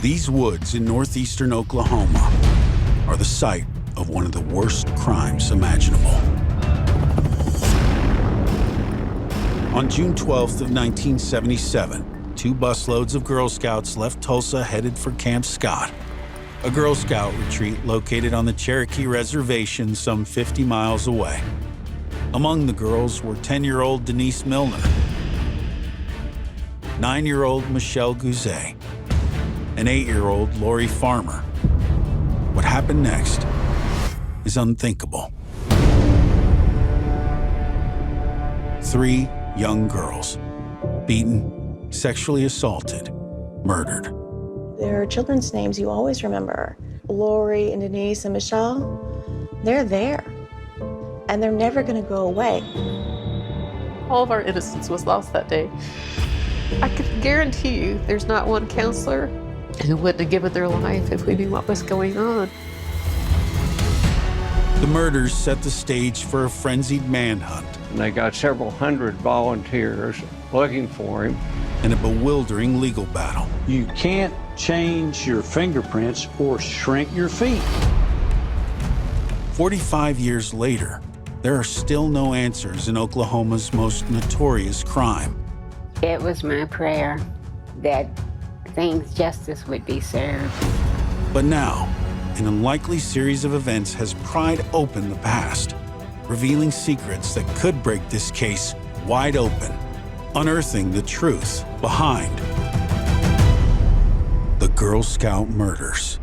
These woods in northeastern Oklahoma are the site of one of the worst crimes imaginable. On June 12th of 1977, 2 busloads of Girl Scouts left Tulsa headed for Camp Scott, a Girl Scout retreat located on the Cherokee Reservation some 50 miles away. Among the girls were 10-year-old Denise Milner, 9-year-old Michelle Guzet, and 8-year-old Lori Farmer. What happened next is unthinkable. 3 young girls, beaten, sexually assaulted, murdered. There are children's names you always remember. Lori and Denise and Michelle, they're there. And they're never gonna go away. All of our innocence was lost that day. I can guarantee you there's not one counselor who wouldn't have given their life if we knew what was going on. The murders set the stage for a frenzied manhunt. They got several hundred volunteers looking for him. And a bewildering legal battle. You can't change your fingerprints or shrink your feet. 45 years later, there are still no answers in Oklahoma's most notorious crime. It was my prayer that justice would be served. But now, an unlikely series of events has pried open the past, revealing secrets that could break this case wide open, unearthing the truth behind the Girl Scout murders.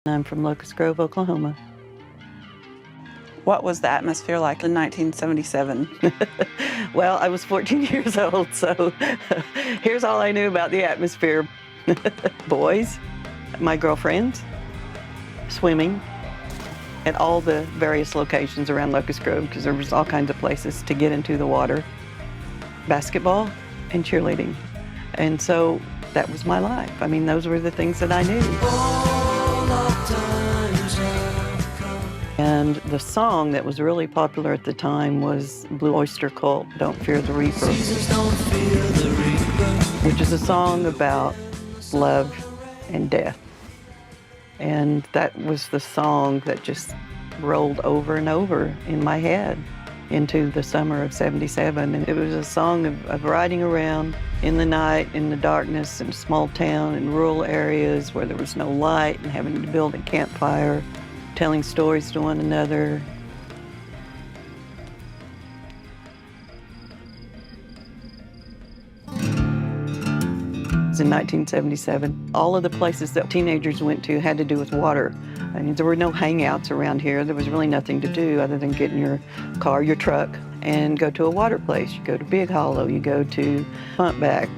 I'm from Locust Grove, Oklahoma. What was the atmosphere like in 1977? Well, I was 14 years old, so here's all I knew about the atmosphere. Boys, my girlfriends, swimming at all the various locations around Locust Grove, because there was all kinds of places to get into the water, basketball and cheerleading. And so that was my life. I mean, those were the things that I knew. And the song that was really popular at the time was Blue Oyster Cult, Don't Fear the Reaper, which is a song about love and death. And that was the song that just rolled over and over in my head into the summer of '77. And it was a song of riding around in the night, in the darkness, in a small town, in rural areas where there was no light, and having to build a campfire, telling stories to one another. In 1977, all of the places that teenagers went to had to do with water. I mean, there were no hangouts around here. There was really nothing to do other than get in your car, your truck, and go to a water place. You go to Big Hollow, you go to Humpback,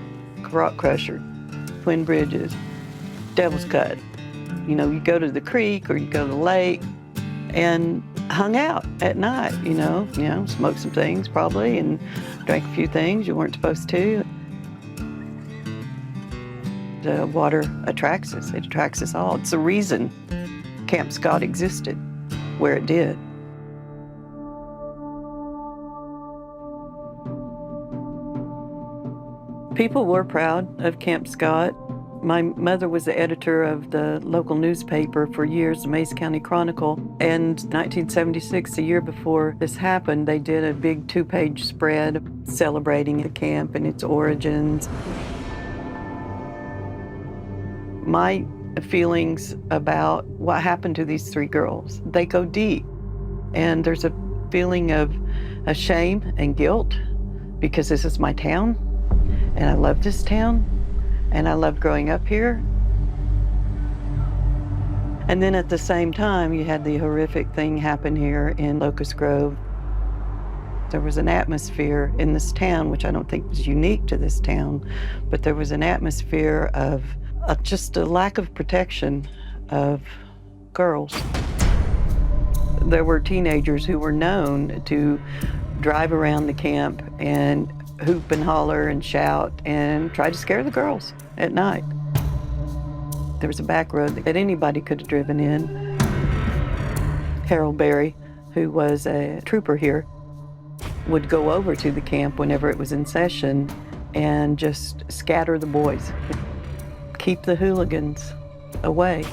Rock Crusher, Twin Bridges, Devil's Cut. You know, you go to the creek or you go to the lake and hung out at night, you know, smoked some things probably and drank a few things you weren't supposed to. The water attracts us. It attracts us all. It's the reason Camp Scott existed where it did. People were proud of Camp Scott. My mother was the editor of the local newspaper for years, the Mays County Chronicle. And 1976, the year before this happened, they did a big 2-page spread celebrating the camp and its origins. My feelings about what happened to these 3 girls, they go deep. And there's a feeling of shame and guilt because this is my town and I love this town and I loved growing up here. And then at the same time, you had the horrific thing happen here in Locust Grove. There was an atmosphere in this town, which I don't think was unique to this town, but there was an atmosphere of just a lack of protection of girls. There were teenagers who were known to drive around the camp and hoop and holler and shout and try to scare the girls at night. There was a back road that anybody could have driven in. Harold Berry, who was a trooper here, would go over to the camp whenever it was in session and just scatter the boys, keep the hooligans away.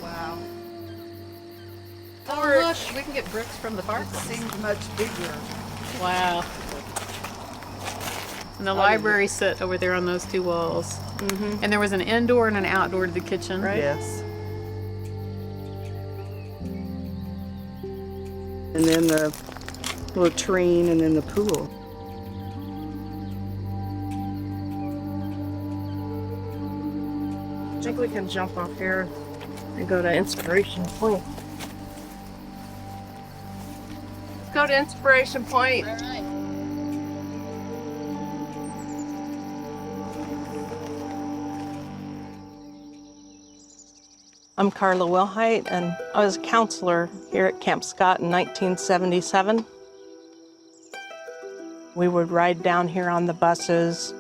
Wow. Oh, look, we can get bricks from the park. It seemed much bigger. Wow. And the library sit over there on those two walls. And there was an indoor and an outdoor to the kitchen, right? Yes. And then the latrine and then the pool. I think we can jump off here and go to Inspiration Point. Let's go to Inspiration Point. All right. I'm Carla Wilhite, and I was a counselor here at Camp Scott in 1977. We would ride down here on the buses.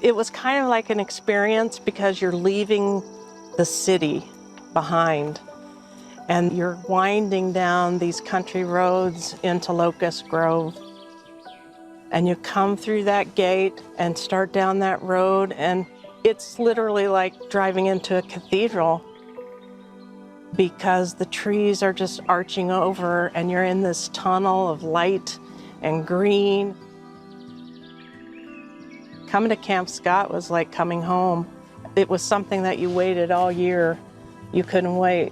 It was kind of like an experience because you're leaving the city behind, and you're winding down these country roads into Locust Grove. And you come through that gate and start down that road, and it's literally like driving into a cathedral, because the trees are just arching over and you're in this tunnel of light and green. Coming to Camp Scott was like coming home. It was something that you waited all year. You couldn't wait.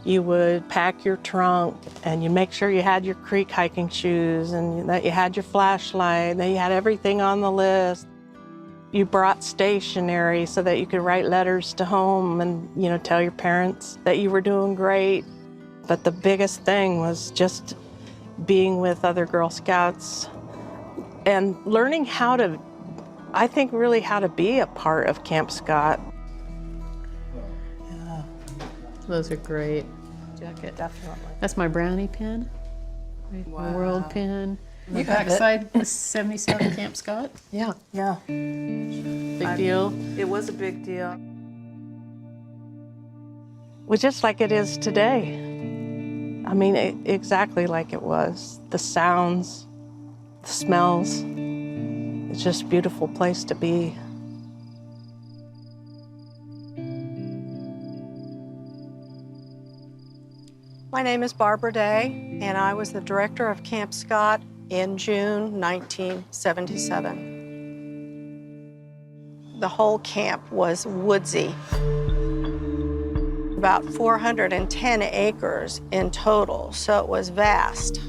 You would pack your trunk and you make sure you had your creek hiking shoes and that you had your flashlight, that you had everything on the list. You brought stationery so that you could write letters to home and, tell your parents that you were doing great. But the biggest thing was just being with other Girl Scouts and learning how to be a part of Camp Scott. Yeah. Those are great. Jacket. Definitely. That's my brownie pin. My world pin. You The backside is 77 Camp Scott. Yeah. Big deal. It was a big deal. Well, just like it is today. I mean, exactly like it was. The sounds, the smells. It's just a beautiful place to be. My name is Barbara Day, and I was the director of Camp Scott in June 1977. The whole camp was woodsy. About 410 acres in total, so it was vast.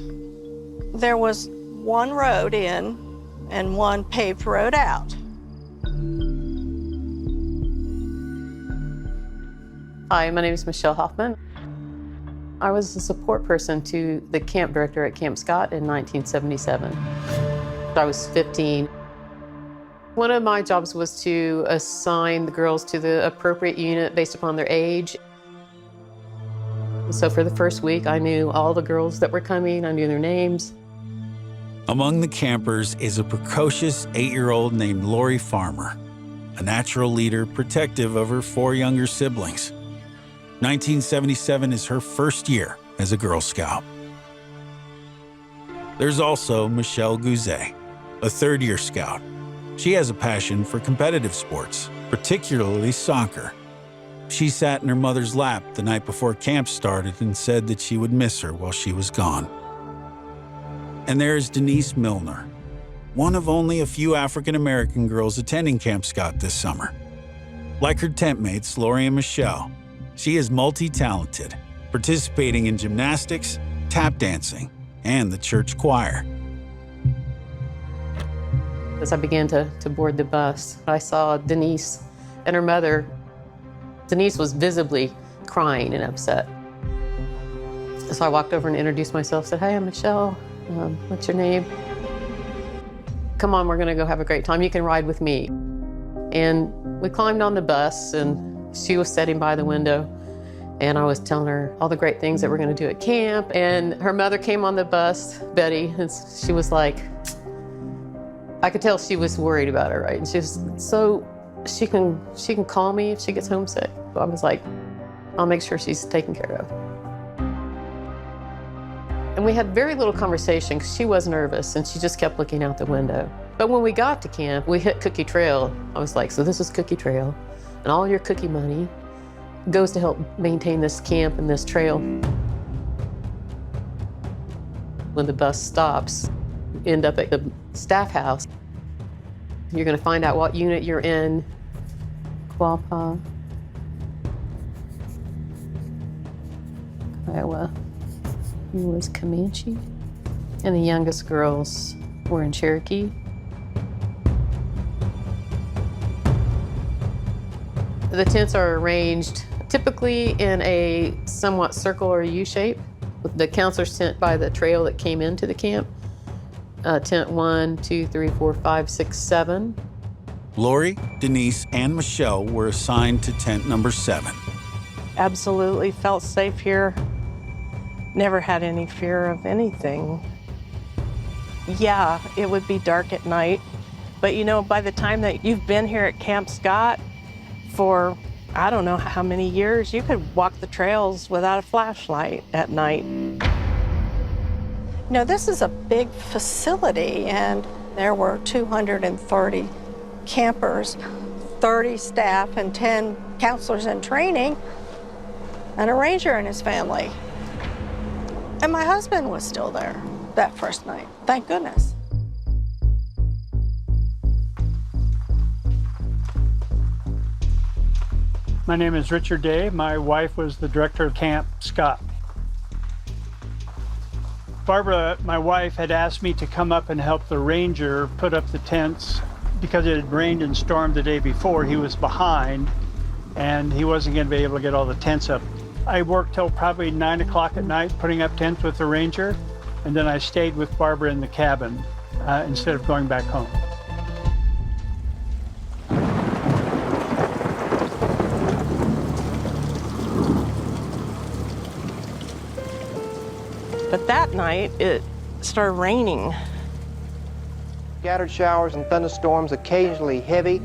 There was one road in and one paved road out. Hi, my name is Michelle Hoffman. I was the support person to the camp director at Camp Scott in 1977. I was 15. One of my jobs was to assign the girls to the appropriate unit based upon their age. So for the first week, I knew all the girls that were coming. I knew their names. Among the campers is a precocious 8-year-old named Lori Farmer, a natural leader protective of her 4 younger siblings. 1977 is her first year as a Girl Scout. There's also Michelle Gouzet, a 3rd-year Scout. She has a passion for competitive sports, particularly soccer. She sat in her mother's lap the night before camp started and said that she would miss her while she was gone. And there's Denise Milner, one of only a few African-American girls attending Camp Scott this summer. Like her tent mates, Lori and Michelle, She is multi-talented, participating in gymnastics, tap dancing, and the church choir. As I began to board the bus, I saw Denise and her mother. Denise was visibly crying and upset. So I walked over and introduced myself, said, "Hey, I'm Michelle. What's your name? Come on, we're gonna go have a great time. You can ride with me." And we climbed on the bus, and she was sitting by the window, and I was telling her all the great things that we're gonna do at camp. And her mother came on the bus, Betty, and she was like, I could tell she was worried about her, right? And she was, so she can call me if she gets homesick. So I was like, I'll make sure she's taken care of. And we had very little conversation because she was nervous and she just kept looking out the window. But when we got to camp, we hit Cookie Trail. I was like, so this is Cookie Trail, and all your cookie money goes to help maintain this camp and this trail. When the bus stops, you end up at the staff house. You're gonna find out what unit you're in. Quapaw, Kiowa, he was Comanche, and the youngest girls were in Cherokee. The tents are arranged typically in a somewhat circle or U shape. The counselor's tent by the trail that came into the camp. Tent 1, 2, 3, 4, 5, 6, 7. Lori, Denise, and Michelle were assigned to tent number 7. Absolutely felt safe here. Never had any fear of anything. Yeah, it would be dark at night, but you know, by the time that you've been here at Camp Scott for I don't know how many years, you could walk the trails without a flashlight at night. You know, this is a big facility, and there were 230 campers, 30 staff, and 10 counselors in training, and a ranger and his family. And my husband was still there that first night, thank goodness. My name is Richard Day. My wife was the director of Camp Scott. Barbara, my wife, had asked me to come up and help the ranger put up the tents because it had rained and stormed the day before. He was behind and he wasn't going to be able to get all the tents up. I worked till probably 9 o'clock at night putting up tents with the ranger, and then I stayed with Barbara in the cabin instead of going back home. But that night, it started raining. Scattered showers and thunderstorms, occasionally heavy,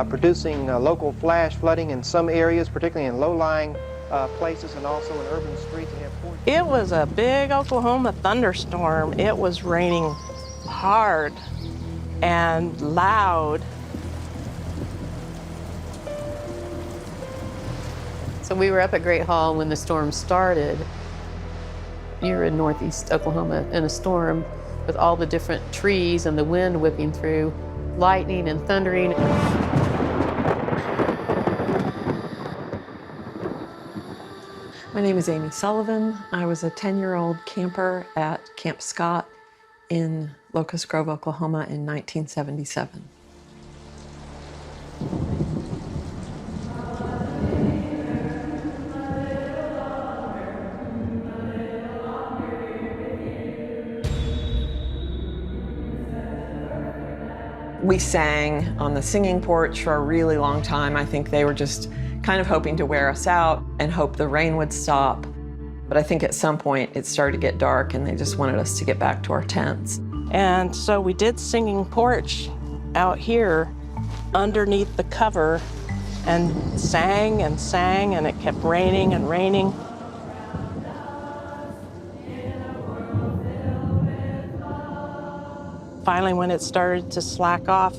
producing local flash flooding in some areas, particularly in low-lying places and also in urban streets. It was a big Oklahoma thunderstorm. It was raining hard and loud. So we were up at Great Hall when the storm started. You're in northeast Oklahoma in a storm with all the different trees and the wind whipping through, lightning and thundering. My name is Amy Sullivan. I was a 10-year-old camper at Camp Scott in Locust Grove, Oklahoma in 1977. We sang on the singing porch for a really long time. I think they were just kind of hoping to wear us out and hope the rain would stop. But I think at some point it started to get dark and they just wanted us to get back to our tents. And so we did singing porch out here underneath the cover and sang, and it kept raining and raining. Finally, when it started to slack off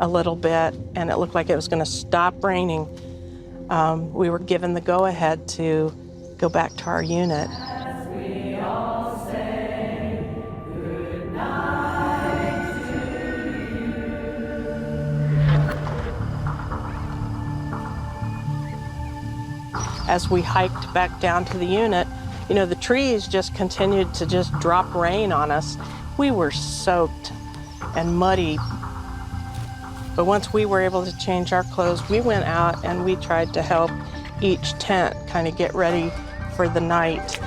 a little bit and it looked like it was going to stop raining, we were given the go-ahead to go back to our unit. as we hiked back down to the unit, you know, the trees just continued to just drop rain on us. We were soaked and muddy. But once we were able to change our clothes, we went out and we tried to help each tent kind of get ready for the night.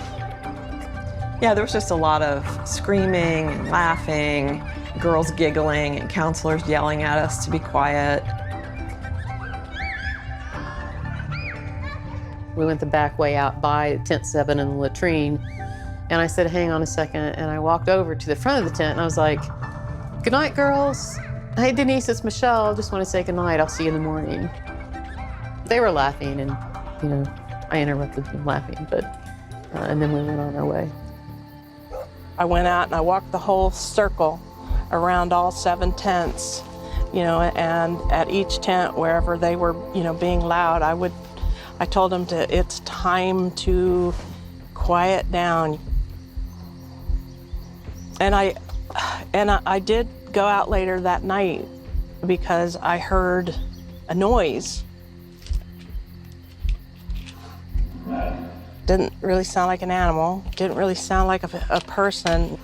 Yeah, there was just a lot of screaming and laughing, girls giggling and counselors yelling at us to be quiet. We went the back way out by tent 7 in the latrine, and I said, hang on a second, and I walked over to the front of the tent and I was like, good night, girls. Hey, Denise, it's Michelle. Just want to say good night. I'll see you in the morning. They were laughing, and, you know, I interrupted them laughing, but, and then we went on our way. I went out and I walked the whole circle around all 7 tents, you know, and at each tent, wherever they were, you know, being loud, I told them it's time to quiet down. And I did go out later that night because I heard a noise. Didn't really sound like an animal, didn't really sound like a person.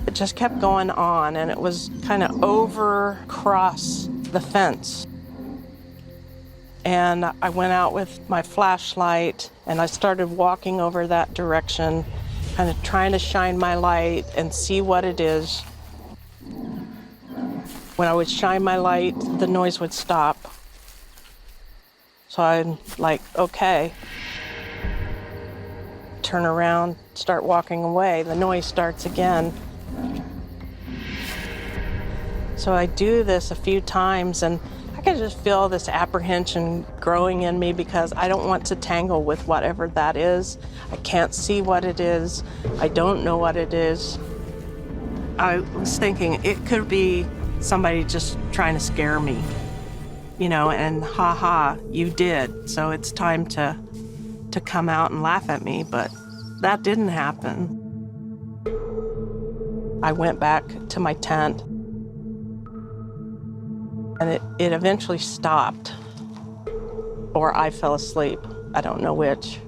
It just kept going on, and it was kind of over across the fence. And I went out with my flashlight and I started walking over that direction, kind of trying to shine my light and see what it is. When I would shine my light, the noise would stop. So I'm like, okay. Turn around, start walking away. The noise starts again. So I do this a few times, and I can just feel this apprehension growing in me because I don't want to tangle with whatever that is. I can't see what it is. I don't know what it is. I was thinking it could be somebody just trying to scare me, you know, and ha, you did. So it's time to come out and laugh at me, but that didn't happen. I went back to my tent, and it eventually stopped, or I fell asleep. I don't know which.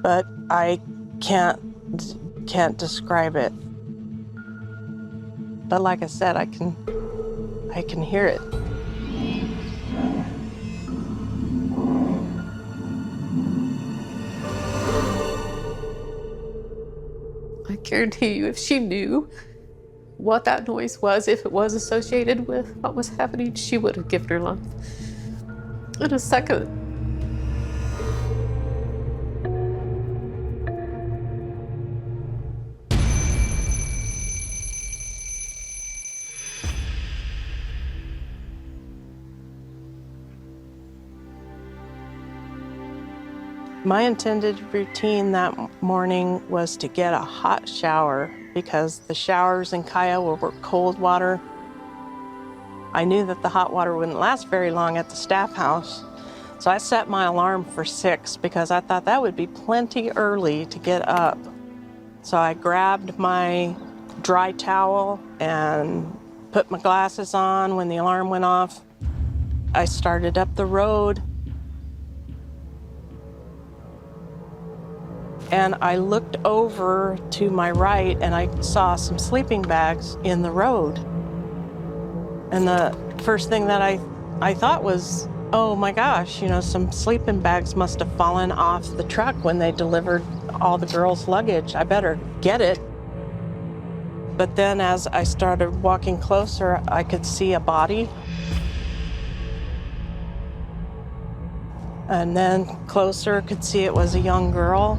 But I can't describe it. But like I said, I can hear it. I guarantee you, if she knew what that noise was, if it was associated with what was happening, she would have given her life in a second. My intended routine that morning was to get a hot shower because the showers in Kiowa were cold water. I knew that the hot water wouldn't last very long at the staff house, so I set my alarm for 6 because I thought that would be plenty early to get up. So I grabbed my dry towel and put my glasses on when the alarm went off. I started up the road. And I looked over to my right and I saw some sleeping bags in the road. And the first thing that I thought was, oh my gosh, you know, some sleeping bags must have fallen off the truck when they delivered all the girls' luggage. I better get it. But then as I started walking closer, I could see a body. And then closer, could see it was a young girl.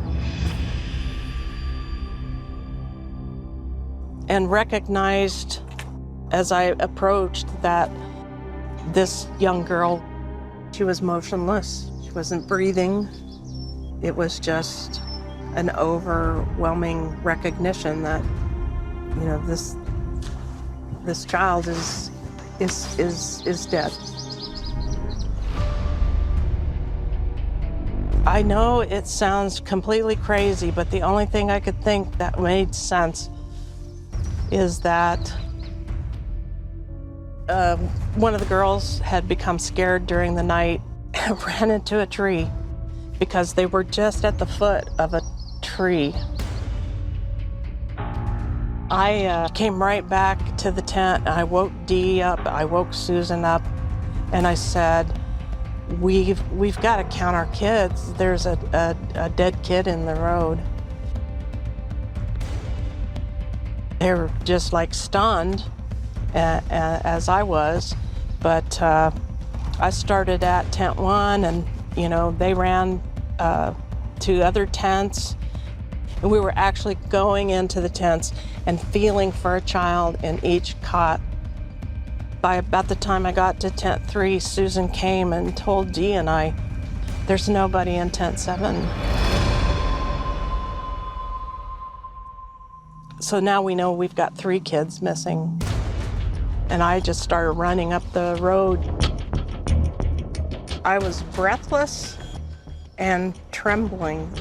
And recognized as I approached that this young girl, she was motionless. She wasn't breathing. It was just an overwhelming recognition that, you know, this child is dead. I know it sounds completely crazy, but the only thing I could think that made sense is that one of the girls had become scared during the night and ran into a tree because they were just at the foot of a tree. I came right back to the tent. I woke Dee up, I woke Susan up, and I said, we've got to count our kids. There's a dead kid in the road. They were just like stunned, as I was, but I started at tent 1, and they ran to other tents. And we were actually going into the tents and feeling for a child in each cot. By about the time I got to tent 3, Susan came and told Dee and I, there's nobody in tent 7. So now we know we've got 3 kids missing. And I just started running up the road. I was breathless and trembling.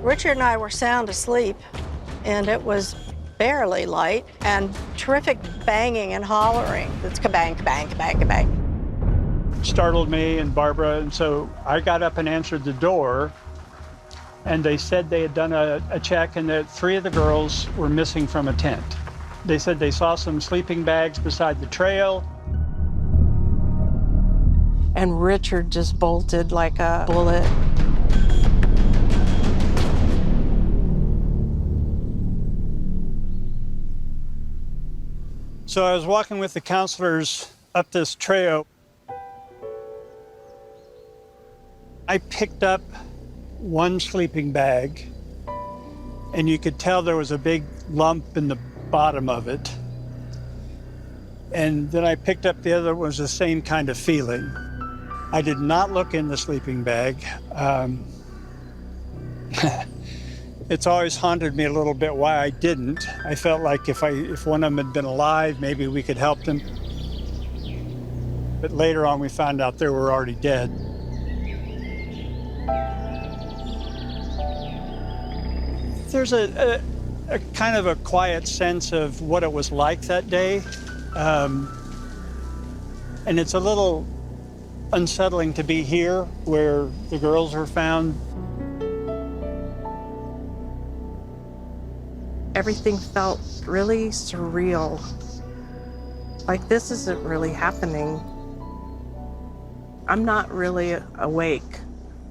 Richard and I were sound asleep, and it was barely light, and terrific banging and hollering. It's kabang, kabang, kabang, kabang. Startled me and Barbara, and so I got up and answered the door, and they said they had done a check and that 3 of the girls were missing from a tent. They said they saw some sleeping bags beside the trail. And Richard just bolted like a bullet. So I was walking with the counselors up this trail. I picked up one sleeping bag, and you could tell there was a big lump in the bottom of it. And then I picked up the other, was the same kind of feeling. I did not look in the sleeping bag. It's always haunted me a little bit why I didn't. I felt like if one of them had been alive, maybe we could help them. But later on, we found out they were already dead. There's a kind of a quiet sense of what it was like that day. And it's a little unsettling to be here where the girls were found. Everything felt really surreal. Like, this isn't really happening. I'm not really awake.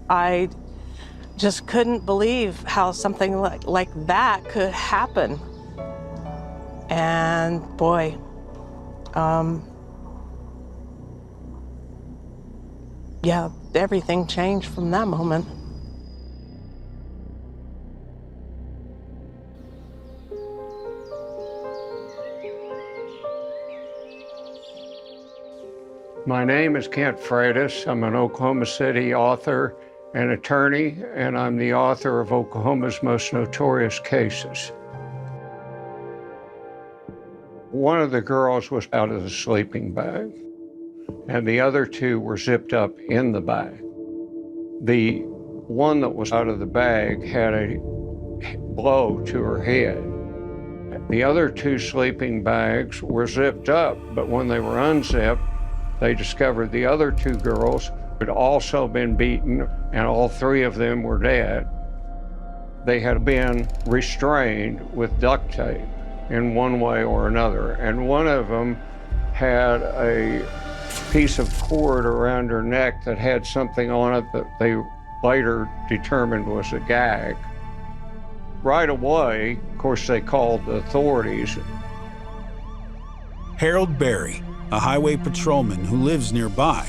I just couldn't believe how something like that could happen. And boy, yeah, everything changed from that moment. My name is Kent Freitas. I'm an Oklahoma City author and attorney, and I'm the author of Oklahoma's Most Notorious Cases. One of the girls was out of the sleeping bag, and the other 2 were zipped up in the bag. The one that was out of the bag had a blow to her head. The other 2 sleeping bags were zipped up, but when they were unzipped, they discovered the other 2 girls had also been beaten, and all 3 of them were dead. They had been restrained with duct tape in one way or another, and one of them had a piece of cord around her neck that had something on it that they later determined was a gag. Right away, of course, they called the authorities. Harold Berry, a highway patrolman who lives nearby,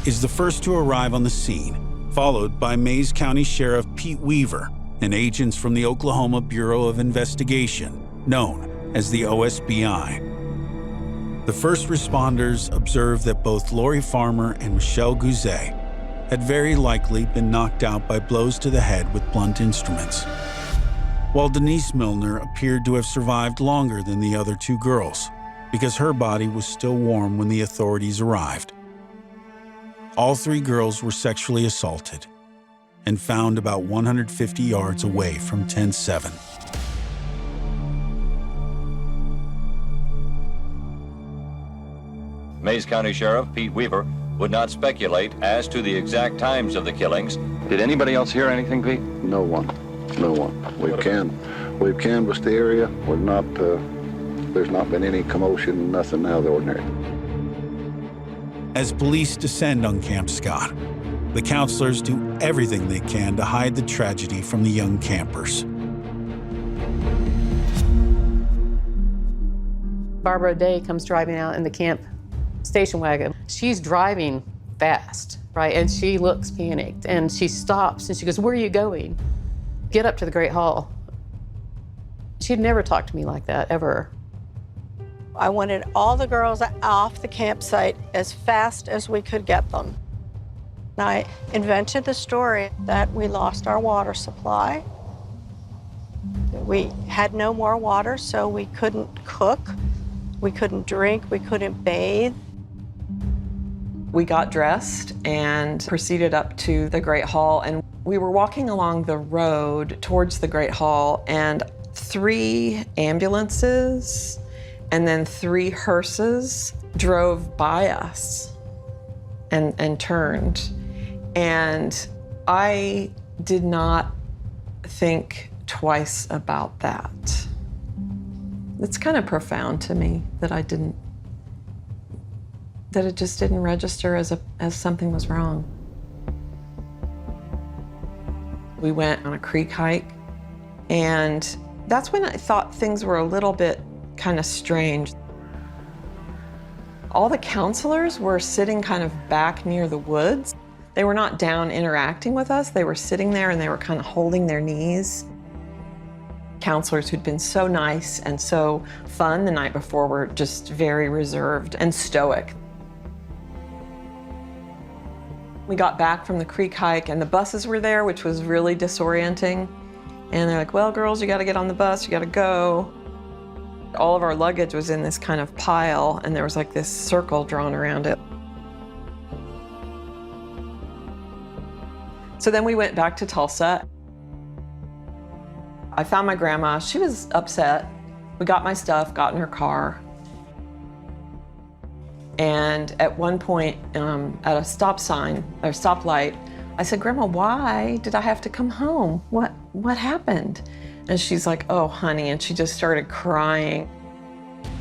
is the first to arrive on the scene, followed by Mayes County Sheriff Pete Weaver and agents from the Oklahoma Bureau of Investigation, known as the OSBI. The first responders observed that both Lori Farmer and Michelle Guzet had very likely been knocked out by blows to the head with blunt instruments, while Denise Milner appeared to have survived longer than the other 2 girls, because her body was still warm when the authorities arrived. All 3 girls were sexually assaulted and found about 150 yards away from Tent 7. Mayes County Sheriff Pete Weaver would not speculate as to the exact times of the killings. Did anybody else hear anything, Pete? No one. No one. We've canvassed the area. There's not been any commotion, nothing out of the ordinary. As police descend on Camp Scott, the counselors do everything they can to hide the tragedy from the young campers. Barbara Day comes driving out in the camp station wagon. She's driving fast, right? And she looks panicked and she stops and she goes, "Where are you going?" "Get up to the Great Hall." She'd never talked to me like that, ever. I wanted all the girls off the campsite as fast as we could get them. I invented the story that we lost our water supply. We had no more water, so we couldn't cook, we couldn't drink, we couldn't bathe. We got dressed and proceeded up to the Great Hall, and we were walking along the road towards the Great Hall, and 3 ambulances and then 3 hearses drove by us and turned. And I did not think twice about that. It's kind of profound to me that it just didn't register as something was wrong. We went on a creek hike, and that's when I thought things were a little bit kind of strange. All the counselors were sitting kind of back near the woods. They were not down interacting with us. They were sitting there and they were kind of holding their knees. Counselors who'd been so nice and so fun the night before were just very reserved and stoic. We got back from the creek hike and the buses were there, which was really disorienting. And they're like, "Well, girls, you gotta get on the bus, you gotta go." All of our luggage was in this kind of pile, and there was like this circle drawn around it. So then we went back to Tulsa. I found my grandma. She was upset. We got my stuff, got in her car. And at one point, at a stop sign, or stoplight, I said, "Grandma, why did I have to come home? What happened?" And she's like, "Oh, honey," and she just started crying.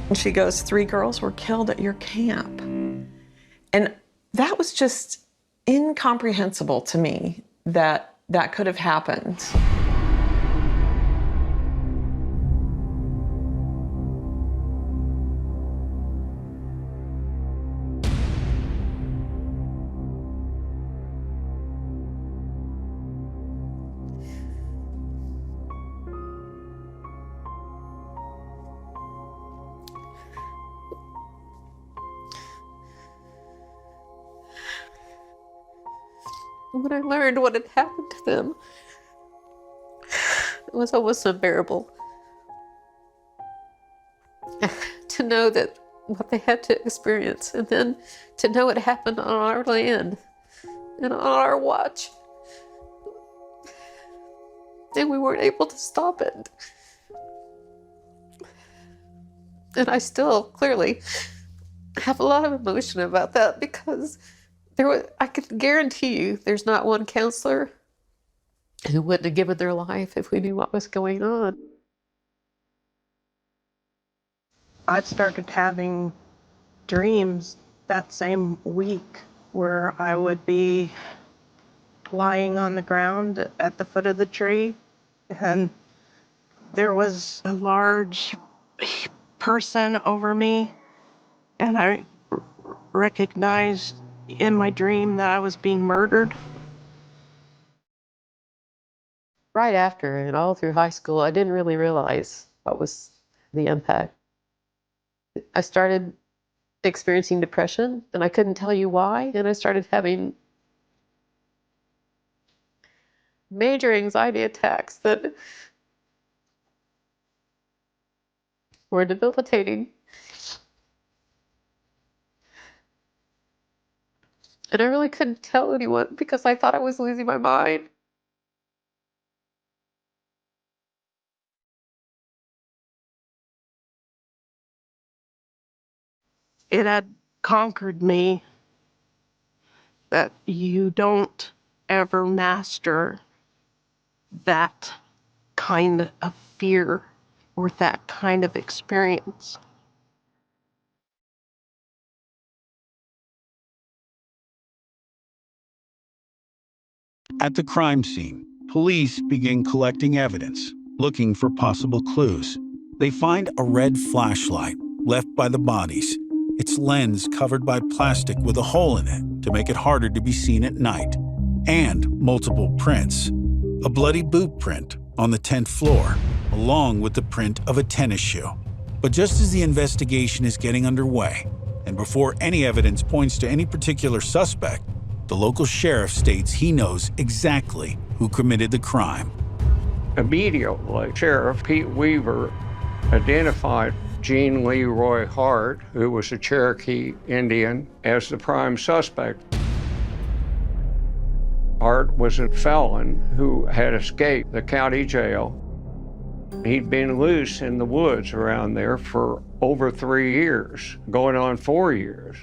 And she goes, "3 girls were killed at your camp." And that was just incomprehensible to me that that could have happened. When I learned what had happened to them, it was almost unbearable. To know that what they had to experience, and then to know it happened on our land and on our watch. And we weren't able to stop it. And I still clearly have a lot of emotion about that, because I can guarantee you there's not one counselor who wouldn't have given their life if we knew what was going on. I started having dreams that same week where I would be lying on the ground at the foot of the tree, and there was a large person over me, and I recognized in my dream that I was being murdered. Right after and all through high school, I didn't really realize what was the impact. I started experiencing depression, and I couldn't tell you why, and I started having major anxiety attacks that were debilitating. And I really couldn't tell anyone because I thought I was losing my mind. It had conquered me, that you don't ever master that kind of fear or that kind of experience. At the crime scene, police begin collecting evidence, looking for possible clues. They find a red flashlight left by the bodies, its lens covered by plastic with a hole in it to make it harder to be seen at night, and multiple prints. A bloody boot print on the 10th floor, along with the print of a tennis shoe. But just as the investigation is getting underway, and before any evidence points to any particular suspect, the local sheriff states he knows exactly who committed the crime. Immediately, Sheriff Pete Weaver identified Gene Leroy Hart, who was a Cherokee Indian, as the prime suspect. Hart was a felon who had escaped the county jail. He'd been loose in the woods around there for over 3 years, going on 4 years.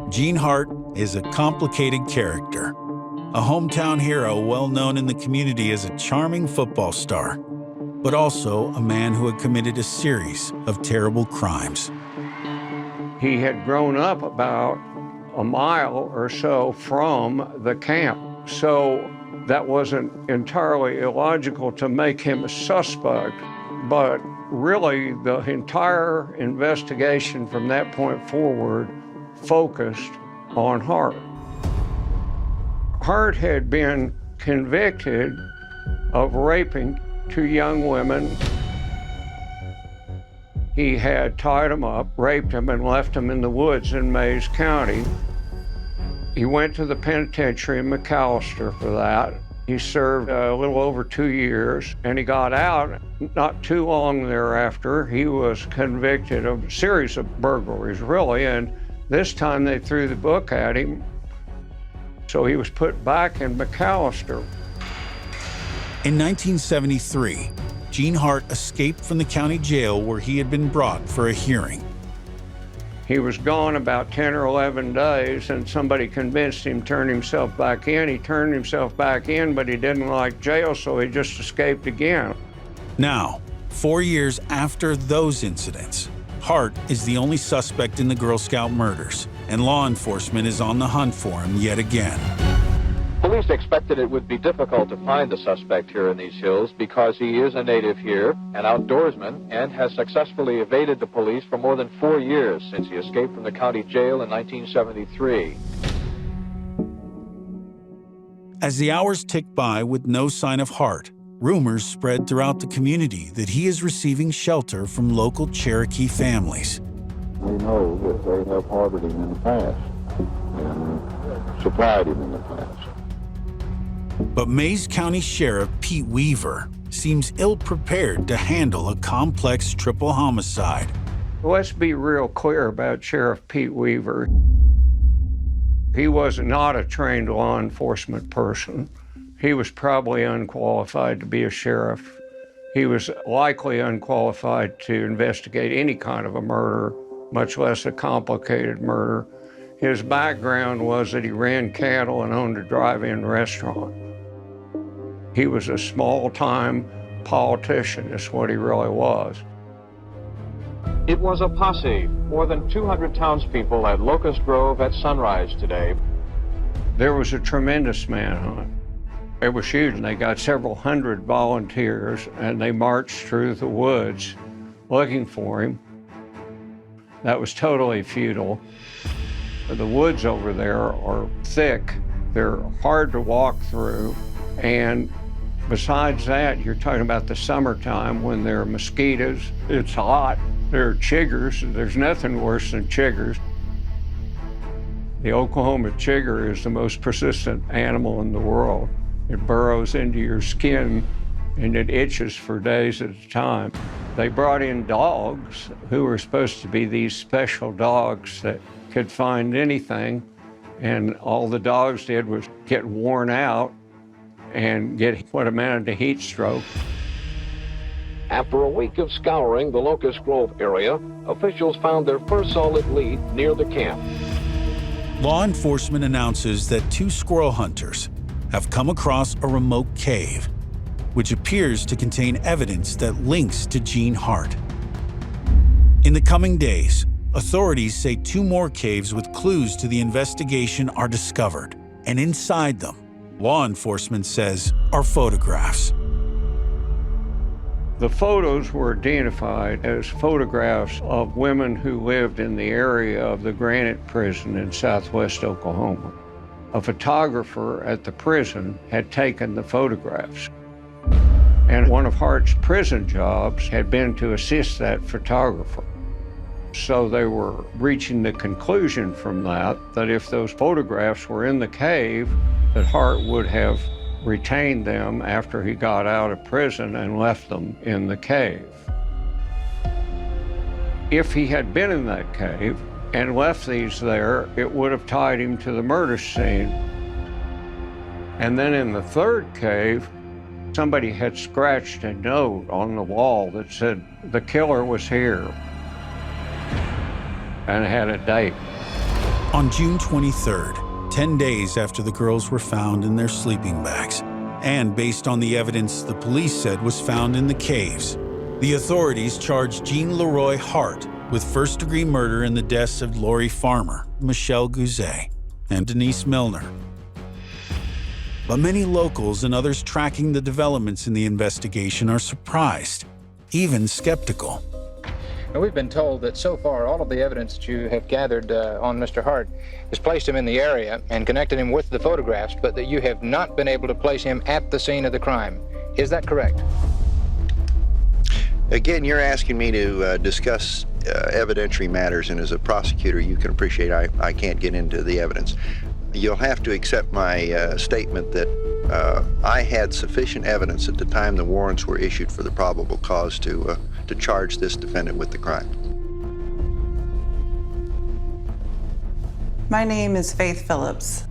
Gene Hart is a complicated character, a hometown hero well known in the community as a charming football star, but also a man who had committed a series of terrible crimes. He had grown up about a mile or so from the camp, so that wasn't entirely illogical to make him a suspect, but really the entire investigation from that point forward focused on Hart. Hart had been convicted of raping 2 young women. He had tied them up, raped them, and left them in the woods in Mays County. He went to the penitentiary in McAllister for that. He served a little over 2 years, and he got out. Not too long thereafter, he was convicted of a series of burglaries, really, and this time they threw the book at him, so he was put back in McAllister. In 1973, Gene Hart escaped from the county jail where he had been brought for a hearing. He was gone about 10 or 11 days, and somebody convinced him to turn himself back in. He turned himself back in, but he didn't like jail, so he just escaped again. Now, 4 years after those incidents, Hart is the only suspect in the Girl Scout murders, and law enforcement is on the hunt for him yet again. Police expected it would be difficult to find the suspect here in these hills because he is a native here, an outdoorsman, and has successfully evaded the police for more than 4 years since he escaped from the county jail in 1973. As the hours tick by with no sign of Hart, rumors spread throughout the community that he is receiving shelter from local Cherokee families. We know that they have harbored him in the past and supplied him in the past. But Mays County Sheriff Pete Weaver seems ill-prepared to handle a complex triple homicide. Let's be real clear about Sheriff Pete Weaver. He was not a trained law enforcement person. He was probably unqualified to be a sheriff. He was likely unqualified to investigate any kind of a murder, much less a complicated murder. His background was that he ran cattle and owned a drive-in restaurant. He was a small-time politician, is what he really was. It was a posse, more than 200 townspeople at Locust Grove at sunrise today. There was a tremendous manhunt. It was huge, and they got several hundred volunteers, and they marched through the woods looking for him. That was totally futile. The woods over there are thick. They're hard to walk through, and besides that, you're talking about the summertime when there are mosquitoes. It's hot. There are chiggers. There's nothing worse than chiggers. The Oklahoma chigger is the most persistent animal in the world. It burrows into your skin and it itches for days at a time. They brought in dogs who were supposed to be these special dogs that could find anything, and all the dogs did was get worn out and get what amounted to heat stroke. After a week of scouring the Locust Grove area, officials found their first solid lead near the camp. law enforcement announces that 2 squirrel hunters have come across a remote cave, which appears to contain evidence that links to Gene Hart. In the coming days, authorities say 2 more caves with clues to the investigation are discovered, and inside them, law enforcement says, are photographs. The photos were identified as photographs of women who lived in the area of the Granite Prison in southwest Oklahoma. A photographer at the prison had taken the photographs. And one of Hart's prison jobs had been to assist that photographer. So they were reaching the conclusion from that if those photographs were in the cave, that Hart would have retained them after he got out of prison and left them in the cave. If he had been in that cave and left these there, it would have tied him to the murder scene. And then in the 3rd cave, somebody had scratched a note on the wall that said, the killer was here, and had a date. On June 23rd, 10 days after the girls were found in their sleeping bags, and based on the evidence the police said was found in the caves, the authorities charged Jean Leroy Hart with first-degree murder in the deaths of Lori Farmer, Michelle Guzet, and Denise Milner. But many locals and others tracking the developments in the investigation are surprised, even skeptical. And we've been told that so far all of the evidence that you have gathered on Mr. Hart has placed him in the area and connected him with the photographs, but that you have not been able to place him at the scene of the crime. Is that correct? Again, you're asking me to discuss evidentiary matters, and as a prosecutor, you can appreciate I can't get into the evidence. You'll have to accept my statement that I had sufficient evidence at the time the warrants were issued for the probable cause to charge this defendant with the crime. My name is Faith Phillips.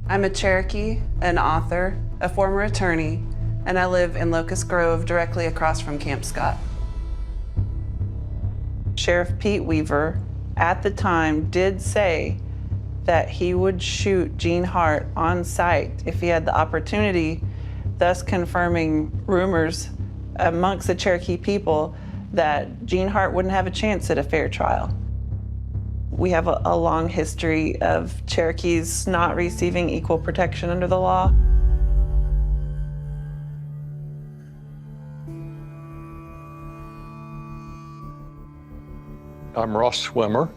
I'm a Cherokee, an author, a former attorney, and I live in Locust Grove, directly across from Camp Scott. Sheriff Pete Weaver, at the time, did say that he would shoot Gene Hart on sight if he had the opportunity, thus confirming rumors amongst the Cherokee people that Gene Hart wouldn't have a chance at a fair trial. We have a long history of Cherokees not receiving equal protection under the law. I'm Ross Swimmer,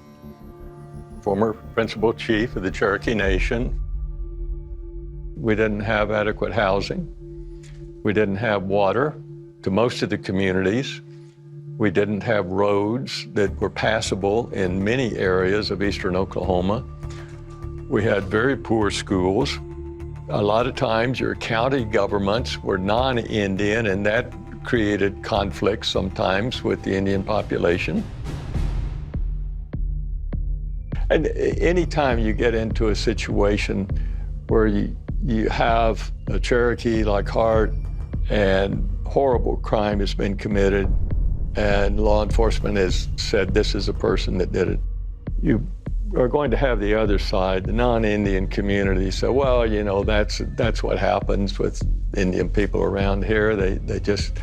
former principal chief of the Cherokee Nation. We didn't have adequate housing. We didn't have water to most of the communities. We didn't have roads that were passable in many areas of eastern Oklahoma. We had very poor schools. A lot of times your county governments were non-Indian, and that created conflicts sometimes with the Indian population. And anytime you get into a situation where you have a Cherokee like Hart and horrible crime has been committed and law enforcement has said this is a person that did it, you are going to have the other side, the non-Indian community, say, well, you know, that's what happens with Indian people around here. They just,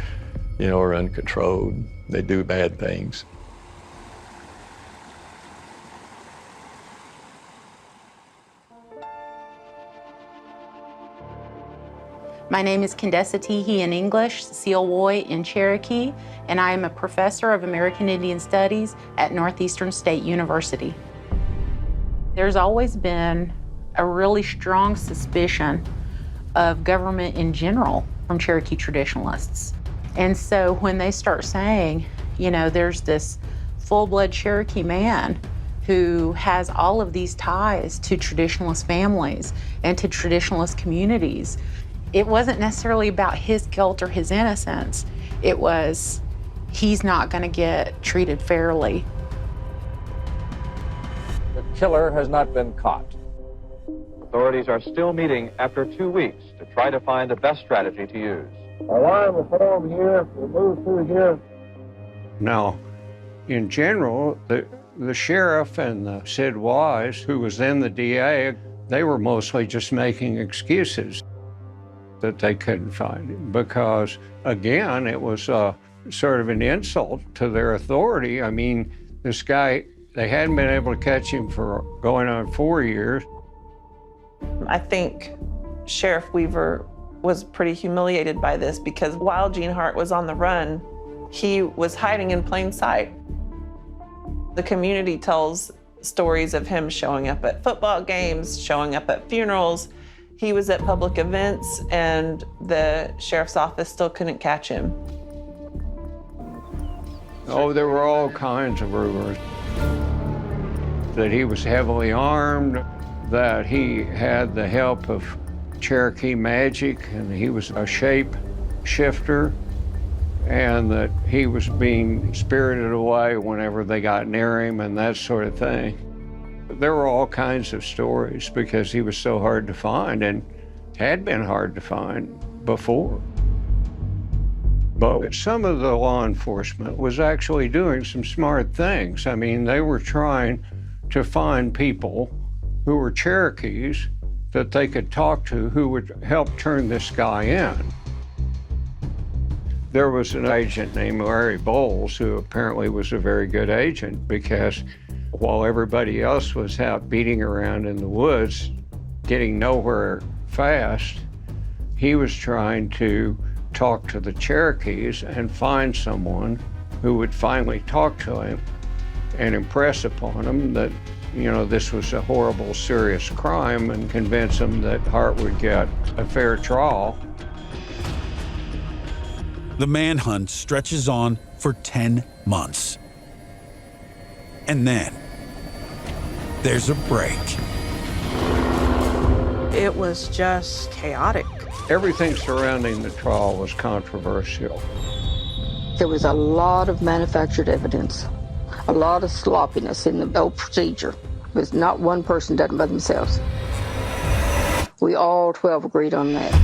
you know, are uncontrolled. They do bad things. My name is Kendessa Teehee in English, Cecile Woy in Cherokee, and I am a professor of American Indian Studies at Northeastern State University. There's always been a really strong suspicion of government in general from Cherokee traditionalists. And so when they start saying, you know, there's this full-blood Cherokee man who has all of these ties to traditionalist families and to traditionalist communities, it wasn't necessarily about his guilt or his innocence. It was, he's not going to get treated fairly. The killer has not been caught. Authorities are still meeting after 2 weeks to try to find the best strategy to use. Alarm will form here. We'll move through here. Now, in general, The sheriff and the Sid Wise, who was then the DA, they were mostly just making excuses that they couldn't find him because, again, it was sort of an insult to their authority. I mean, this guy, they hadn't been able to catch him for going on 4 years. I think Sheriff Weaver was pretty humiliated by this because while Gene Hart was on the run, he was hiding in plain sight. The community tells stories of him showing up at football games, showing up at funerals. He was at public events, and the sheriff's office still couldn't catch him. Oh, there were all kinds of rumors that he was heavily armed, that he had the help of Cherokee magic, and he was a shape shifter, and that he was being spirited away whenever they got near him and that sort of thing. There were all kinds of stories because he was so hard to find and had been hard to find before. But some of the law enforcement was actually doing some smart things. I mean, they were trying to find people who were Cherokees that they could talk to who would help turn this guy in. There was an agent named Larry Bowles who apparently was a very good agent because while everybody else was out beating around in the woods, getting nowhere fast, he was trying to talk to the Cherokees and find someone who would finally talk to him and impress upon him that, you know, this was a horrible, serious crime and convince him that Hart would get a fair trial. The manhunt stretches on for 10 months. And then there's a break. It was just chaotic. Everything surrounding the trial was controversial. There was a lot of manufactured evidence, a lot of sloppiness in the whole procedure. There was not one person done it by themselves. We all 12 agreed on that.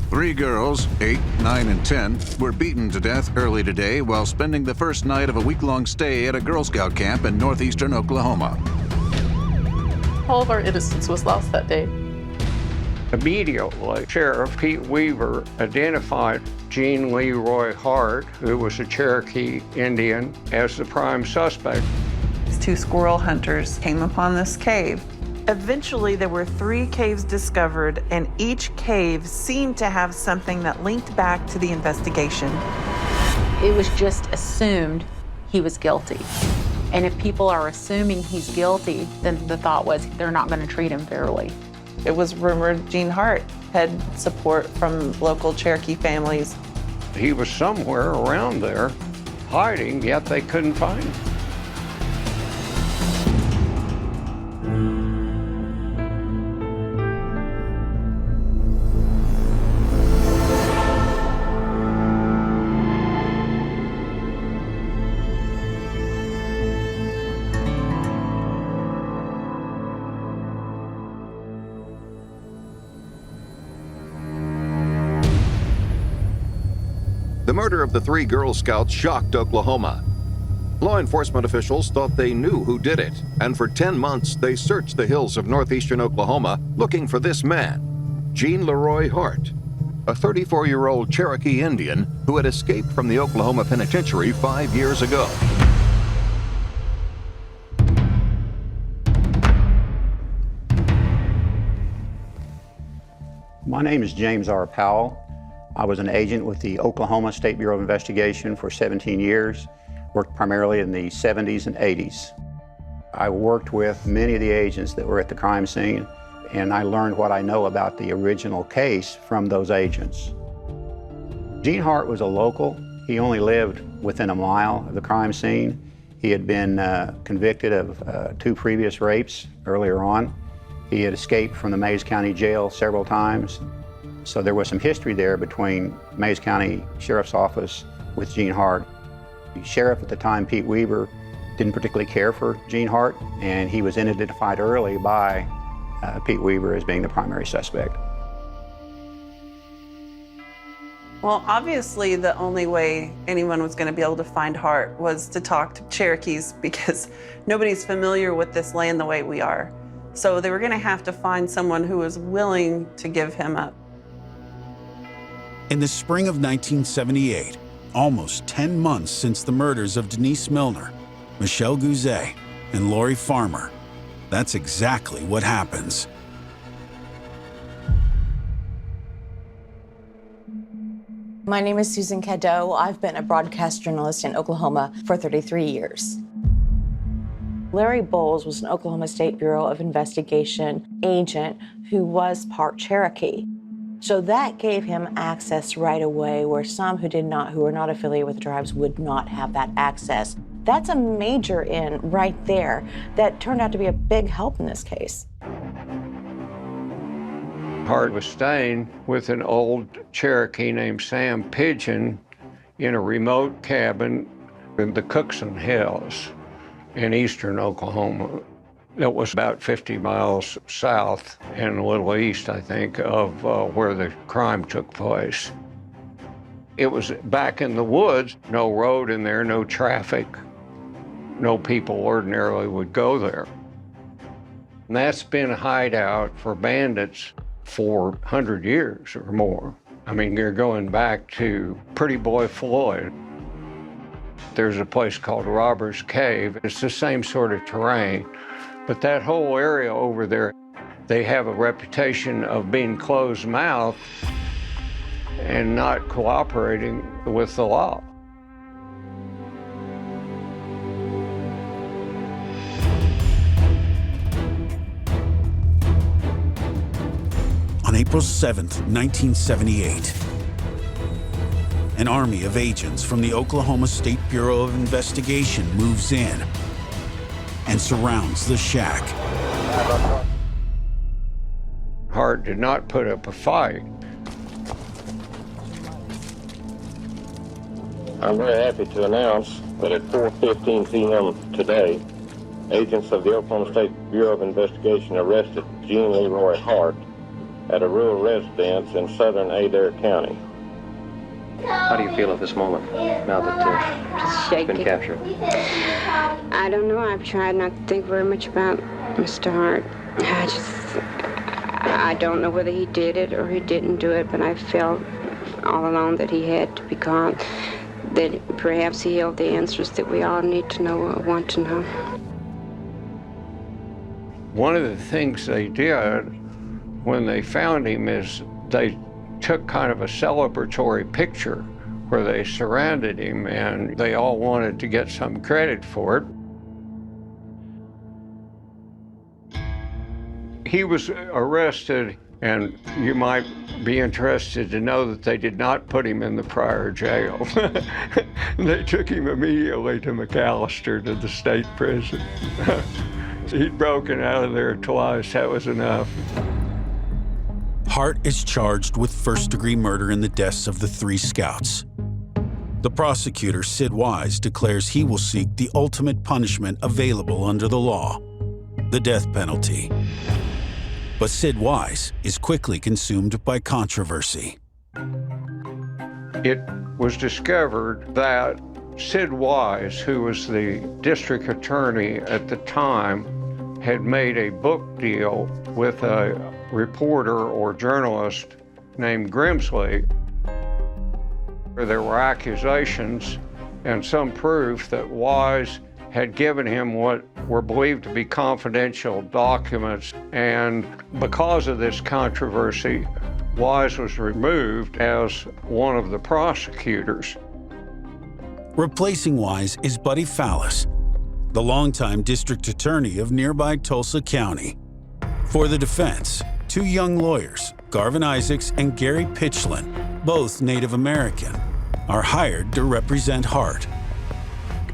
Three girls, 8, 9, and 10, were beaten to death early today while spending the first night of a week-long stay at a Girl Scout camp in northeastern Oklahoma. All of our innocence was lost that day. Immediately, Sheriff Pete Weaver identified Gene Leroy Hart, who was a Cherokee Indian, as the prime suspect. These two squirrel hunters came upon this cave. Eventually, there were 3 caves discovered, and each cave seemed to have something that linked back to the investigation. It was just assumed he was guilty. And if people are assuming he's guilty, then the thought was they're not going to treat him fairly. It was rumored Gene Hart had support from local Cherokee families. He was somewhere around there hiding, yet they couldn't find him. The murder of the 3 Girl Scouts shocked Oklahoma. Law enforcement officials thought they knew who did it, and for 10 months they searched the hills of northeastern Oklahoma looking for this man, Gene Leroy Hart, a 34-year-old Cherokee Indian who had escaped from the Oklahoma penitentiary 5 years ago. My name is James R. Powell. I was an agent with the Oklahoma State Bureau of Investigation for 17 years, worked primarily in the 70s and 80s. I worked with many of the agents that were at the crime scene, and I learned what I know about the original case from those agents. Gene Hart was a local. He only lived within a mile of the crime scene. He had been convicted of 2 previous rapes earlier on. He had escaped from the Mays County Jail several times. So there was some history there between Mays County Sheriff's Office with Gene Hart. The sheriff at the time, Pete Weaver, didn't particularly care for Gene Hart, and he was identified early by Pete Weaver as being the primary suspect. Well, obviously the only way anyone was going to be able to find Hart was to talk to Cherokees, because nobody's familiar with this land the way we are. So they were going to have to find someone who was willing to give him up. In the spring of 1978, almost 10 months since the murders of Denise Milner, Michelle Guzet, and Lori Farmer, that's exactly what happens. My name is Susan Cadeau. I've been a broadcast journalist in Oklahoma for 33 years. Larry Bowles was an Oklahoma State Bureau of Investigation agent who was part Cherokee. So that gave him access right away, where some who were not affiliated with the tribes would not have that access. That's a major in right there that turned out to be a big help in this case. Hart was staying with an old Cherokee named Sam Pigeon in a remote cabin in the Cookson Hills in eastern Oklahoma. It was about 50 miles south and a little east, I think, of where the crime took place. It was back in the woods, no road in there, no traffic. No people ordinarily would go there. And that's been a hideout for bandits for 100 years or more. I mean, you're going back to Pretty Boy Floyd. There's a place called Robber's Cave. It's the same sort of terrain. But that whole area over there, they have a reputation of being closed-mouthed and not cooperating with the law. On April 7th, 1978, an army of agents from the Oklahoma State Bureau of Investigation moves in and surrounds the shack. Hart did not put up a fight. I'm very happy to announce that at 4:15 p.m. today, agents of the Oklahoma State Bureau of Investigation arrested Gene Leroy Hart at a rural residence in southern Adair County. How do you feel at this moment, now that it's been captured? I don't know. I've tried not to think very much about Mr. Hart. I don't know whether he did it or he didn't do it, but I felt all along that he had to be caught, that perhaps he held the answers that we all need to know or want to know. One of the things they did when they found him is they took kind of a celebratory picture where they surrounded him, and they all wanted to get some credit for it. He was arrested, and you might be interested to know that they did not put him in the Pryor jail. They took him immediately to McAllister, to the state prison. He'd broken out of there twice, that was enough. Hart is charged with first-degree murder in the deaths of the 3 scouts. The prosecutor, Sid Wise, declares he will seek the ultimate punishment available under the law, the death penalty. But Sid Wise is quickly consumed by controversy. It was discovered that Sid Wise, who was the district attorney at the time, had made a book deal with a reporter or journalist named Grimsley. There were accusations and some proof that Wise had given him what were believed to be confidential documents, and because of this controversy, Wise was removed as one of the prosecutors. Replacing Wise is Buddy Fallis, the longtime district attorney of nearby Tulsa County. For the defense, 2 young lawyers, Garvin Isaacs and Gary Pitchlin, both Native American, are hired to represent Hart.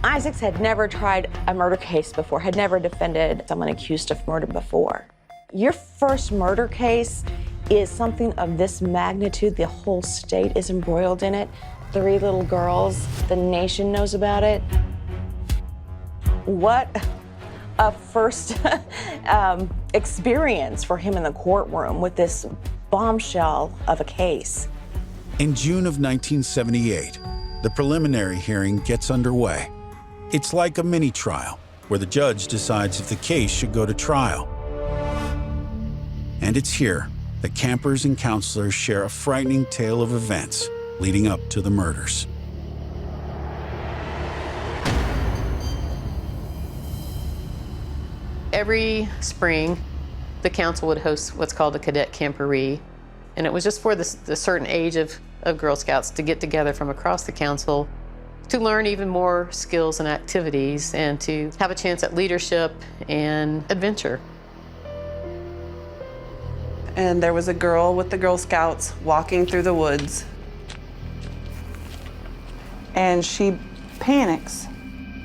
Isaacs had never tried a murder case before, had never defended someone accused of murder before. Your first murder case is something of this magnitude. The whole state is embroiled in it. 3 little girls, the nation knows about it. What a first experience for him in the courtroom with this bombshell of a case. In June of 1978, the preliminary hearing gets underway. It's like a mini trial, where the judge decides if the case should go to trial. And it's here that campers and counselors share a frightening tale of events leading up to the murders. Every spring, the council would host what's called a cadet camporee, and it was just for the certain age of Girl Scouts to get together from across the council to learn even more skills and activities and to have a chance at leadership and adventure. And there was a girl with the Girl Scouts walking through the woods. And she panics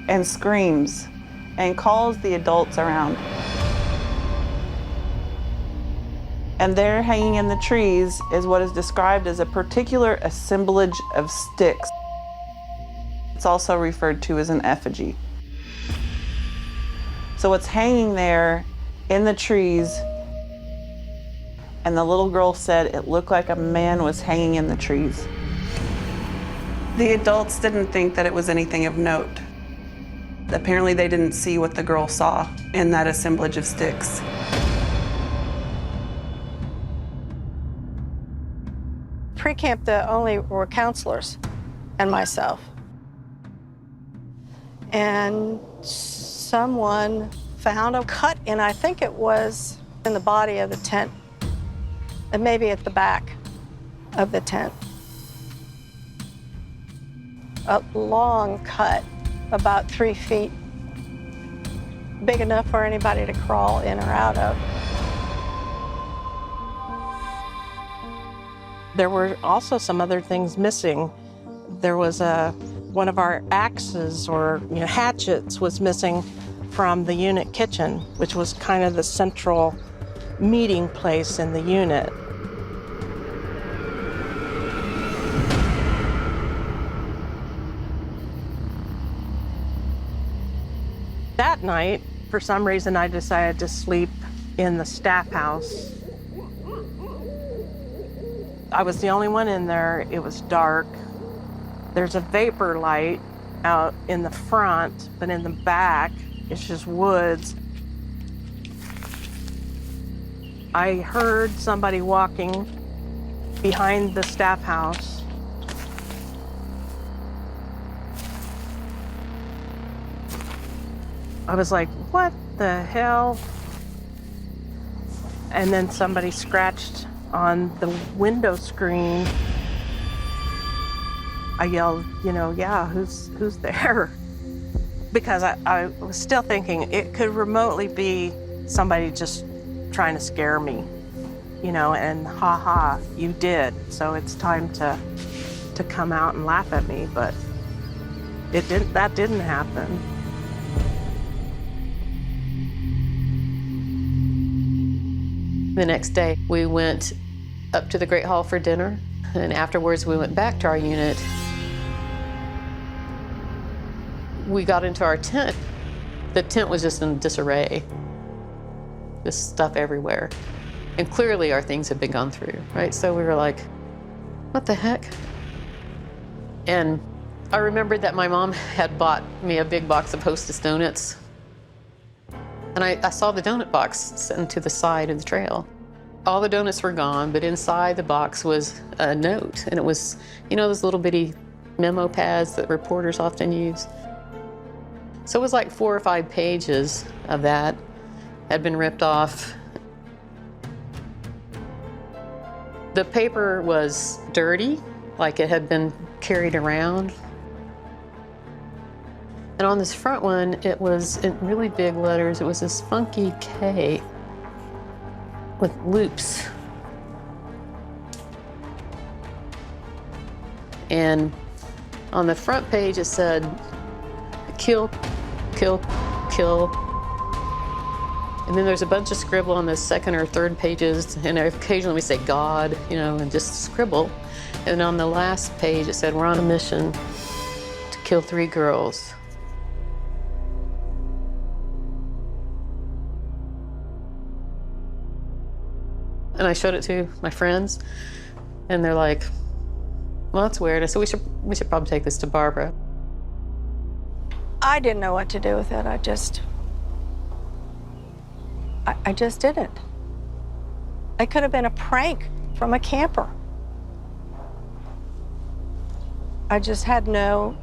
and screams and calls the adults around. And there, hanging in the trees, is what is described as a particular assemblage of sticks. It's also referred to as an effigy. So it's hanging there in the trees, and the little girl said it looked like a man was hanging in the trees. The adults didn't think that it was anything of note. Apparently they didn't see what the girl saw in that assemblage of sticks. Pre-camp, the only were counselors and myself. And someone found a cut, and I think it was in the body of the tent, and maybe at the back of the tent. A long cut, about 3 feet, big enough for anybody to crawl in or out of. There were also some other things missing. There was one of our axes or hatchets was missing from the unit kitchen, which was kind of the central meeting place in the unit. That night, for some reason, I decided to sleep in the staff house. I was the only one in there. It was dark. There's a vapor light out in the front, but in the back, it's just woods. I heard somebody walking behind the staff house. I was like, what the hell? And then somebody scratched on the window screen. I yelled, yeah, who's there? Because I was still thinking it could remotely be somebody just trying to scare me, and ha, you did. So it's time to come out and laugh at me, but that didn't happen. The next day, we went up to the Great Hall for dinner, and afterwards we went back to our unit. We got into our tent. The tent was just in disarray. Just stuff everywhere. And clearly our things had been gone through, right? So we were like, what the heck? And I remembered that my mom had bought me a big box of Hostess donuts. And I saw the donut box sitting to the side of the trail. All the donuts were gone, but inside the box was a note. And it was, those little bitty memo pads that reporters often use. So it was like 4 or 5 pages of that had been ripped off. The paper was dirty, like it had been carried around. And on this front one, it was in really big letters. It was this funky K with loops. And on the front page, it said, kill, kill, kill. And then there's a bunch of scribble on the second or third pages, and occasionally we say God, and just scribble. And on the last page, it said, we're on a mission to kill 3 girls. And I showed it to my friends, and they're like, well, that's weird. I said, we should probably take this to Barbara. I didn't know what to do with it. I just didn't. It could have been a prank from a camper. I just had no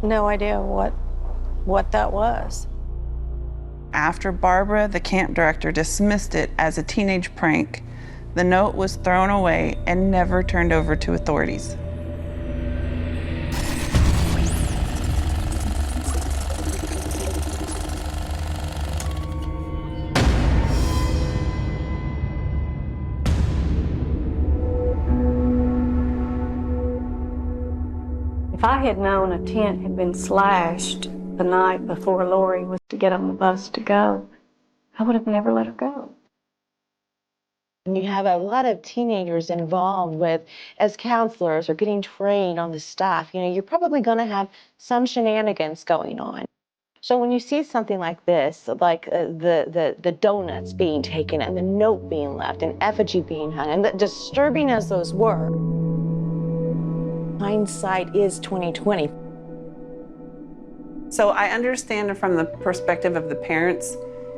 idea what that was. After Barbara, the camp director, dismissed it as a teenage prank, the note was thrown away and never turned over to authorities. If I had known a tent had been slashed the night before Lori was to get on the bus to go, I would have never let her go. And you have a lot of teenagers involved with, as counselors or getting trained on the staff, you know, you're probably going to have some shenanigans going on. So when you see something like this, like the donuts being taken and the note being left and effigy being hung, and disturbing as those were, hindsight is 20/20. So I understand from the perspective of the parents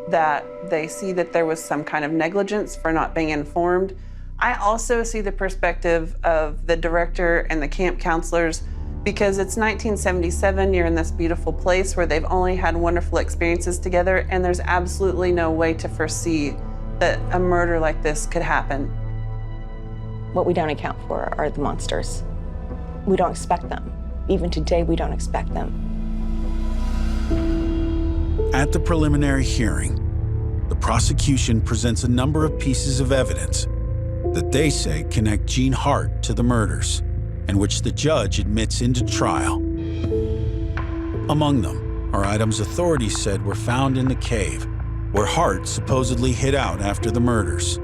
that they see that there was some kind of negligence for not being informed. I also see the perspective of the director and the camp counselors, because it's 1977, you're in this beautiful place where they've only had wonderful experiences together, and there's absolutely no way to foresee that a murder like this could happen. What we don't account for are the monsters. We don't expect them. Even today, we don't expect them. At the preliminary hearing, the prosecution presents a number of pieces of evidence that they say connect Jean Hart to the murders, and which the judge admits into trial. Among them are items authorities said were found in the cave, where Hart supposedly hid out after the murders.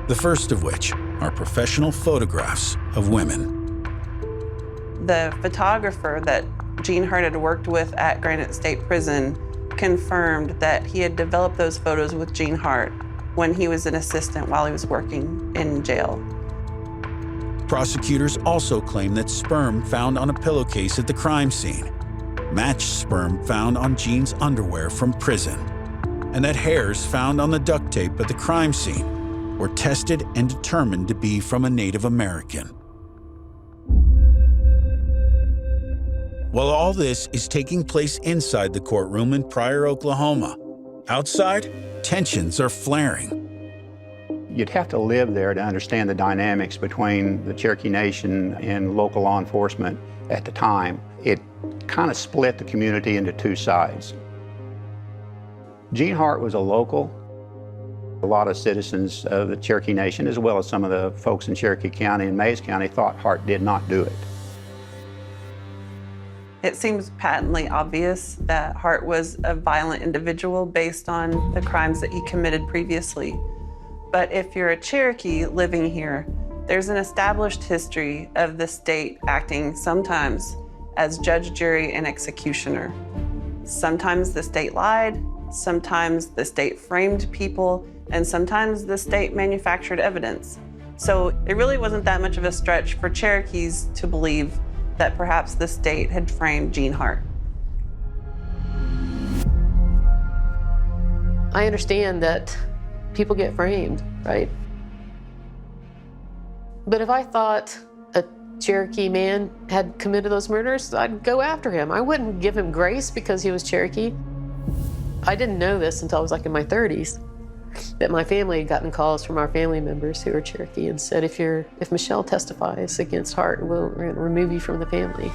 The first of which are professional photographs of women. The photographer that Jean Hart had worked with at Granite State Prison confirmed that he had developed those photos with Jean Hart when he was an assistant while he was working in jail. Prosecutors also claim that sperm found on a pillowcase at the crime scene matched sperm found on Jean's underwear from prison, and that hairs found on the duct tape at the crime scene were tested and determined to be from a Native American. While all this is taking place inside the courtroom in Pryor, Oklahoma, outside, tensions are flaring. You'd have to live there to understand the dynamics between the Cherokee Nation and local law enforcement at the time. It kind of split the community into two sides. Jean Hart was a local. A lot of citizens of the Cherokee Nation, as well as some of the folks in Cherokee County and Mays County, thought Hart did not do it. It seems patently obvious that Hart was a violent individual based on the crimes that he committed previously. But if you're a Cherokee living here, there's an established history of the state acting sometimes as judge, jury, and executioner. Sometimes the state lied, sometimes the state framed people, and sometimes the state manufactured evidence. So it really wasn't that much of a stretch for Cherokees to believe that perhaps the state had framed Jean Hart. I understand that people get framed, right? But if I thought a Cherokee man had committed those murders, I'd go after him. I wouldn't give him grace because he was Cherokee. I didn't know this until I was like in my 30s, that my family had gotten calls from our family members who are Cherokee and said, if Michelle testifies against Hart, we're going to remove you from the family,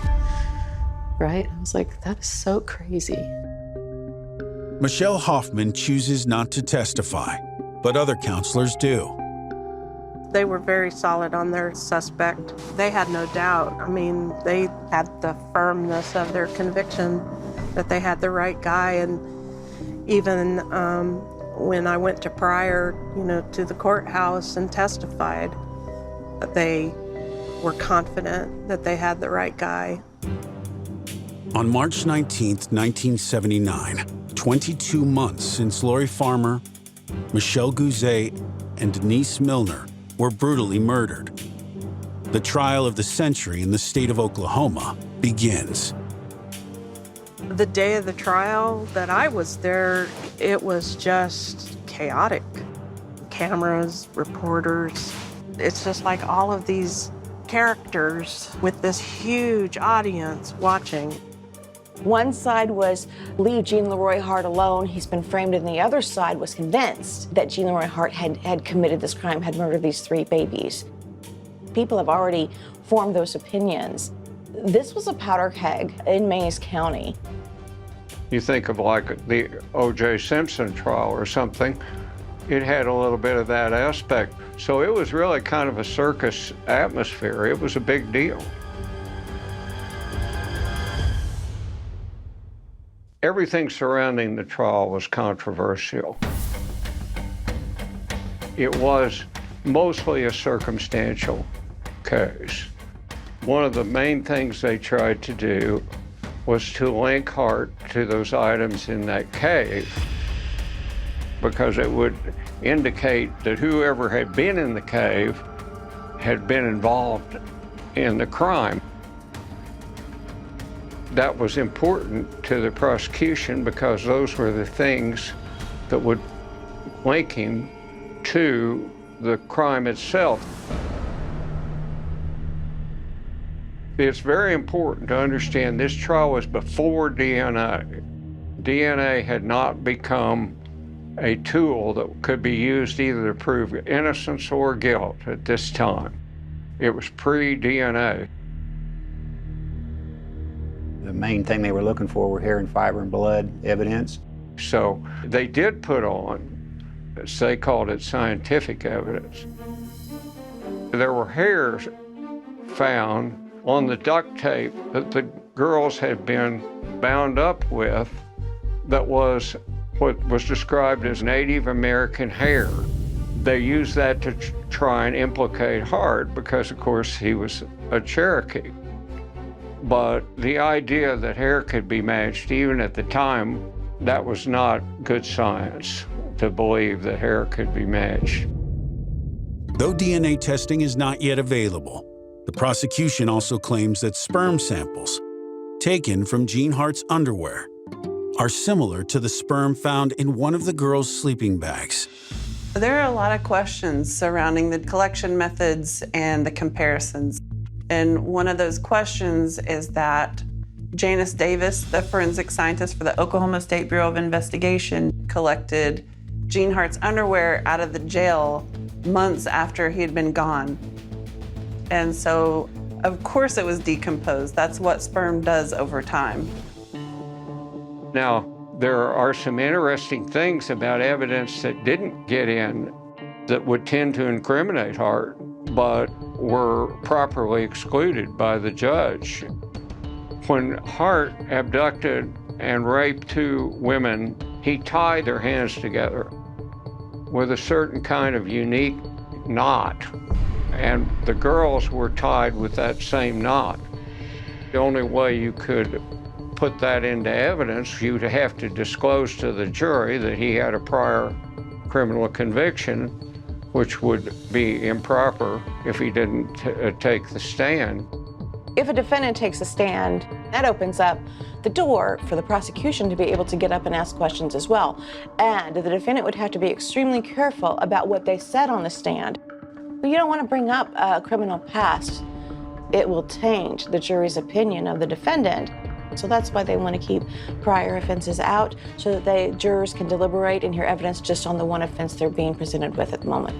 right? I was like, that is so crazy. Michelle Hoffman chooses not to testify, but other counselors do. They were very solid on their suspect. They had no doubt. I mean, they had the firmness of their conviction that they had the right guy. And even when I went to Pryor, to the courthouse and testified, that they were confident that they had the right guy. On March 19th, 1979, 22 months since Lori Farmer, Michelle Gouzet, and Denise Milner were brutally murdered. The trial of the century in the state of Oklahoma begins. The day of the trial that I was there, it was just chaotic. Cameras, reporters. It's just like all of these characters with this huge audience watching. One side was, leave Jean Leroy Hart alone, he's been framed, and the other side was convinced that Jean Leroy Hart had committed this crime, had murdered these 3 babies. People have already formed those opinions. This was a powder keg in Mays County. You think of like the O.J. Simpson trial or something, it had a little bit of that aspect. So it was really kind of a circus atmosphere. It was a big deal. Everything surrounding the trial was controversial. It was mostly a circumstantial case. One of the main things they tried to do was to link Hart to those items in that cave, because it would indicate that whoever had been in the cave had been involved in the crime. That was important to the prosecution because those were the things that would link him to the crime itself. It's very important to understand this trial was before DNA. DNA had not become a tool that could be used either to prove innocence or guilt at this time. It was pre-DNA. The main thing they were looking for were hair and fiber and blood evidence. So they did put on, as they called it, scientific evidence. There were hairs found on the duct tape that the girls had been bound up with that was what was described as Native American hair. They used that to try and implicate Hart because, of course, he was a Cherokee. But the idea that hair could be matched, even at the time, that was not good science to believe that hair could be matched. Though DNA testing is not yet available, the prosecution also claims that sperm samples taken from Jean Hart's underwear are similar to the sperm found in one of the girls' sleeping bags. There are a lot of questions surrounding the collection methods and the comparisons. And one of those questions is that Janice Davis, the forensic scientist for the Oklahoma State Bureau of Investigation, collected Jean Hart's underwear out of the jail months after he had been gone. And so, of course, it was decomposed. That's what sperm does over time. Now, there are some interesting things about evidence that didn't get in that would tend to incriminate Hart, but were properly excluded by the judge. When Hart abducted and raped 2 women, he tied their hands together with a certain kind of unique knot, and the girls were tied with that same knot. The only way you could put that into evidence, you'd have to disclose to the jury that he had a prior criminal conviction, which would be improper if he didn't take the stand. If a defendant takes a stand, that opens up the door for the prosecution to be able to get up and ask questions as well. And the defendant would have to be extremely careful about what they said on the stand. You don't want to bring up a criminal past. It will taint the jury's opinion of the defendant. So that's why they want to keep prior offenses out, so that the jurors can deliberate and hear evidence just on the one offense they're being presented with at the moment.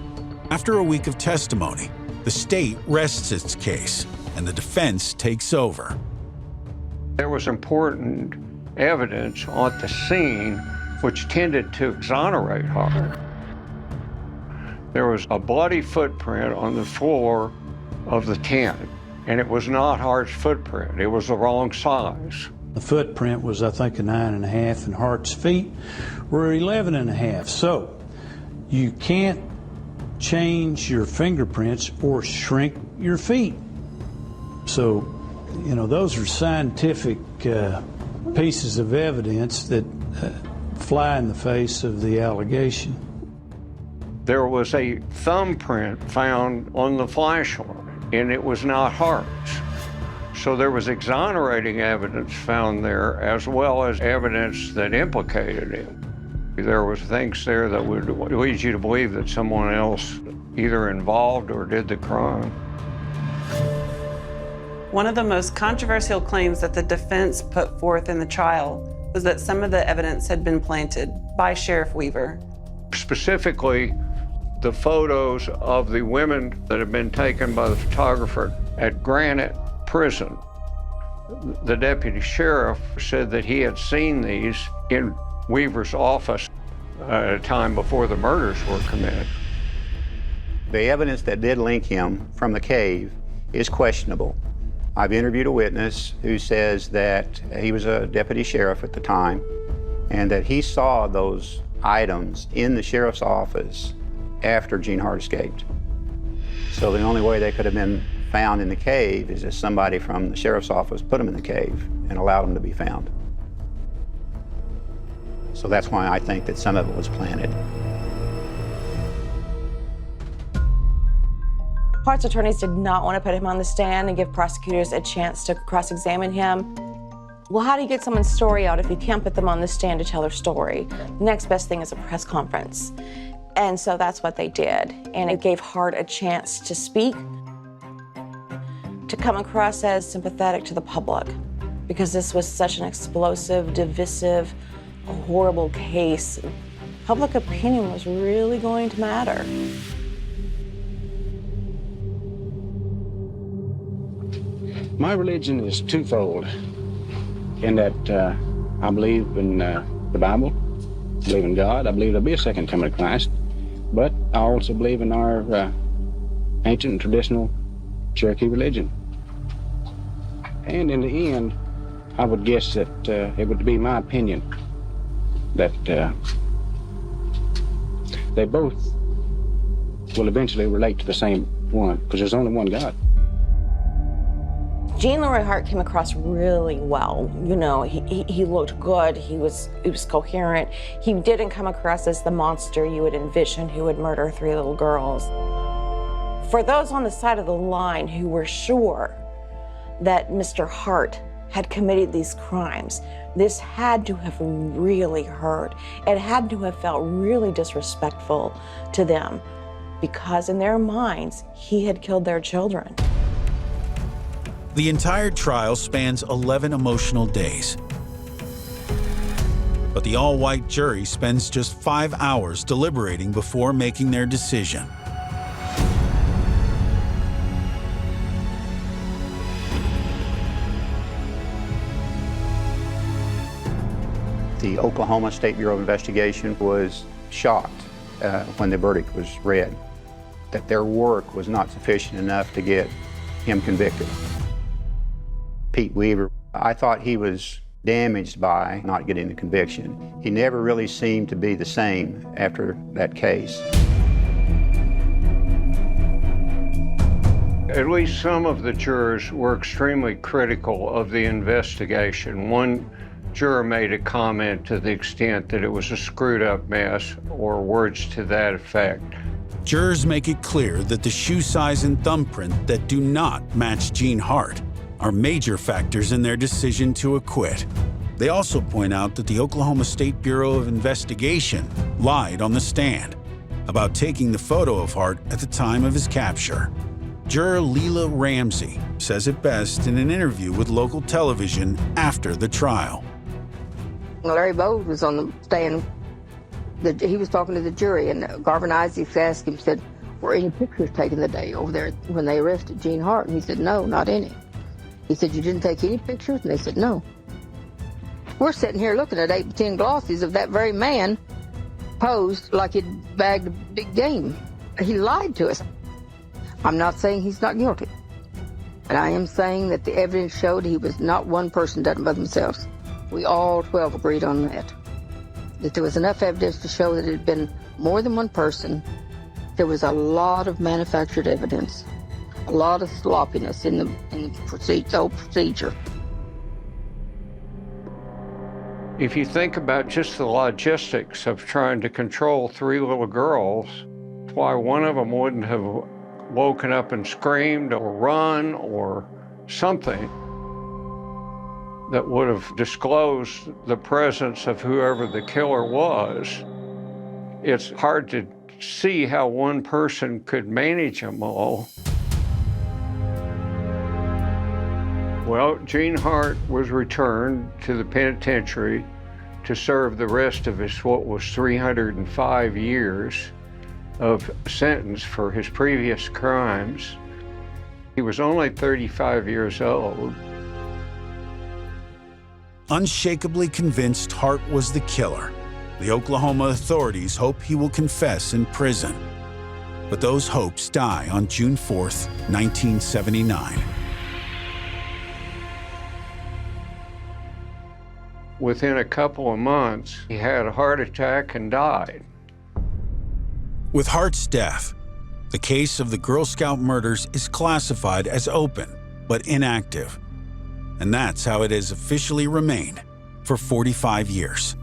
After a week of testimony, the state rests its case and the defense takes over. There was important evidence at the scene which tended to exonerate Hart. There was a bloody footprint on the floor of the tent, and it was not Hart's footprint. It was the wrong size. The footprint was, I think, a 9.5, and Hart's feet were 11.5. So you can't change your fingerprints or shrink your feet. So, you know, those are scientific pieces of evidence that fly in the face of the allegation. There was a thumbprint found on the flashlight, and it was not Hart's. So there was exonerating evidence found there, as well as evidence that implicated him. There was things there that would lead you to believe that someone else either involved or did the crime. One of the most controversial claims that the defense put forth in the trial was that some of the evidence had been planted by Sheriff Weaver. Specifically, the photos of the women that had been taken by the photographer at Granite Prison. The deputy sheriff said that he had seen these in Weaver's office at a time before the murders were committed. The evidence that did link him from the cave is questionable. I've interviewed a witness who says that he was a deputy sheriff at the time and that he saw those items in the sheriff's office after Gene Hart escaped. So the only way they could have been found in the cave is if somebody from the sheriff's office put them in the cave and allowed them to be found. So that's why I think that some of it was planted. Hart's attorneys did not want to put him on the stand and give prosecutors a chance to cross-examine him. Well, how do you get someone's story out if you can't put them on the stand to tell their story? The next best thing is a press conference. And so that's what they did. And it gave Hart a chance to speak, to come across as sympathetic to the public, because this was such an explosive, divisive, horrible case. Public opinion was really going to matter. My religion is twofold, in that I believe in the Bible, I believe in God, I believe there'll be a second coming of Christ, but I also believe in our ancient and traditional Cherokee religion. And in the end, I would guess that it would be my opinion that they both will eventually relate to the same one, because there's only one God. Gene Leroy Hart came across really well. You know, he looked good, he was coherent. He didn't come across as the monster you would envision who would murder 3 little girls. For those on the side of the line who were sure that Mr. Hart had committed these crimes, this had to have really hurt. It had to have felt really disrespectful to them, because in their minds, he had killed their children. The entire trial spans 11 emotional days. But the all-white jury spends just 5 hours deliberating before making their decision. The Oklahoma State Bureau of Investigation was shocked when the verdict was read, that their work was not sufficient enough to get him convicted. Pete Weaver, I thought he was damaged by not getting the conviction. He never really seemed to be the same after that case. At least some of the jurors were extremely critical of the investigation. One juror made a comment to the extent that it was a screwed up mess, or words to that effect. Jurors make it clear that the shoe size and thumbprint that do not match Gene Hart are major factors in their decision to acquit. They also point out that the Oklahoma State Bureau of Investigation lied on the stand about taking the photo of Hart at the time of his capture. Juror Leela Ramsey says it best in an interview with local television after the trial. Larry Bowles was on the stand. He was talking to the jury, and Garvin Isaacs asked him, said, were any pictures taken the day over there when they arrested Gene Hart? And he said, no, not any. He said, you didn't take any pictures? And they said, no. We're sitting here looking at 8 to 10 glossies of that very man posed like he'd bagged a big game. He lied to us. I'm not saying he's not guilty, but I am saying that the evidence showed he was not one person done by themselves. We all 12 agreed on that. That there was enough evidence to show that it had been more than one person. There was a lot of manufactured evidence, a lot of sloppiness in the whole procedure. If you think about just the logistics of trying to control 3 little girls why one of them wouldn't have woken up and screamed or run or something that would have disclosed the presence of whoever the killer was. It's hard to see how one person could manage them all. Well, Gene Hart was returned to the penitentiary to serve the rest of his, what was 305 years of sentence for his previous crimes. He was only 35 years old. Unshakably convinced Hart was the killer, the Oklahoma authorities hope he will confess in prison. But those hopes die on June 4th, 1979. Within a couple of months, he had a heart attack and died. With Hart's death, the case of the Girl Scout murders is classified as open but inactive. And that's how it has officially remained for 45 years.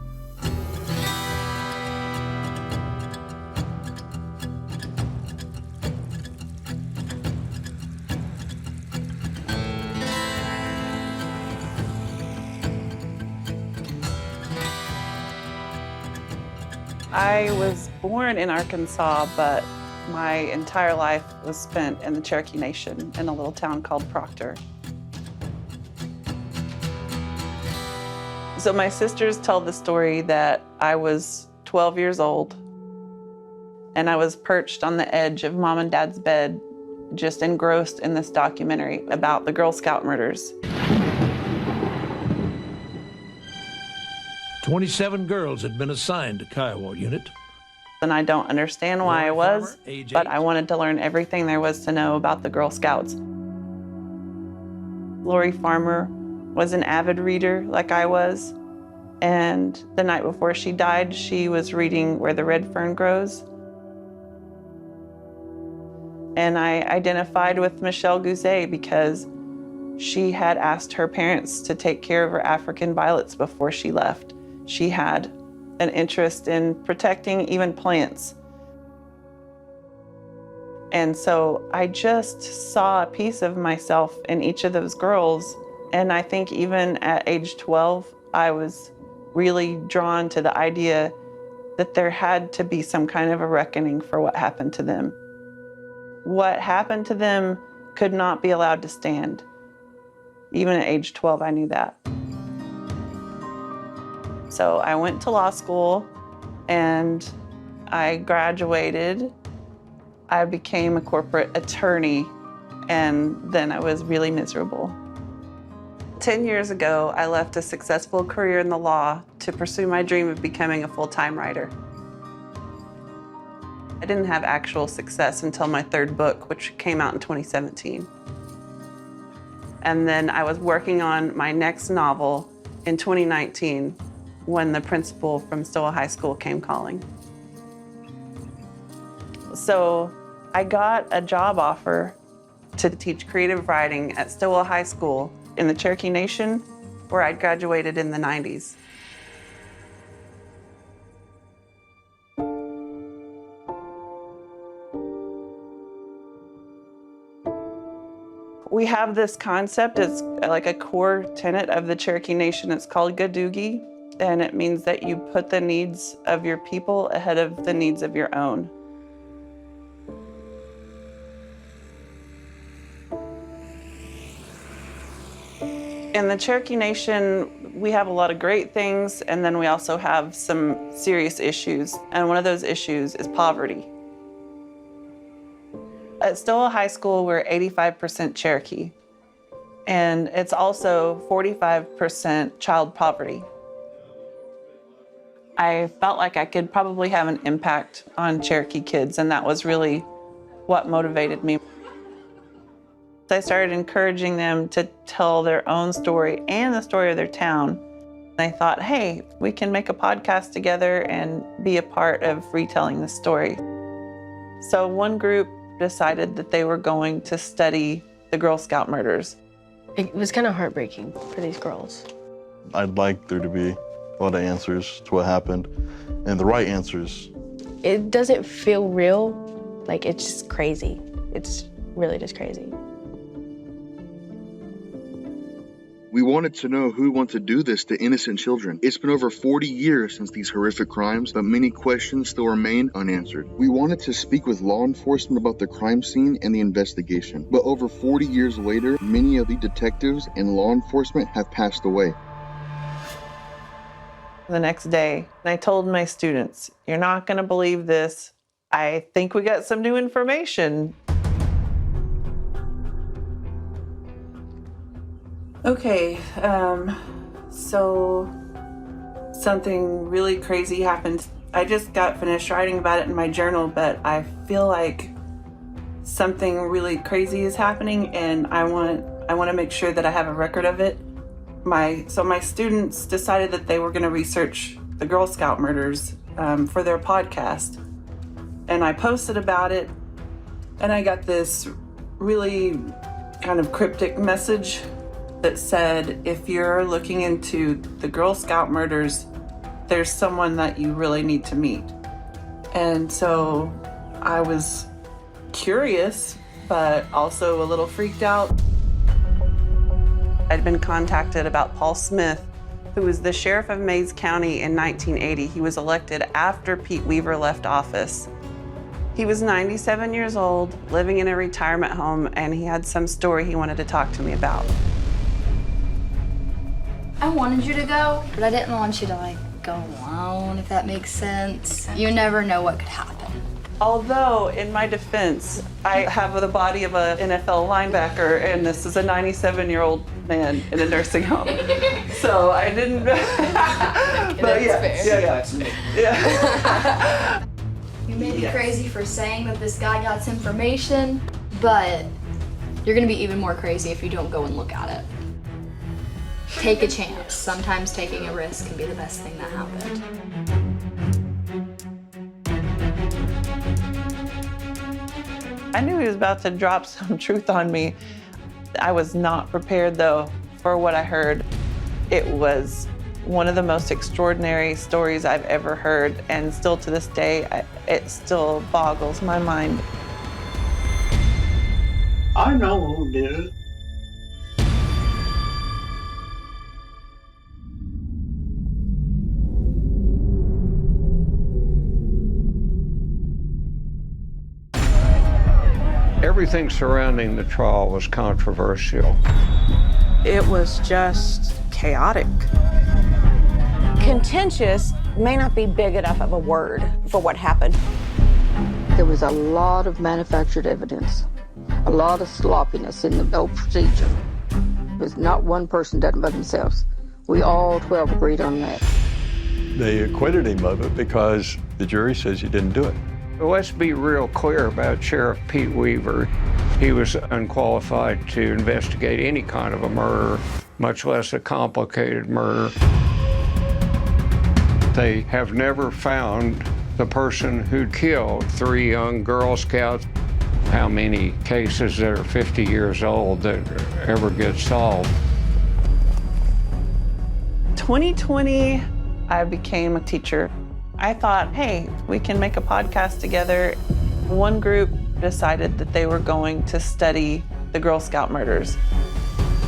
I was born in Arkansas, but my entire life was spent in the Cherokee Nation in a little town called Proctor. So my sisters tell the story that I was 12 years old and I was perched on the edge of Mom and Dad's bed, just engrossed in this documentary about the Girl Scout murders. 27 girls had been assigned to Kiowa Unit. And I don't understand why I was, but I wanted to learn everything there was to know about the Girl Scouts. Lori Farmer was an avid reader like I was, and the night before she died, she was reading Where the Red Fern Grows. And I identified with Michelle Gouzet because she had asked her parents to take care of her African violets before she left. She had an interest in protecting even plants. And so I just saw a piece of myself in each of those girls. And I think even at age 12, I was really drawn to the idea that there had to be some kind of a reckoning for what happened to them. What happened to them could not be allowed to stand. Even at age 12, I knew that. So I went to law school and I graduated. I became a corporate attorney, and then I was really miserable. 10 years ago, I left a successful career in the law to pursue my dream of becoming a full-time writer. I didn't have actual success until my third book, which came out in 2017. And then I was working on my next novel in 2019 when the principal from Stowell High School came calling. So I got a job offer to teach creative writing at Stowell High School in the Cherokee Nation, where I'd graduated in the 90s. We have this concept, it's like a core tenet of the Cherokee Nation. It's called Gadoogie, and it means that you put the needs of your people ahead of the needs of your own. In the Cherokee Nation, we have a lot of great things, and then we also have some serious issues. And one of those issues is poverty. At Stowell High School, we're 85% Cherokee, and it's also 45% child poverty. I felt like I could probably have an impact on Cherokee kids, and that was really what motivated me. I started encouraging them to tell their own story and the story of their town. I thought, hey, we can make a podcast together and be a part of retelling the story. So one group decided that they were going to study the Girl Scout murders. It was kind of heartbreaking for these girls. I'd like there to be a lot of answers to what happened and the right answers. It doesn't feel real Like, it's just crazy. It's really just crazy. We wanted to know who wants to do this to innocent children. It's been over 40 years since these horrific crimes, but many questions still remain unanswered. We wanted to speak with law enforcement about the crime scene and the investigation, but over 40 years later, many of the detectives and law enforcement have passed away. The next day, I told my students, "You're not going to believe this. I think we got some new information." Okay, so something really crazy happened. I just got finished writing about it in my journal, but I feel like something really crazy is happening, and I want to make sure that I have a record of it. So my students decided that they were going to research the Girl Scout murders for their podcast, and I posted about it, and I got this really kind of cryptic message that said, "If you're looking into the Girl Scout murders, there's someone that you really need to meet." And so I was curious, but also a little freaked out. I'd been contacted about Paul Smith, who was the sheriff of Mays County in 1980. He was elected after Pete Weaver left office. He was 97 years old, living in a retirement home, and he had some story he wanted to talk to me about. I wanted you to go, but I didn't want you to go alone, if that makes sense. You never know what could happen. Although, in my defense, I have the body of an NFL linebacker, and this is a 97-year-old man in a nursing home. So I didn't. But yeah. You may be crazy for saying that this guy got this information, but you're gonna be even more crazy if you don't go and look at it. Take a chance. Sometimes taking a risk can be the best thing that happened. I knew he was about to drop some truth on me. I was not prepared, though, for what I heard. It was one of the most extraordinary stories I've ever heard, and still to this day, it still boggles my mind. I know who did it. Everything surrounding the trial was controversial. It was just chaotic. Contentious may not be big enough of a word for what happened. There was a lot of manufactured evidence, a lot of sloppiness in the whole procedure. It was not one person done it by themselves. We all 12 agreed on that. They acquitted him of it because the jury says he didn't do it. Let's be real clear about Sheriff Pete Weaver. He was unqualified to investigate any kind of a murder, much less a complicated murder. They have never found the person who killed 3 young Girl Scouts. How many cases that are 50 years old that ever get solved? 2020, I became a teacher. I thought, hey, we can make a podcast together. One group decided that they were going to study the Girl Scout murders.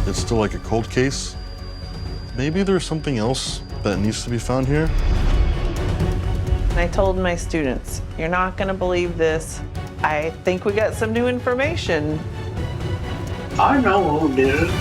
It's still like a cold case. Maybe there's something else that needs to be found here. And I told my students, "You're not going to believe this. I think we got some new information." I know who did it.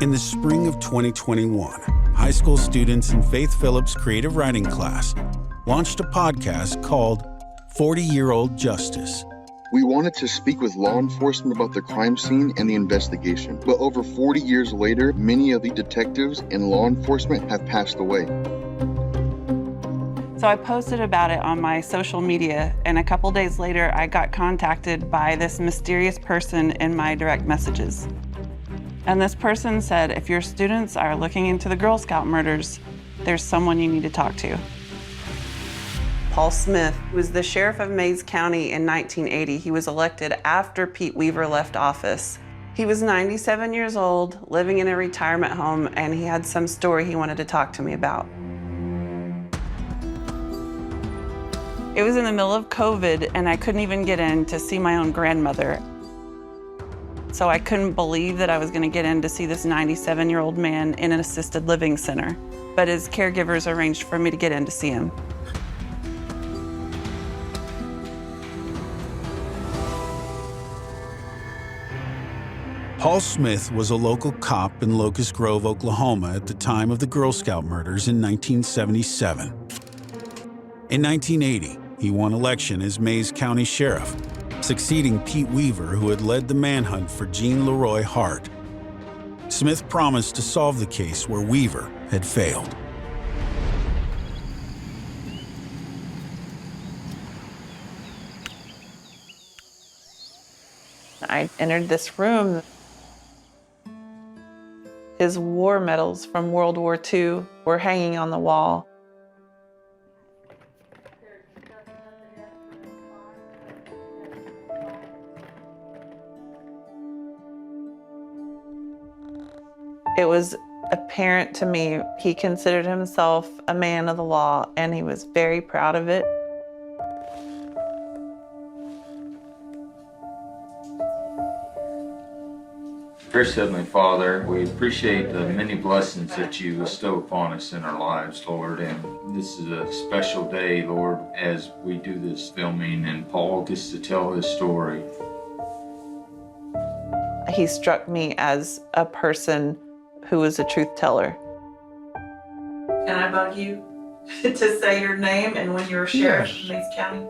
In the spring of 2021, high school students in Faith Phillips' creative writing class launched a podcast called 40-Year-Old Justice. We wanted to speak with law enforcement about the crime scene and the investigation, but over 40 years later, many of the detectives and law enforcement have passed away. So I posted about it on my social media, and a couple days later, I got contacted by this mysterious person in my direct messages. And this person said, if your students are looking into the Girl Scout murders, there's someone you need to talk to. Paul Smith was the sheriff of Mays County in 1980. He was elected after Pete Weaver left office. He was 97 years old, living in a retirement home, and he had some story he wanted to talk to me about. It was in the middle of COVID, and I couldn't even get in to see my own grandmother. So I couldn't believe that I was gonna get in to see this 97-year-old man in an assisted living center. But his caregivers arranged for me to get in to see him. Paul Smith was a local cop in Locust Grove, Oklahoma at the time of the Girl Scout murders in 1977. In 1980, he won election as Mays County Sheriff, succeeding Pete Weaver, who had led the manhunt for Jean Leroy Hart. Smith promised to solve the case where Weaver had failed. I entered this room. His war medals from World War II were hanging on the wall. It was apparent to me he considered himself a man of the law, and he was very proud of it. Dear Heavenly Father, we appreciate the many blessings that you bestow upon us in our lives, Lord, and this is a special day, Lord, as we do this filming and Paul gets to tell his story. He struck me as a person who was a truth teller. Can I bug you to say your name and when you were sheriff of Mays County?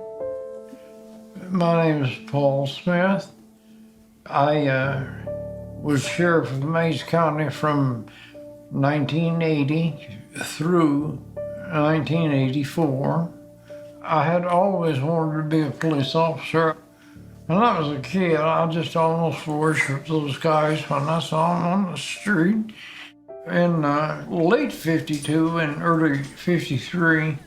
My name is Paul Smith. I was sheriff of Mays County from 1980 through 1984. I had always wanted to be a police officer. When I was a kid, I just almost worshiped those guys when I saw them on the street. In late 52 and early 53,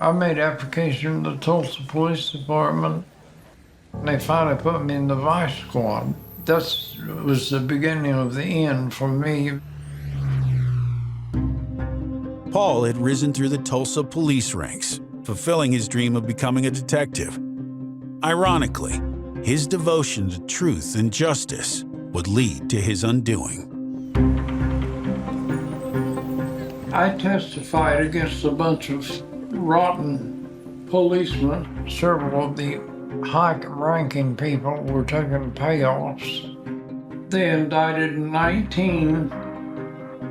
I made application to the Tulsa Police Department. They finally put me in the Vice Squad. That was the beginning of the end for me. Paul had risen through the Tulsa police ranks, fulfilling his dream of becoming a detective. Ironically, his devotion to truth and justice would lead to his undoing. I testified against a bunch of rotten policemen. Several of the high-ranking people were taking payoffs. They indicted 19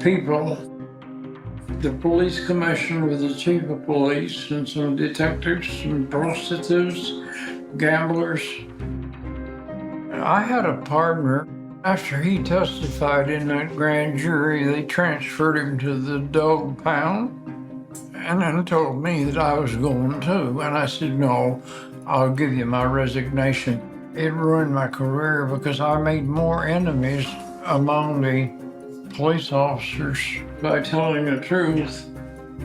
people. The police commissioner was the chief of police, and some detectives, some prostitutes, gamblers. I had a partner. After he testified in that grand jury, they transferred him to the dog pound and then told me that I was going too. And I said, no, I'll give you my resignation. It ruined my career because I made more enemies among the police officers by telling the truth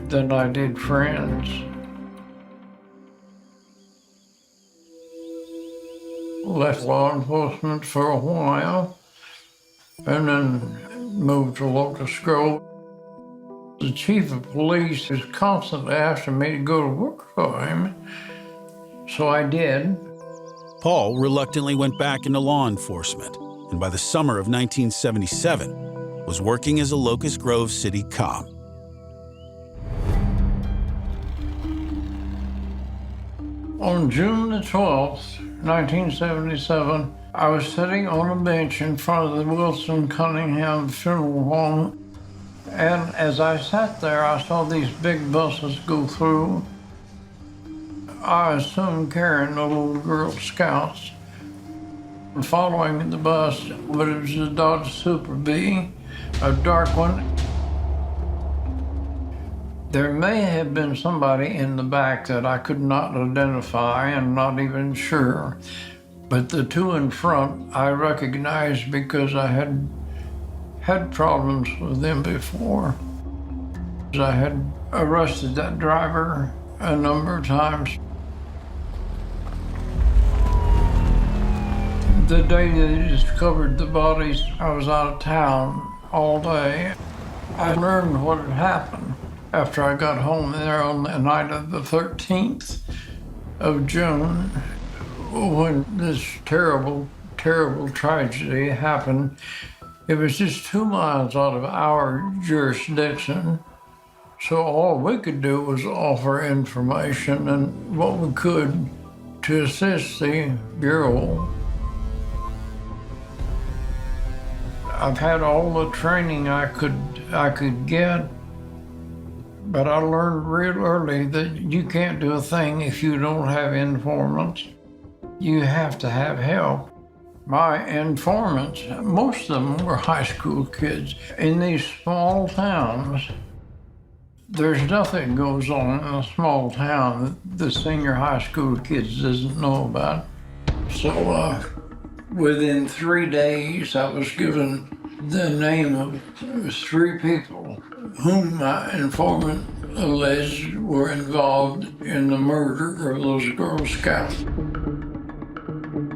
than I did friends. Left law enforcement for a while and then moved to Locust Grove. The chief of police was constantly asking me to go to work for him, so I did. Paul reluctantly went back into law enforcement, and by the summer of 1977, was working as a Locust Grove city cop. On June the 12th, 1977, I was sitting on a bench in front of the Wilson Cunningham Funeral Home, and as I sat there, I saw these big buses go through. I assumed carrying the little Girl Scouts, following the bus, but it was a Dodge Super Bee, a dark one. There may have been somebody in the back that I could not identify and not even sure, but the two in front I recognized because I had had problems with them before. I had arrested that driver a number of times. The day they discovered the bodies, I was out of town all day. I learned what had happened after I got home there on the night of the 13th of June, when this terrible, terrible tragedy happened. It was just 2 miles out of our jurisdiction, so all we could do was offer information and what we could to assist the Bureau. I've had all the training I could get, but I learned real early that you can't do a thing if you don't have informants. You have to have help. My informants, most of them were high school kids. In these small towns, there's nothing goes on in a small town that the senior high school kids doesn't know about. So within 3 days, I was given the name of 3 people whom my informant alleged were involved in the murder of those Girl Scouts.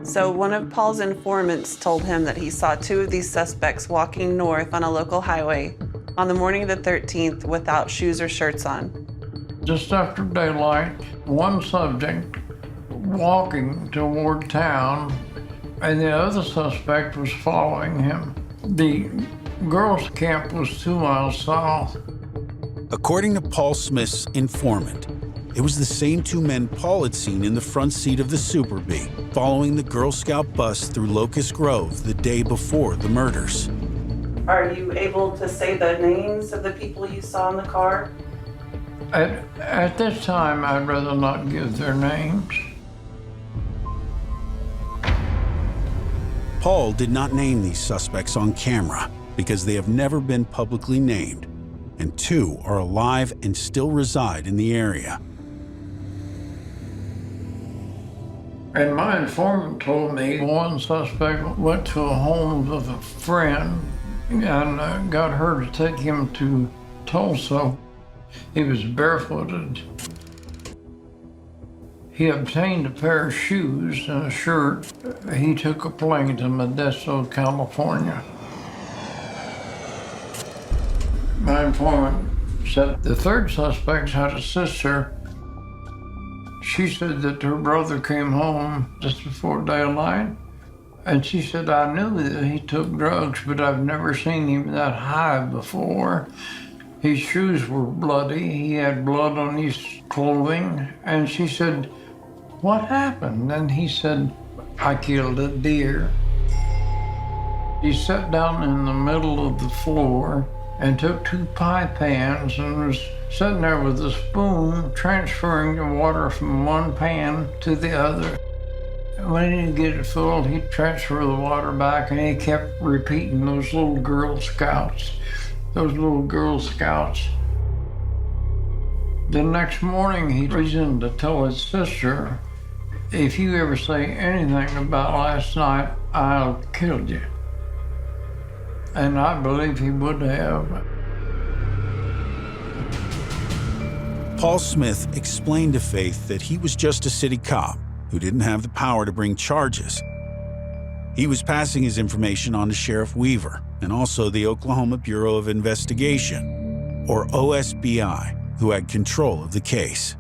So one of Paul's informants told him that he saw 2 of these suspects walking north on a local highway on the morning of the 13th without shoes or shirts on. Just after daylight, one subject walking toward town, and the other suspect was following him. The girls' camp was 2 miles south. According to Paul Smith's informant, it was the same 2 men Paul had seen in the front seat of the Super Bee, following the Girl Scout bus through Locust Grove the day before the murders. Are you able to say the names of the people you saw in the car? At this time, I'd rather not give their names. Paul did not name these suspects on camera because they have never been publicly named, and 2 are alive and still reside in the area. And my informant told me one suspect went to a home of a friend and got her to take him to Tulsa. He was barefooted. He obtained a pair of shoes and a shirt. He took a plane to Modesto, California. My informant said the 3rd suspect had a sister. She said that her brother came home just before daylight, and she said, I knew that he took drugs, but I've never seen him that high before. His shoes were bloody. He had blood on his clothing. And she said, what happened? And he said, I killed a deer. He sat down in the middle of the floor and took 2 pie pans and was sitting there with a spoon transferring the water from one pan to the other. When he'd get it full, he'd transfer the water back, and he kept repeating those little Girl Scouts. Those little Girl Scouts. The next morning, he reasoned to tell his sister, if you ever say anything about last night, I'll kill you. And I believe he would have. Paul Smith explained to Faith that he was just a city cop who didn't have the power to bring charges. He was passing his information on to Sheriff Weaver and also the Oklahoma Bureau of Investigation, or OSBI, who had control of the case.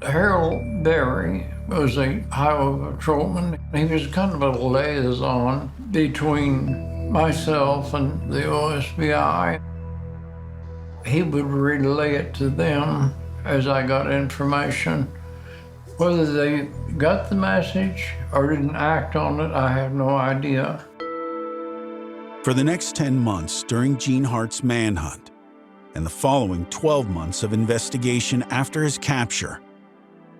Harold Berry was a highway patrolman. He was kind of a liaison between myself and the OSBI. He would relay it to them as I got information. Whether they got the message or didn't act on it, I have no idea. For the next 10 months during Gene Hart's manhunt and the following 12 months of investigation after his capture,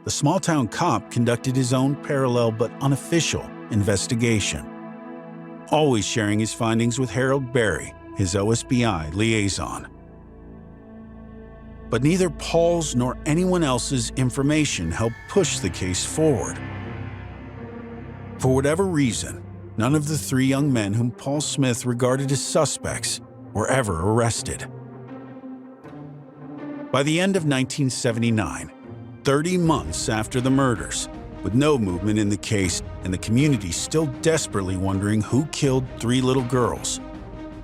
the small-town cop conducted his own parallel but unofficial investigation, always sharing his findings with Harold Berry, his OSBI liaison. But neither Paul's nor anyone else's information helped push the case forward. For whatever reason, none of the three young men whom Paul Smith regarded as suspects were ever arrested. By the end of 1979, 30 months after the murders, with no movement in the case and the community still desperately wondering who killed three little girls,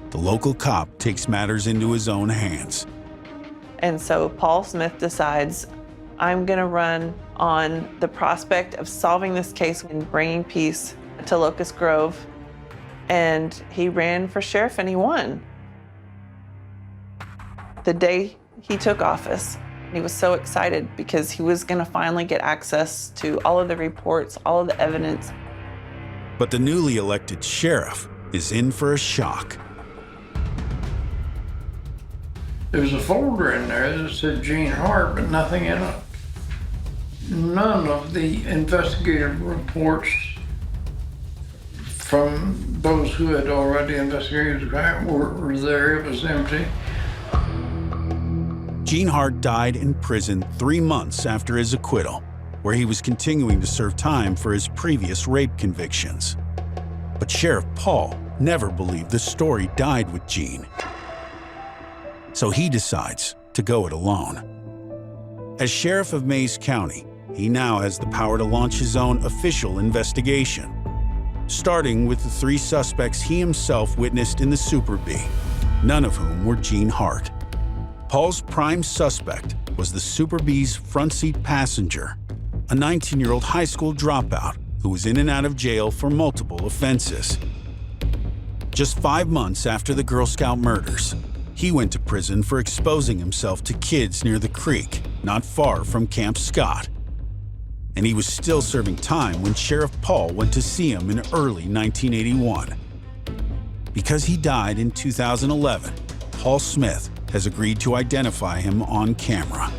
the local cop takes matters into his own hands. And so Paul Smith decides, I'm going to run on the prospect of solving this case and bringing peace to Locust Grove. And he ran for sheriff and he won. The day he took office, he was so excited because he was going to finally get access to all of the reports, all of the evidence. But the newly elected sheriff is in for a shock. There was a folder in there that said Gene Hart, but nothing in it. None of the investigative reports from those who had already investigated the crime were there. It was empty. Gene Hart died in prison 3 months after his acquittal, where he was continuing to serve time for his previous rape convictions. But Sheriff Paul never believed the story died with Gene. So he decides to go it alone. As sheriff of Mays County, he now has the power to launch his own official investigation, starting with the 3 suspects he himself witnessed in the Super B, none of whom were Gene Hart. Paul's prime suspect was the Super B's front seat passenger, a 19-year-old high school dropout who was in and out of jail for multiple offenses. Just 5 months after the Girl Scout murders, he went to prison for exposing himself to kids near the creek, not far from Camp Scott. And he was still serving time when Sheriff Paul went to see him in early 1981. Because he died in 2011, Paul Smith has agreed to identify him on camera.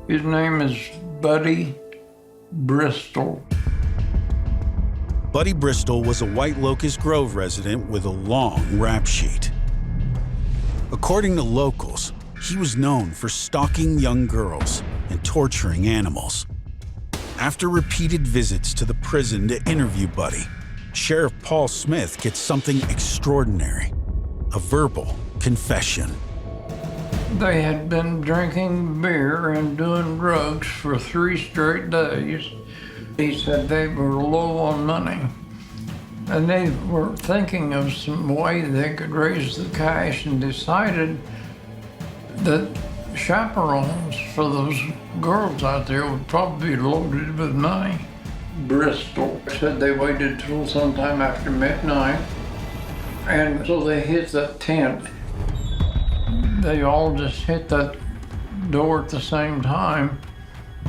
His name is Buddy Bristol. Buddy Bristol was a White Locust Grove resident with a long rap sheet. According to locals, he was known for stalking young girls and torturing animals. After repeated visits to the prison to interview Buddy, Sheriff Paul Smith gets something extraordinary: a verbal confession. They had been drinking beer and doing drugs for 3 straight days. He said they were low on money, and they were thinking of some way they could raise the cash and decided that chaperones for those girls out there would probably be loaded with money. Bristol said they waited till sometime after midnight, and so they hit that tent. They all just hit that door at the same time.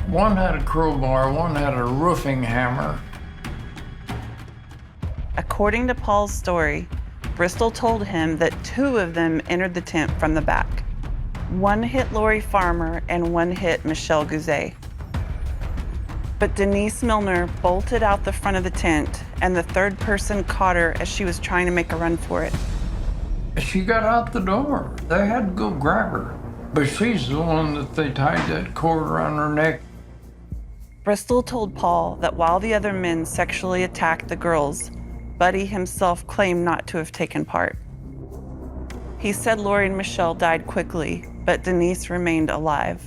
One had a crowbar, one had a roofing hammer. According to Paul's story, Bristol told him that 2 of them entered the tent from the back. One hit Lori Farmer and one hit Michelle Guzet. But Denise Milner bolted out the front of the tent, and the 3rd person caught her as she was trying to make a run for it. She got out the door. They had to go grab her, but she's the one that they tied that cord around her neck. Bristol told Paul that while the other men sexually attacked the girls, Buddy himself claimed not to have taken part. He said Lori and Michelle died quickly, but Denise remained alive.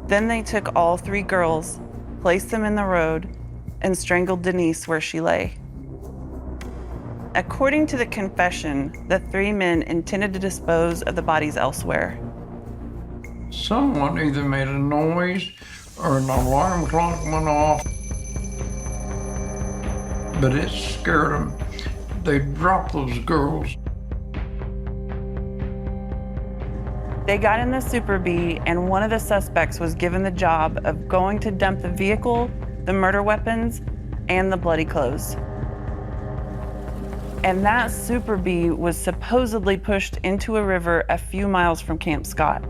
Then they took all 3 girls, placed them in the road, and strangled Denise where she lay. According to the confession, the 3 men intended to dispose of the bodies elsewhere. Someone either made a noise or an alarm clock went off, but it scared them. They dropped those girls. They got in the Super B, and one of the suspects was given the job of going to dump the vehicle, the murder weapons, and the bloody clothes. And that Super B was supposedly pushed into a river a few miles from Camp Scott.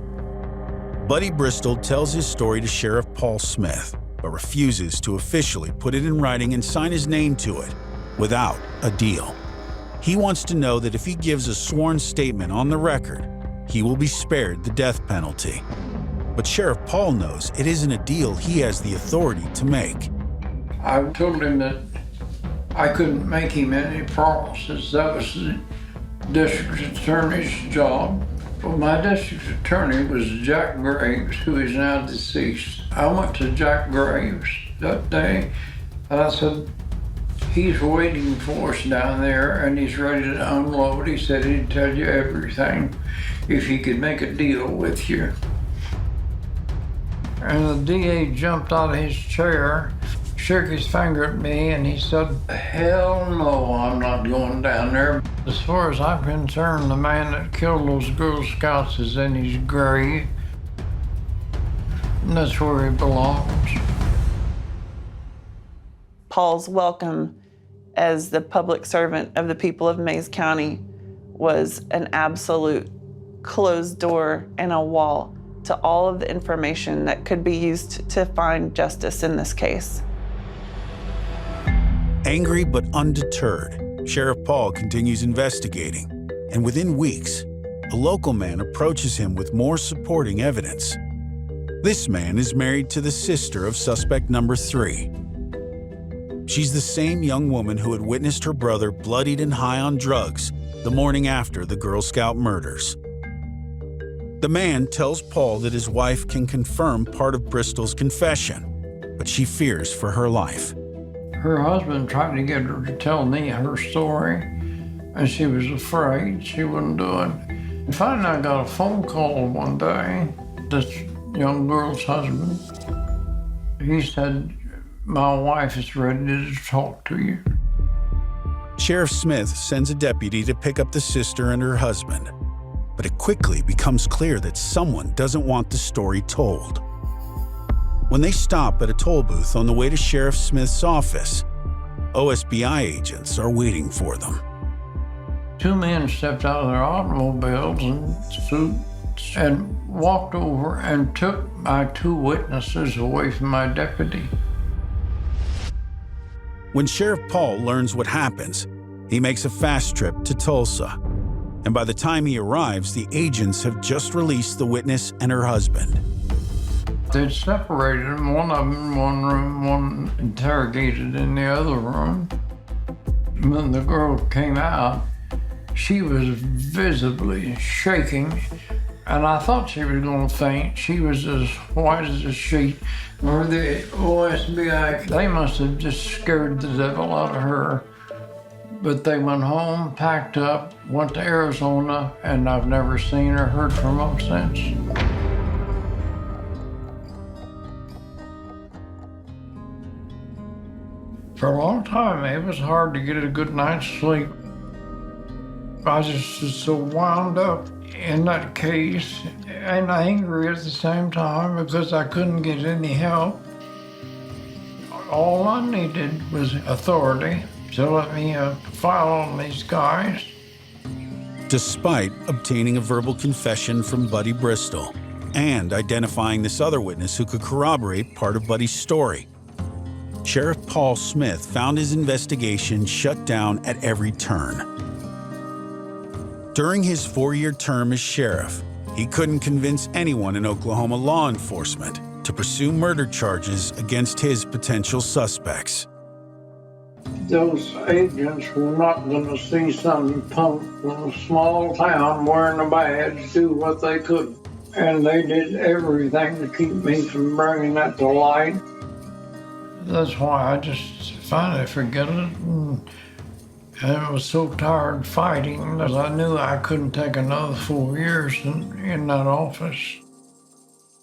Buddy Bristol tells his story to Sheriff Paul Smith, but refuses to officially put it in writing and sign his name to it without a deal. He wants to know that if he gives a sworn statement on the record, he will be spared the death penalty. But Sheriff Paul knows it isn't a deal he has the authority to make. I told him that I couldn't make him any promises. That was the district attorney's job. Well, my district attorney was Jack Graves, who is now deceased. I went to Jack Graves that day, and I said, he's waiting for us down there, and he's ready to unload. He said he'd tell you everything if he could make a deal with you. And the DA jumped out of his chair, shook his finger at me, and he said, hell no, I'm not going down there. As far as I'm concerned, the man that killed those Girl Scouts is in his grave. And that's where he belongs. Paul's welcome as the public servant of the people of Mays County was an absolute closed door and a wall to all of the information that could be used to find justice in this case. Angry but undeterred, Sheriff Paul continues investigating, and within weeks, a local man approaches him with more supporting evidence. This man is married to the sister of suspect number 3. She's the same young woman who had witnessed her brother bloodied and high on drugs the morning after the Girl Scout murders. The man tells Paul that his wife can confirm part of Bristol's confession, but she fears for her life. Her husband tried to get her to tell me her story, and she was afraid she wouldn't do it. And finally, I got a phone call one day, this young girl's husband. He said, my wife is ready to talk to you. Sheriff Smith sends a deputy to pick up the sister and her husband, but it quickly becomes clear that someone doesn't want the story told. When they stop at a toll booth on the way to Sheriff Smith's office, OSBI agents are waiting for them. 2 men stepped out of their automobiles and suits and walked over and took my 2 witnesses away from my deputy. When Sheriff Paul learns what happens, he makes a fast trip to Tulsa. And by the time he arrives, the agents have just released the witness and her husband. They'd separated them, one of them in one room, one interrogated in the other room. When the girl came out, she was visibly shaking, and I thought she was going to faint. She was as white as a sheet. Or the OSBI, they must have just scared the devil out of her. But they went home, packed up, went to Arizona, and I've never seen or heard from them since. For a long time, it was hard to get a good night's sleep. I just was so wound up in that case and angry at the same time because I couldn't get any help. All I needed was authority to let me file on these guys. Despite obtaining a verbal confession from Buddy Bristol and identifying this other witness who could corroborate part of Buddy's story, Sheriff Paul Smith found his investigation shut down at every turn. During his 4-year term as sheriff, he couldn't convince anyone in Oklahoma law enforcement to pursue murder charges against his potential suspects. Those agents were not going to see some punk from a small town wearing a badge do what they could. And they did everything to keep me from bringing that to light. That's why I just finally forget it. And I was so tired fighting that I knew I couldn't take another 4 years in that office.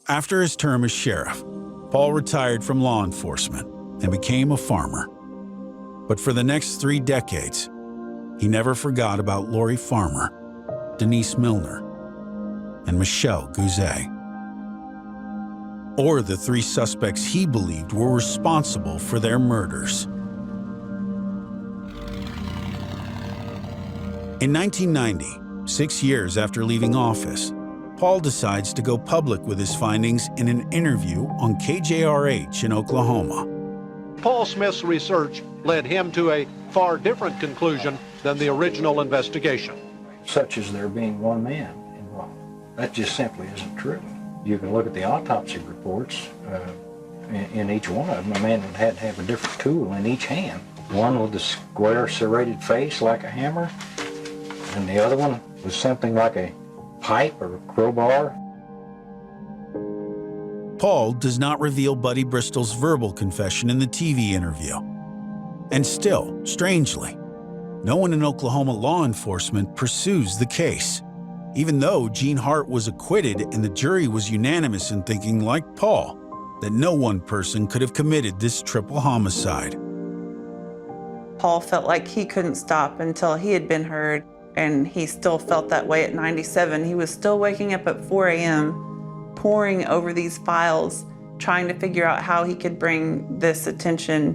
After his term as sheriff, Paul retired from law enforcement and became a farmer. But for the next 3 decades, he never forgot about Lori Farmer, Denise Milner, and Michelle Gouze, or the 3 suspects he believed were responsible for their murders. In 1990, 6 years after leaving office, Paul decides to go public with his findings in an interview on KJRH in Oklahoma. Paul Smith's research led him to a far different conclusion than the original investigation. Such as there being one man involved. That just simply isn't true. You can look at the autopsy reports. In each one of them, a man had to have a different tool in each hand. One with a square serrated face like a hammer, and the other one was something like a pipe or a crowbar. Paul does not reveal Buddy Bristol's verbal confession in the TV interview. And still, strangely, no one in Oklahoma law enforcement pursues the case, even though Gene Hart was acquitted and the jury was unanimous in thinking, like Paul, that no one person could have committed this triple homicide. Paul felt like he couldn't stop until he had been heard, and he still felt that way at 97. He was still waking up at 4 a.m., poring over these files, trying to figure out how he could bring this attention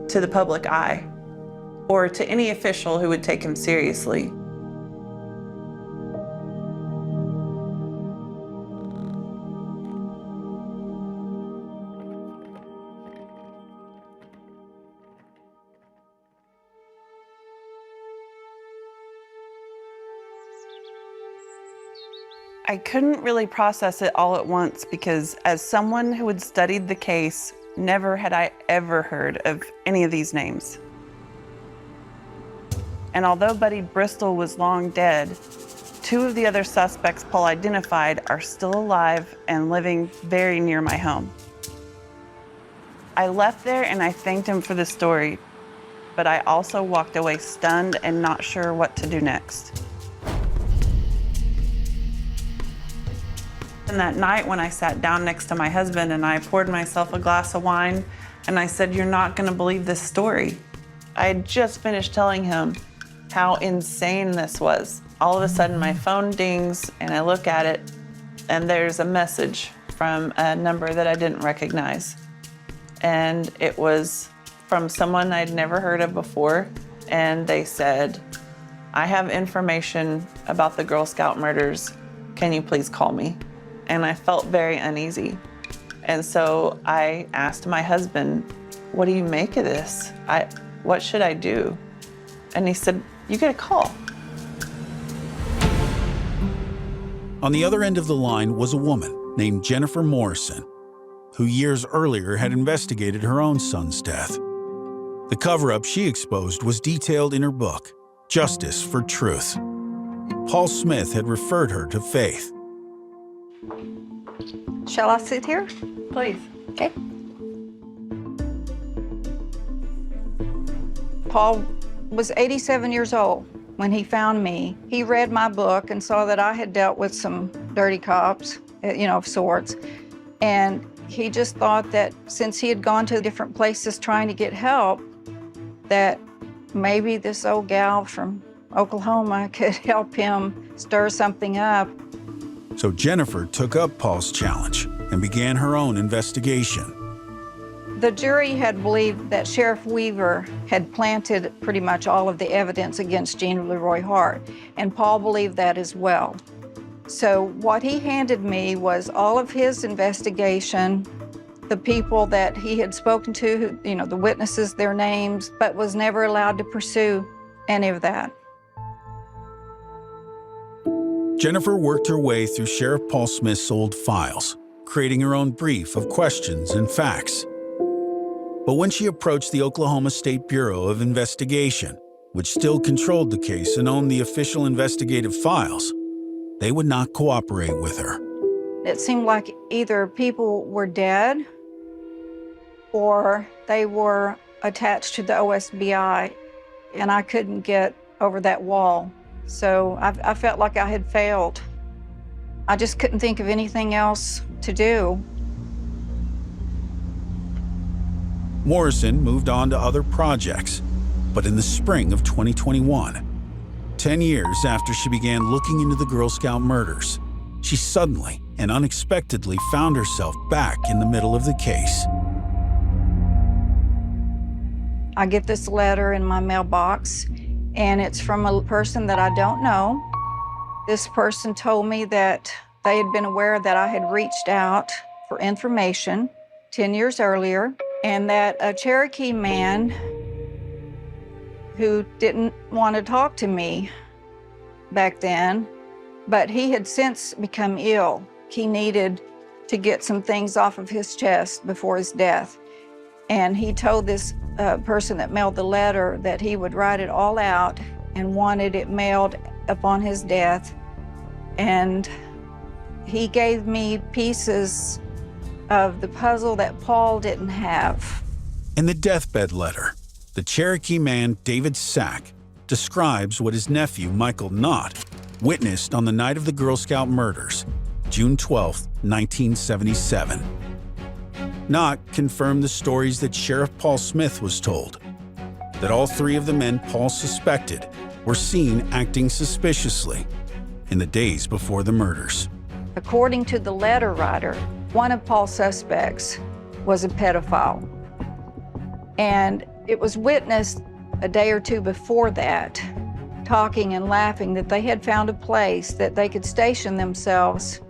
to the public eye or to any official who would take him seriously. I couldn't really process it all at once because as someone who had studied the case, never had I ever heard of any of these names. And although Buddy Bristol was long dead, 2 of the other suspects Paul identified are still alive and living very near my home. I left there and I thanked him for the story, but I also walked away stunned and not sure what to do next. And that night when I sat down next to my husband and I poured myself a glass of wine and I said, "You're not gonna believe this story." I had just finished telling him how insane this was. All of a sudden my phone dings and I look at it and there's a message from a number that I didn't recognize. And it was from someone I'd never heard of before. And they said, "I have information about the Girl Scout murders. Can you please call me?" And I felt very uneasy. And so I asked my husband, "What do you make of this? What should I do?" And he said, "You get a call." On the other end of the line was a woman named Jennifer Morrison, who years earlier had investigated her own son's death. The cover-up she exposed was detailed in her book, Justice for Truth. Paul Smith had referred her to Faith. Shall I sit here? Please. Okay. Paul was 87 years old when he found me. He read my book and saw that I had dealt with some dirty cops, of sorts. And he just thought that since he had gone to different places trying to get help, that maybe this old gal from Oklahoma could help him stir something up. So Jennifer took up Paul's challenge and began her own investigation. The jury had believed that Sheriff Weaver had planted pretty much all of the evidence against Gene Leroy Hart, and Paul believed that as well. So what he handed me was all of his investigation, the people that he had spoken to, the witnesses, their names, but was never allowed to pursue any of that. Jennifer worked her way through Sheriff Paul Smith's old files, creating her own brief of questions and facts. But when she approached the Oklahoma State Bureau of Investigation, which still controlled the case and owned the official investigative files, they would not cooperate with her. It seemed like either people were dead or they were attached to the OSBI, and I couldn't get over that wall. So I felt like I had failed. I just couldn't think of anything else to do. Morrison moved on to other projects, but in the spring of 2021, 10 years after she began looking into the Girl Scout murders, she suddenly and unexpectedly found herself back in the middle of the case. I get this letter in my mailbox, and it's from a person that I don't know. This person told me that they had been aware that I had reached out for information 10 years earlier, and that a Cherokee man who didn't want to talk to me back then, but he had since become ill. He needed to get some things off of his chest before his death. And he told this person that mailed the letter that he would write it all out and wanted it mailed upon his death. And he gave me pieces of the puzzle that Paul didn't have. In the deathbed letter, the Cherokee man David Sack describes what his nephew Michael Knott witnessed on the night of the Girl Scout murders, June 12, 1977. Knott confirmed the stories that Sheriff Paul Smith was told, that all three of the men Paul suspected were seen acting suspiciously in the days before the murders. According to the letter writer, one of Paul's suspects was a pedophile. And it was witnessed a day or two before that, talking and laughing, that they had found a place that they could station themselves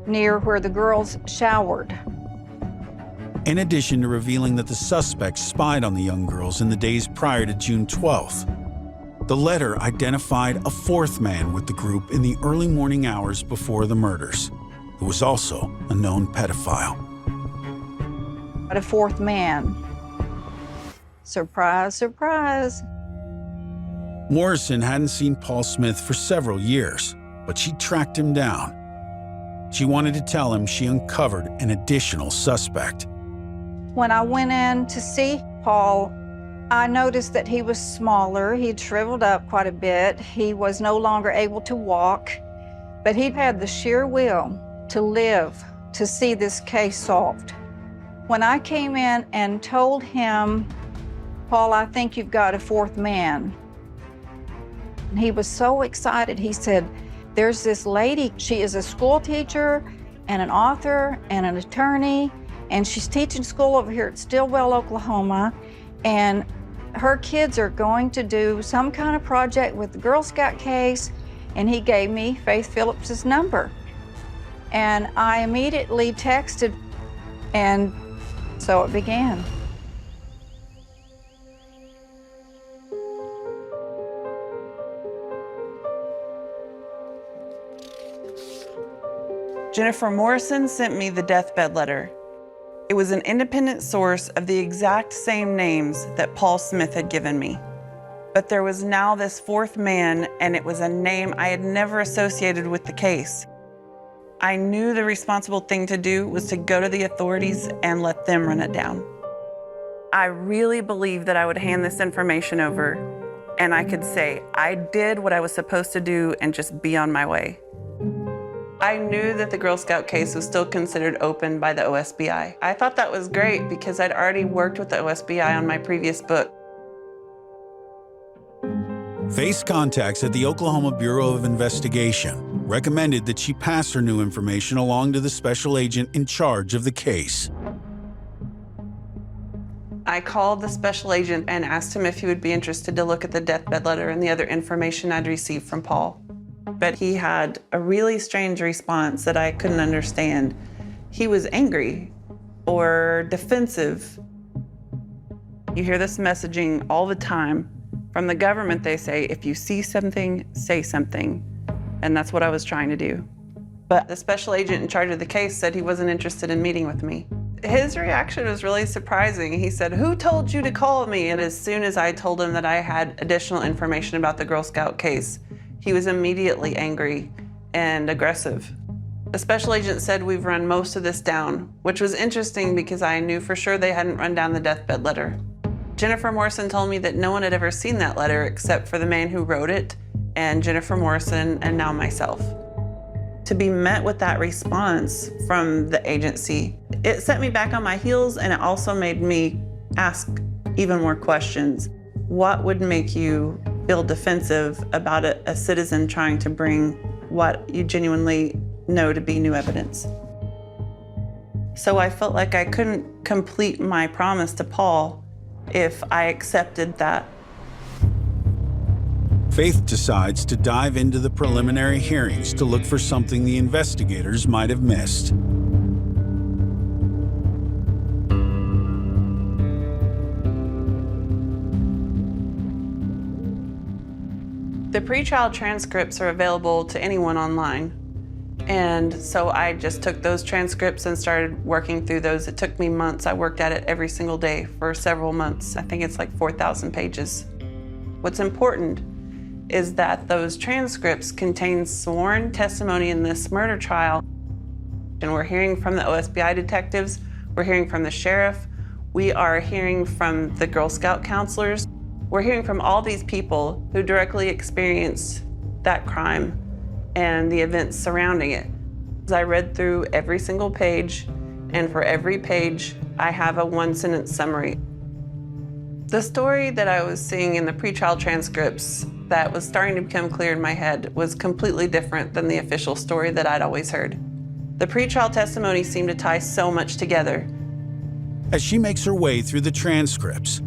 near where the girls showered. In addition to revealing that the suspects spied on the young girls in the days prior to June 12th, the letter identified a fourth man with the group in the early morning hours before the murders, who was also a known pedophile. But a fourth man. Surprise, surprise. Morrison hadn't seen Paul Smith for several years, but she tracked him down. She wanted to tell him she uncovered an additional suspect. When I went in to see Paul, I noticed that he was smaller. He'd shriveled up quite a bit. He was no longer able to walk, but he had the sheer will to live, to see this case solved. When I came in and told him, Paul, I think you've got a fourth man, and he was so excited. He said, there's this lady, she is a school teacher and an author and an attorney, and she's teaching school over here at Stillwell, Oklahoma, and her kids are going to do some kind of project with the Girl Scout case, and he gave me Faith Phillips's number. And I immediately texted, and so it began. Jennifer Morrison sent me the deathbed letter. It was an independent source of the exact same names that Paul Smith had given me. But there was now this fourth man, and it was a name I had never associated with the case. I knew the responsible thing to do was to go to the authorities and let them run it down. I really believed that I would hand this information over, and I could say, I did what I was supposed to do and just be on my way. I knew that the Girl Scout case was still considered open by the OSBI. I thought that was great because I'd already worked with the OSBI on my previous book. Faith's contacts at the Oklahoma Bureau of Investigation recommended that she pass her new information along to the special agent in charge of the case. I called the special agent and asked him if he would be interested to look at the deathbed letter and the other information I'd received from Paul. But he had a really strange response that I couldn't understand. He was angry or defensive. You hear this messaging all the time. From the government, they say, if you see something, say something. And that's what I was trying to do. But the special agent in charge of the case said he wasn't interested in meeting with me. His reaction was really surprising. He said, who told you to call me? And as soon as I told him that I had additional information about the Girl Scout case, he was immediately angry and aggressive. The special agent said we've run most of this down, which was interesting because I knew for sure they hadn't run down the deathbed letter. Jennifer Morrison told me that no one had ever seen that letter except for the man who wrote it and Jennifer Morrison and now myself. To be met with that response from the agency, it set me back on my heels, and it also made me ask even more questions. What would make you feel defensive about a citizen trying to bring what you genuinely know to be new evidence? So I felt like I couldn't complete my promise to Paul if I accepted that. Faith decides to dive into the preliminary hearings to look for something the investigators might have missed. The pretrial transcripts are available to anyone online. And so I just took those transcripts and started working through those. It took me months. I worked at it every single day for several months. I think it's like 4,000 pages. What's important is that those transcripts contain sworn testimony in this murder trial. And we're hearing from the OSBI detectives, we're hearing from the sheriff, we are hearing from the Girl Scout counselors. We're hearing from all these people who directly experienced that crime and the events surrounding it. As I read through every single page, and for every page, I have a one-sentence summary. The story that I was seeing in the pretrial transcripts that was starting to become clear in my head was completely different than the official story that I'd always heard. The pretrial testimony seemed to tie so much together. As she makes her way through the transcripts,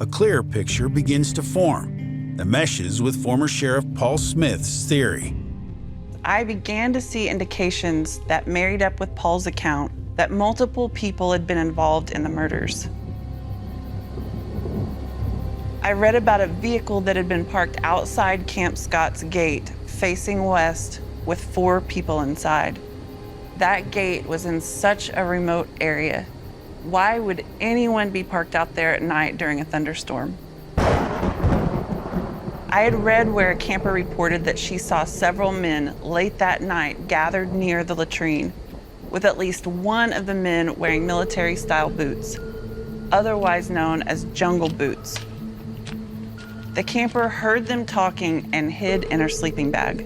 a clearer picture begins to form that meshes with former Sheriff Paul Smith's theory. I began to see indications that married up with Paul's account that multiple people had been involved in the murders. I read about a vehicle that had been parked outside Camp Scott's gate, facing west, with 4 people inside. That gate was in such a remote area. Why would anyone be parked out there at night during a thunderstorm? I had read where a camper reported that she saw several men late that night gathered near the latrine, with at least one of the men wearing military-style boots, otherwise known as jungle boots. The camper heard them talking and hid in her sleeping bag.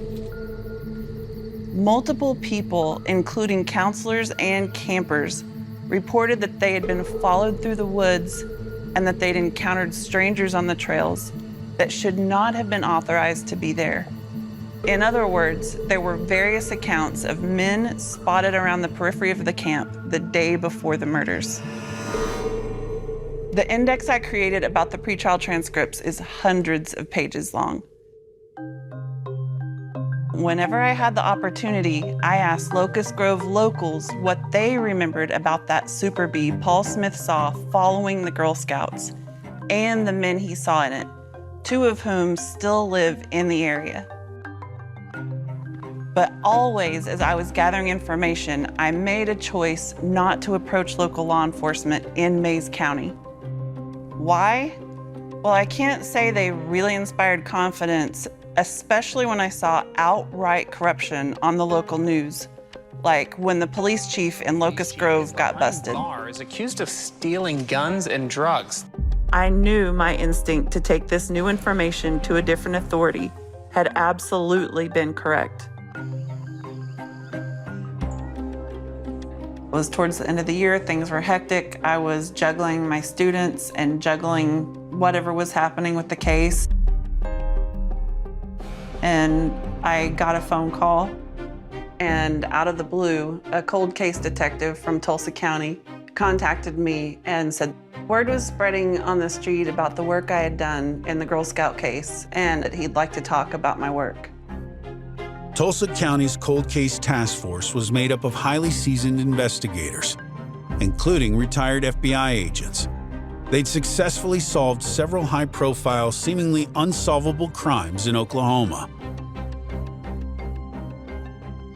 Multiple people, including counselors and campers, reported that they had been followed through the woods and that they'd encountered strangers on the trails that should not have been authorized to be there. In other words, there were various accounts of men spotted around the periphery of the camp the day before the murders. The index I created about the pretrial transcripts is hundreds of pages long. Whenever I had the opportunity, I asked Locust Grove locals what they remembered about that Super Bee Paul Smith saw following the Girl Scouts and the men he saw in it, 2 of whom still live in the area. But always, as I was gathering information, I made a choice not to approach local law enforcement in Mays County. Why? Well, I can't say they really inspired confidence, especially when I saw outright corruption on the local news, like when the police chief in Locust Grove got busted. Is accused of stealing guns and drugs. I knew my instinct to take this new information to a different authority had absolutely been correct. It was towards the end of the year, things were hectic. I was juggling my students and juggling whatever was happening with the case. And I got a phone call, and out of the blue, a cold case detective from Tulsa County contacted me and said, word was spreading on the street about the work I had done in the Girl Scout case, and that he'd like to talk about my work. Tulsa County's Cold Case Task Force was made up of highly seasoned investigators, including retired FBI agents. They'd successfully solved several high-profile, seemingly unsolvable crimes in Oklahoma.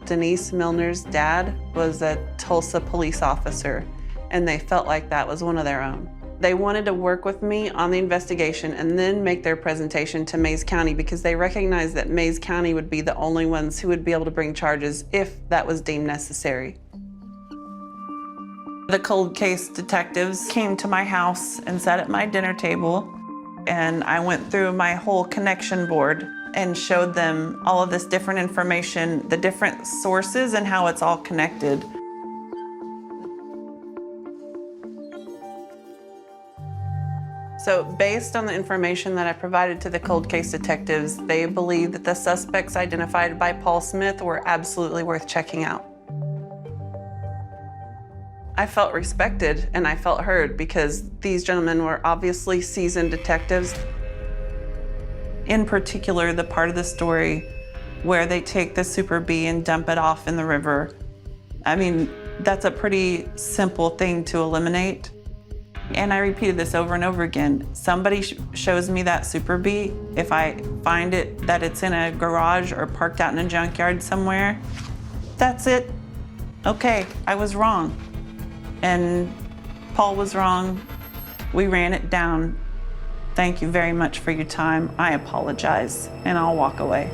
Denise Milner's dad was a Tulsa police officer, and they felt like that was one of their own. They wanted to work with me on the investigation and then make their presentation to Mays County because they recognized that Mays County would be the only ones who would be able to bring charges if that was deemed necessary. The cold case detectives came to my house and sat at my dinner table, and I went through my whole connection board and showed them all of this different information, the different sources and how it's all connected. So based on the information that I provided to the cold case detectives, they believed that the suspects identified by Paul Smith were absolutely worth checking out. I felt respected and I felt heard because these gentlemen were obviously seasoned detectives. In particular, the part of the story where they take the Super Bee and dump it off in the river. I mean, that's a pretty simple thing to eliminate. And I repeated this over and over again. Somebody shows me that Super Bee. If I find it that it's in a garage or parked out in a junkyard somewhere, that's it. Okay, I was wrong. And Paul was wrong. We ran it down. Thank you very much for your time. I apologize, and I'll walk away.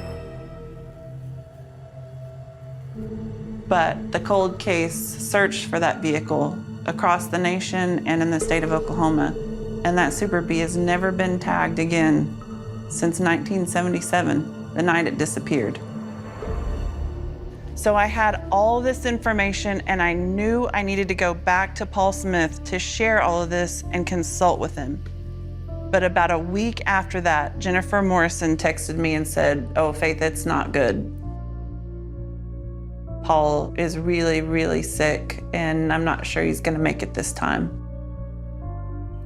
But the cold case searched for that vehicle across the nation and in the state of Oklahoma. And that Super Bee has never been tagged again since 1977, the night it disappeared. So I had all this information and I knew I needed to go back to Paul Smith to share all of this and consult with him. But about a week after that, Jennifer Morrison texted me and said, "Oh, Faith, it's not good. Paul is really, really sick, and I'm not sure he's gonna make it this time."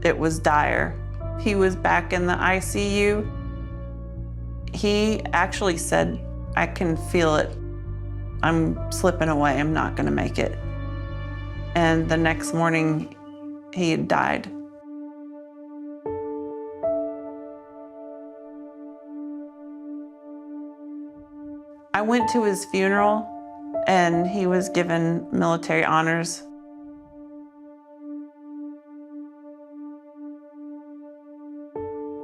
It was dire. He was back in the ICU. He actually said, "I can feel it. I'm slipping away, I'm not gonna make it." And the next morning, he had died. I went to his funeral, and he was given military honors.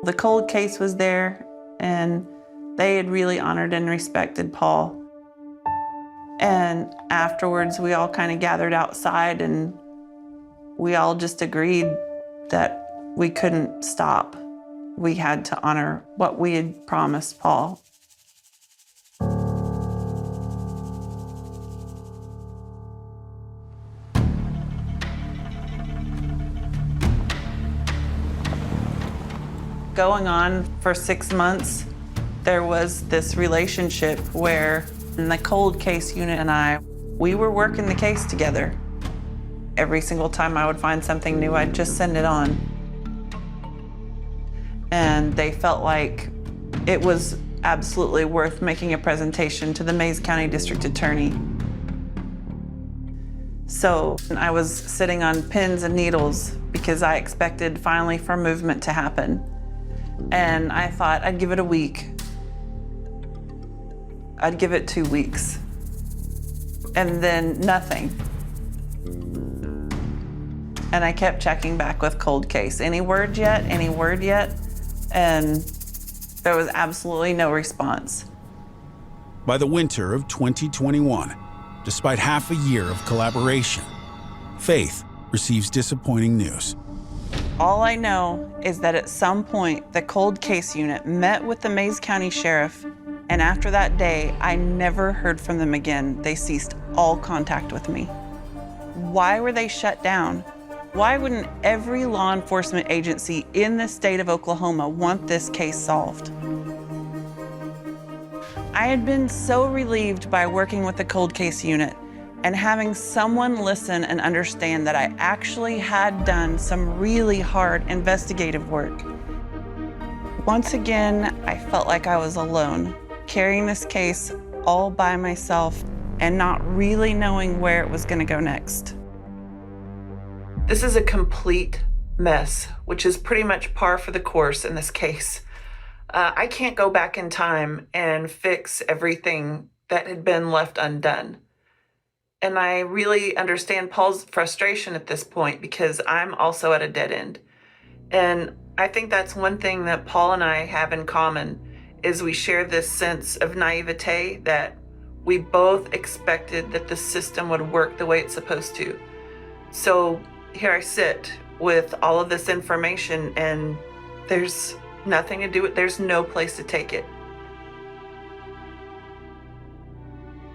The cold case was there, and they had really honored and respected Paul. And afterwards, we all kind of gathered outside, and we all just agreed that we couldn't stop. We had to honor what we had promised Paul. Going on for 6 months, there was this relationship where in the cold case unit and we were working the case together. Every single time I would find something new, I'd just send it on. And they felt like it was absolutely worth making a presentation to the Mays County District Attorney. So I was sitting on pins and needles because I expected finally for movement to happen. And I thought I'd give it a week. I'd give it 2 weeks. And then nothing. And I kept checking back with cold case. Any word yet? Any word yet? And there was absolutely no response. By the winter of 2021, despite half a year of collaboration, Faith receives disappointing news. All I know is that at some point, the cold case unit met with the Mays County Sheriff, and after that day, I never heard from them again. They ceased all contact with me. Why were they shut down? Why wouldn't every law enforcement agency in the state of Oklahoma want this case solved? I had been so relieved by working with the cold case unit and having someone listen and understand that I actually had done some really hard investigative work. Once again, I felt like I was alone, carrying this case all by myself and not really knowing where it was gonna go next. This is a complete mess, which is pretty much par for the course in this case. I can't go back in time and fix everything that had been left undone. And I really understand Paul's frustration at this point because I'm also at a dead end. And I think that's one thing that Paul and I have in common is we share this sense of naivete that we both expected that the system would work the way it's supposed to. So here I sit with all of this information and there's nothing to do with, there's no place to take it.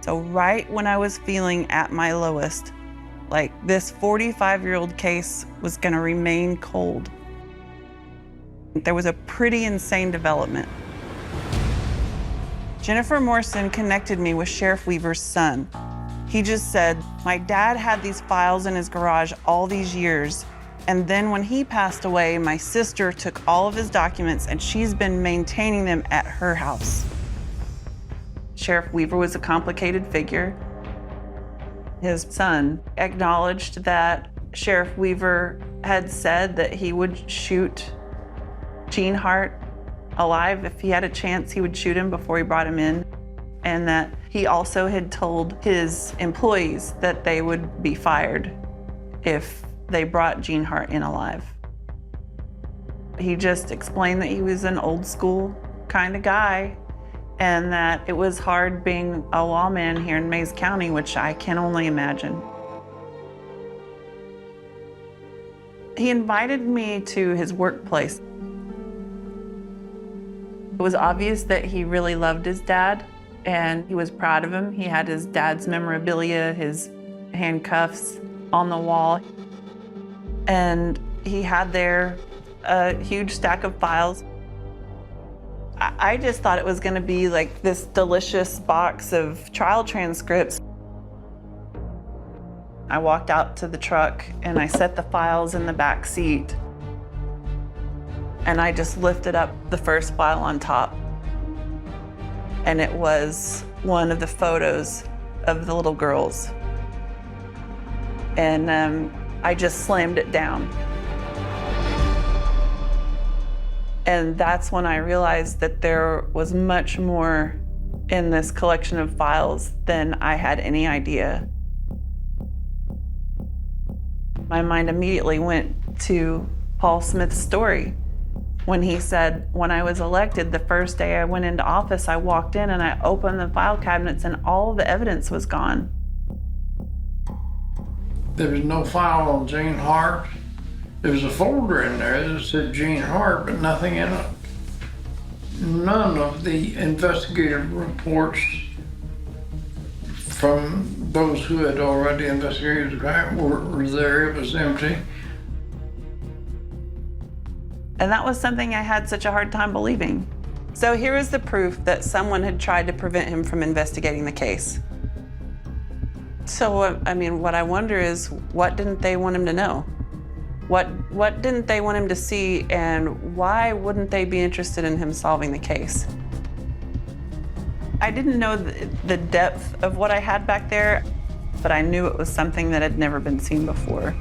So right when I was feeling at my lowest, like this 45-year-old case was gonna remain cold, there was a pretty insane development. Jennifer Morrison connected me with Sheriff Weaver's son. He just said, my dad had these files in his garage all these years, and then when he passed away, my sister took all of his documents and she's been maintaining them at her house. Sheriff Weaver was a complicated figure. His son acknowledged that Sheriff Weaver had said that he would shoot Gene Hart alive. If he had a chance, he would shoot him before he brought him in. And that he also had told his employees that they would be fired if they brought Gene Hart in alive. He just explained that he was an old school kind of guy and that it was hard being a lawman here in Mays County, which I can only imagine. He invited me to his workplace. It was obvious that he really loved his dad and he was proud of him. He had his dad's memorabilia, his handcuffs on the wall. And he had there a huge stack of files. I just thought it was gonna be like this delicious box of trial transcripts. I walked out to the truck and I set the files in the back seat. And I just lifted up the first file on top. And it was one of the photos of the little girls. And I just slammed it down. And that's when I realized that there was much more in this collection of files than I had any idea. My mind immediately went to Paul Smith's story when he said, when I was elected, the first day I went into office, I walked in and I opened the file cabinets and all the evidence was gone. There was no file on Gene Hart. There was a folder in there that said Gene Hart, but nothing in it. None of the investigative reports from those who had already investigated the crime were there. It was empty. And that was something I had such a hard time believing. So here is the proof that someone had tried to prevent him from investigating the case. So, I mean, what I wonder is, what didn't they want him to know? What didn't they want him to see, and why wouldn't they be interested in him solving the case? I didn't know the depth of what I had back there, but I knew it was something that had never been seen before.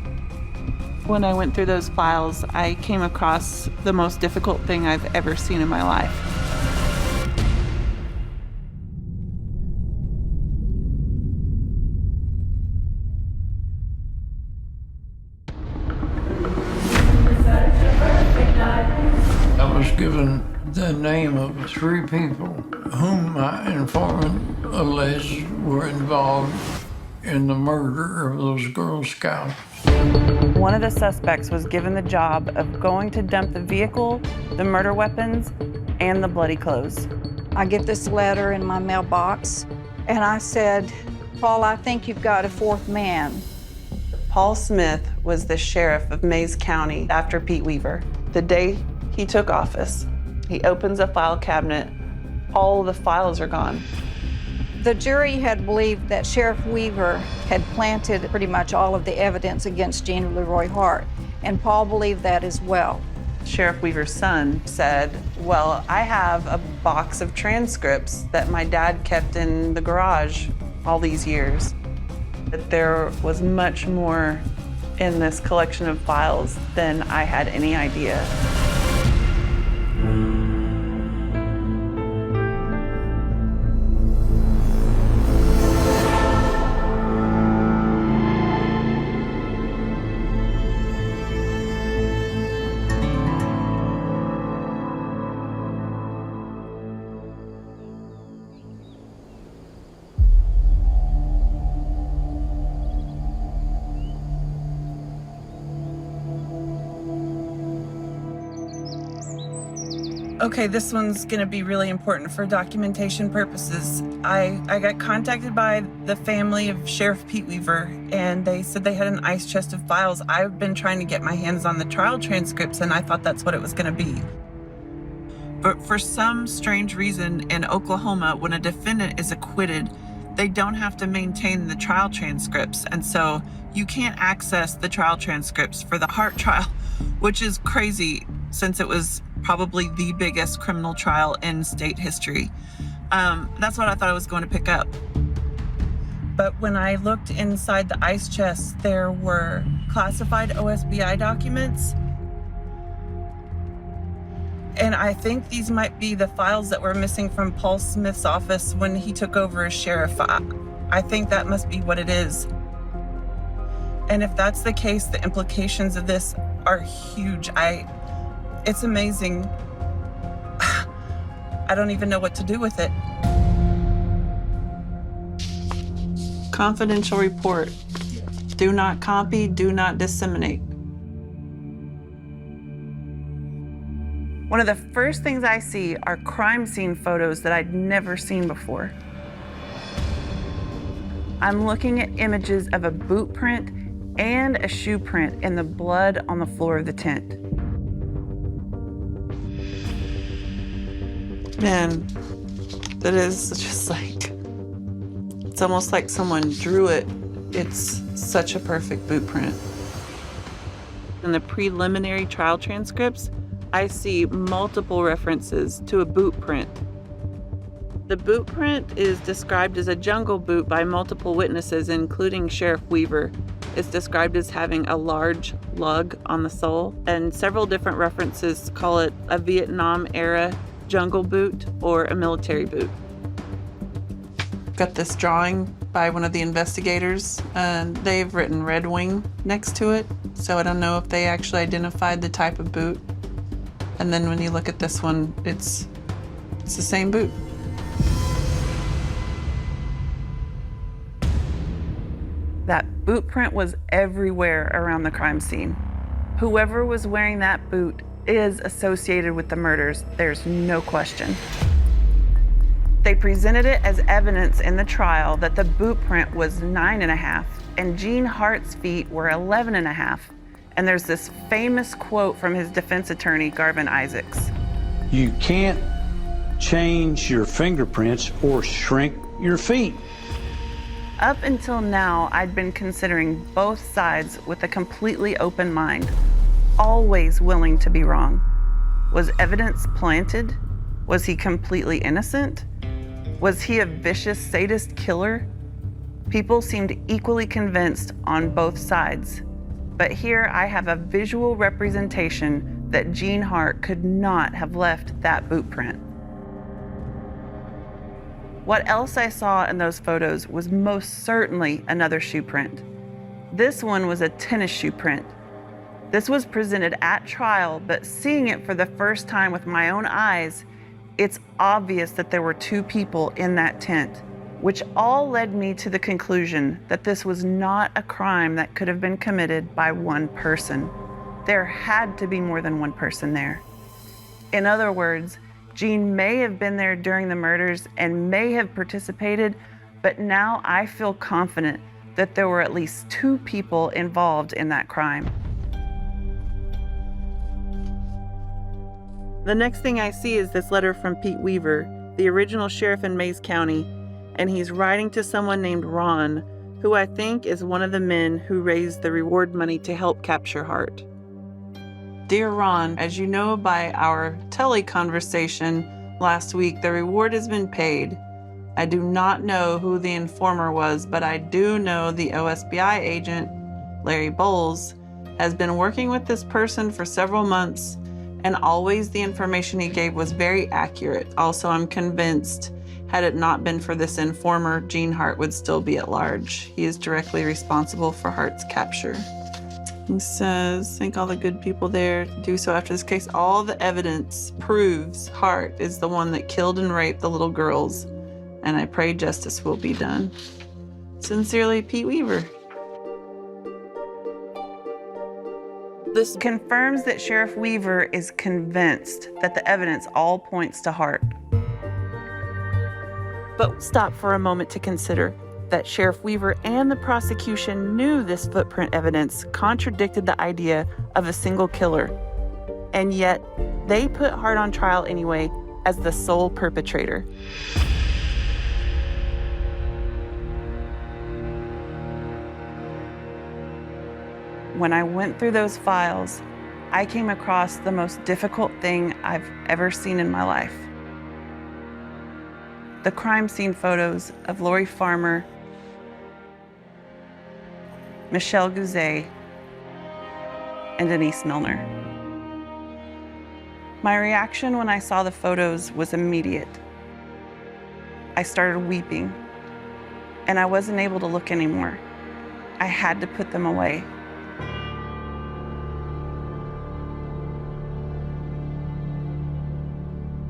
When I went through those files, I came across the most difficult thing I've ever seen in my life. I was given the name of 3 people whom my informant alleged were involved in the murder of those Girl Scouts. One of the suspects was given the job of going to dump the vehicle, the murder weapons, and the bloody clothes. I get this letter in my mailbox, and I said, Paul, I think you've got a 4th man. Paul Smith was the sheriff of Mays County after Pete Weaver. The day he took office, he opens a file cabinet. All the files are gone. The jury had believed that Sheriff Weaver had planted pretty much all of the evidence against Gene Leroy Hart, and Paul believed that as well. Sheriff Weaver's son said, well, I have a box of transcripts that my dad kept in the garage all these years. That there was much more in this collection of files than I had any idea. Okay, this one's gonna be really important for documentation purposes. I got contacted by the family of Sheriff Pete Weaver, and they said they had an ice chest of files. I've been trying to get my hands on the trial transcripts, and I thought that's what it was gonna be. But for some strange reason in Oklahoma, when a defendant is acquitted, they don't have to maintain the trial transcripts, and so you can't access the trial transcripts for the Hart trial, which is crazy since it was probably the biggest criminal trial in state history. That's what I thought I was going to pick up. But when I looked inside the ice chest, there were classified OSBI documents. And I think these might be the files that were missing from Paul Smith's office when he took over as sheriff. I think that must be what it is. And if that's the case, the implications of this are huge. It's amazing. I don't even know what to do with it. Confidential report. Do not copy, do not disseminate. One of the first things I see are crime scene photos that I'd never seen before. I'm looking at images of a boot print and a shoe print in the blood on the floor of the tent. Man, that is just like, it's almost like someone drew it. It's such a perfect boot print. In the preliminary trial transcripts, I see multiple references to a boot print. The boot print is described as a jungle boot by multiple witnesses, including Sheriff Weaver. It's described as having a large lug on the sole, and several different references call it a Vietnam-era jungle boot or a military boot. Got this drawing by one of the investigators, and they've written Red Wing next to it, so I don't know if they actually identified the type of boot. And then when you look at this one, it's the same boot. That boot print was everywhere around the crime scene. Whoever was wearing that boot is associated with the murders, there's no question. They presented it as evidence in the trial that the boot print was 9.5 and Gene Hart's feet were 11.5. And there's this famous quote from his defense attorney, Garvin Isaacs. You can't change your fingerprints or shrink your feet. Up until now, I'd been considering both sides with a completely open mind, always willing to be wrong. Was evidence planted? Was he completely innocent? Was he a vicious sadist killer? People seemed equally convinced on both sides. But here I have a visual representation that Gene Hart could not have left that boot print. What else I saw in those photos was most certainly another shoe print. This one was a tennis shoe print. This was presented at trial, but seeing it for the first time with my own eyes, it's obvious that there were two people in that tent, which all led me to the conclusion that this was not a crime that could have been committed by one person. There had to be more than one person there. In other words, Gene may have been there during the murders and may have participated, but now I feel confident that there were at least two people involved in that crime. The next thing I see is this letter from Pete Weaver, the original sheriff in Mays County, and he's writing to someone named Ron, who I think is one of the men who raised the reward money to help capture Hart. Dear Ron, as you know by our tele-conversation last week, the reward has been paid. I do not know who the informer was, but I do know the OSBI agent, Larry Bowles, has been working with this person for several months, and always the information he gave was very accurate. Also, I'm convinced, had it not been for this informer, Gene Hart would still be at large. He is directly responsible for Hart's capture. He says, thank all the good people there. Do so after this case. All the evidence proves Hart is the one that killed and raped the little girls, and I pray justice will be done. Sincerely, Pete Weaver. This confirms that Sheriff Weaver is convinced that the evidence all points to Hart. But stop for a moment to consider that Sheriff Weaver and the prosecution knew this footprint evidence contradicted the idea of a single killer. And yet, they put Hart on trial anyway as the sole perpetrator. When I went through those files, I came across the most difficult thing I've ever seen in my life. The crime scene photos of Lori Farmer Michelle Guzet, and Denise Milner. My reaction when I saw the photos was immediate. I started weeping, and I wasn't able to look anymore. I had to put them away.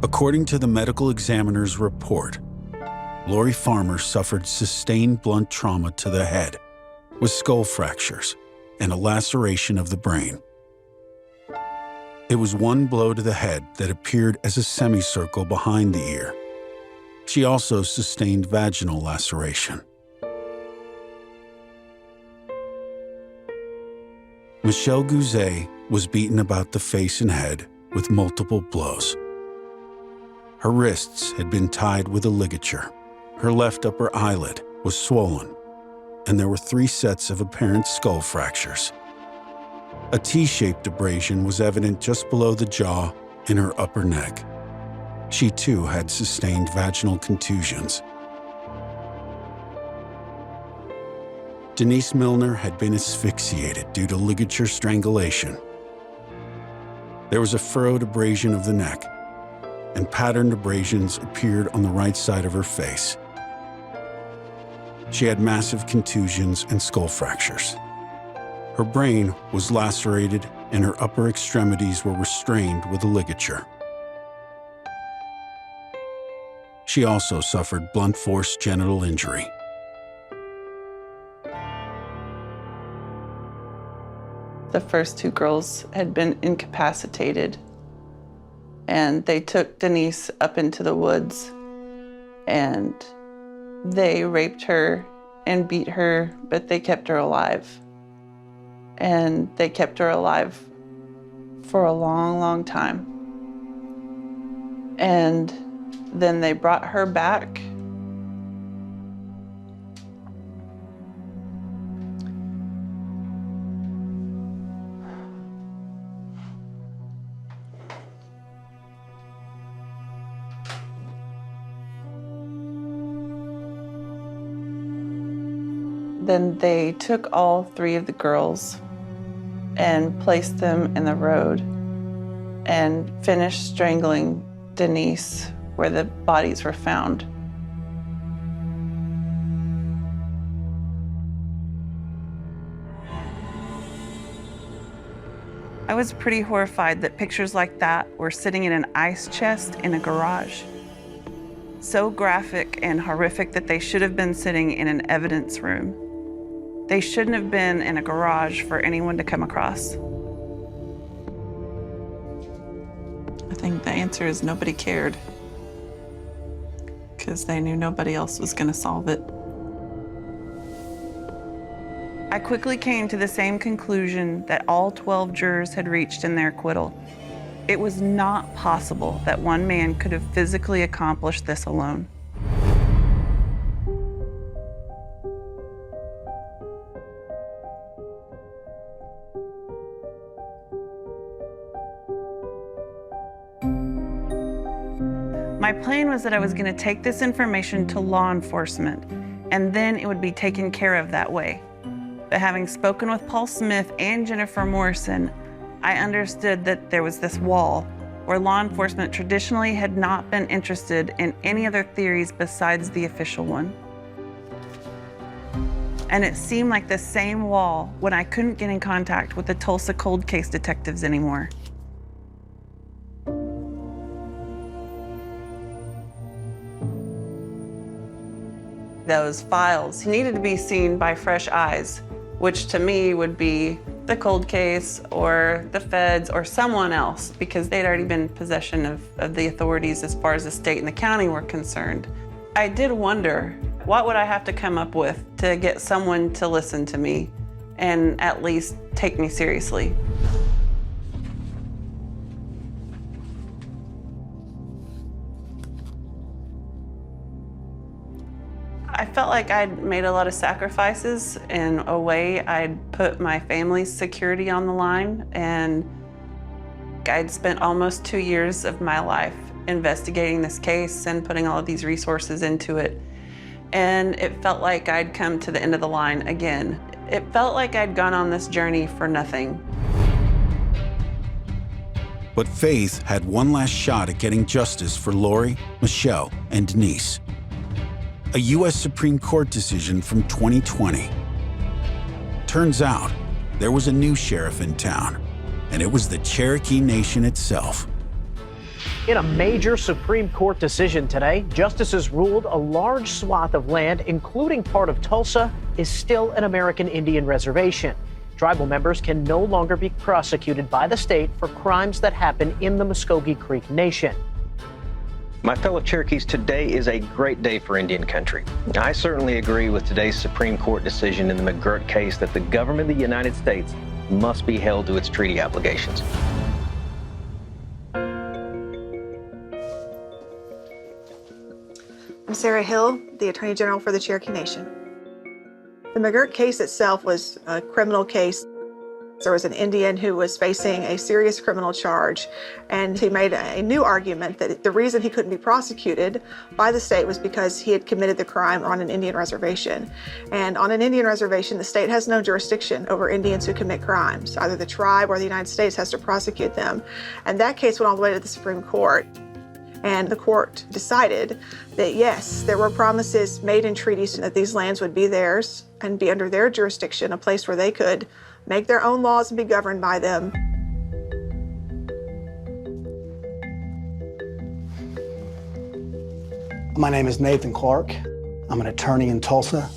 According to the medical examiner's report, Lori Farmer suffered sustained blunt trauma to the head with skull fractures and a laceration of the brain. It was one blow to the head that appeared as a semicircle behind the ear. She also sustained vaginal laceration. Michelle Guzet was beaten about the face and head with multiple blows. Her wrists had been tied with a ligature. Her left upper eyelid was swollen, and there were 3 sets of apparent skull fractures. A T-shaped abrasion was evident just below the jaw in her upper neck. She too had sustained vaginal contusions. Denise Milner had been asphyxiated due to ligature strangulation. There was a furrowed abrasion of the neck, and patterned abrasions appeared on the right side of her face. She had massive contusions and skull fractures. Her brain was lacerated and her upper extremities were restrained with a ligature. She also suffered blunt force genital injury. The first 2 girls had been incapacitated, and they took Denise up into the woods, and they raped her and beat her, but they kept her alive. And they kept her alive for a long, long time. And then they brought her back. Then they took all 3 of the girls and placed them in the road and finished strangling Denise where the bodies were found. I was pretty horrified that pictures like that were sitting in an ice chest in a garage. So graphic and horrific that they should have been sitting in an evidence room. They shouldn't have been in a garage for anyone to come across. I think the answer is nobody cared, because they knew nobody else was going to solve it. I quickly came to the same conclusion that all 12 jurors had reached in their acquittal. It was not possible that one man could have physically accomplished this alone. My plan was that I was going to take this information to law enforcement, and then it would be taken care of that way. But having spoken with Paul Smith and Jennifer Morrison, I understood that there was this wall where law enforcement traditionally had not been interested in any other theories besides the official one. And it seemed like the same wall when I couldn't get in contact with the Tulsa cold case detectives anymore. Those files needed to be seen by fresh eyes, which to me would be the cold case or the feds or someone else, because they'd already been in possession of the authorities as far as the state and the county were concerned. I did wonder, what would I have to come up with to get someone to listen to me and at least take me seriously? I felt like I'd made a lot of sacrifices. In a way, I'd put my family's security on the line, and I'd spent almost 2 years of my life investigating this case and putting all of these resources into it. And it felt like I'd come to the end of the line again. It felt like I'd gone on this journey for nothing. But Faith had one last shot at getting justice for Lori, Michelle, and Denise. A U.S. Supreme Court decision from 2020. Turns out, there was a new sheriff in town, and it was the Cherokee Nation itself. In a major Supreme Court decision today, justices ruled a large swath of land, including part of Tulsa, is still an American Indian reservation. Tribal members can no longer be prosecuted by the state for crimes that happen in the Muskogee Creek Nation. My fellow Cherokees, today is a great day for Indian country. I certainly agree with today's Supreme Court decision in the McGirt case that the government of the United States must be held to its treaty obligations. I'm Sarah Hill, the Attorney General for the Cherokee Nation. The McGirt case itself was a criminal case. There was an Indian who was facing a serious criminal charge, and he made a new argument that the reason he couldn't be prosecuted by the state was because he had committed the crime on an Indian reservation. And on an Indian reservation, the state has no jurisdiction over Indians who commit crimes. Either the tribe or the United States has to prosecute them. And that case went all the way to the Supreme Court. And the court decided that yes, there were promises made in treaties that these lands would be theirs and be under their jurisdiction, a place where they could make their own laws and be governed by them. My name is Nathan Clark. I'm an attorney in Tulsa.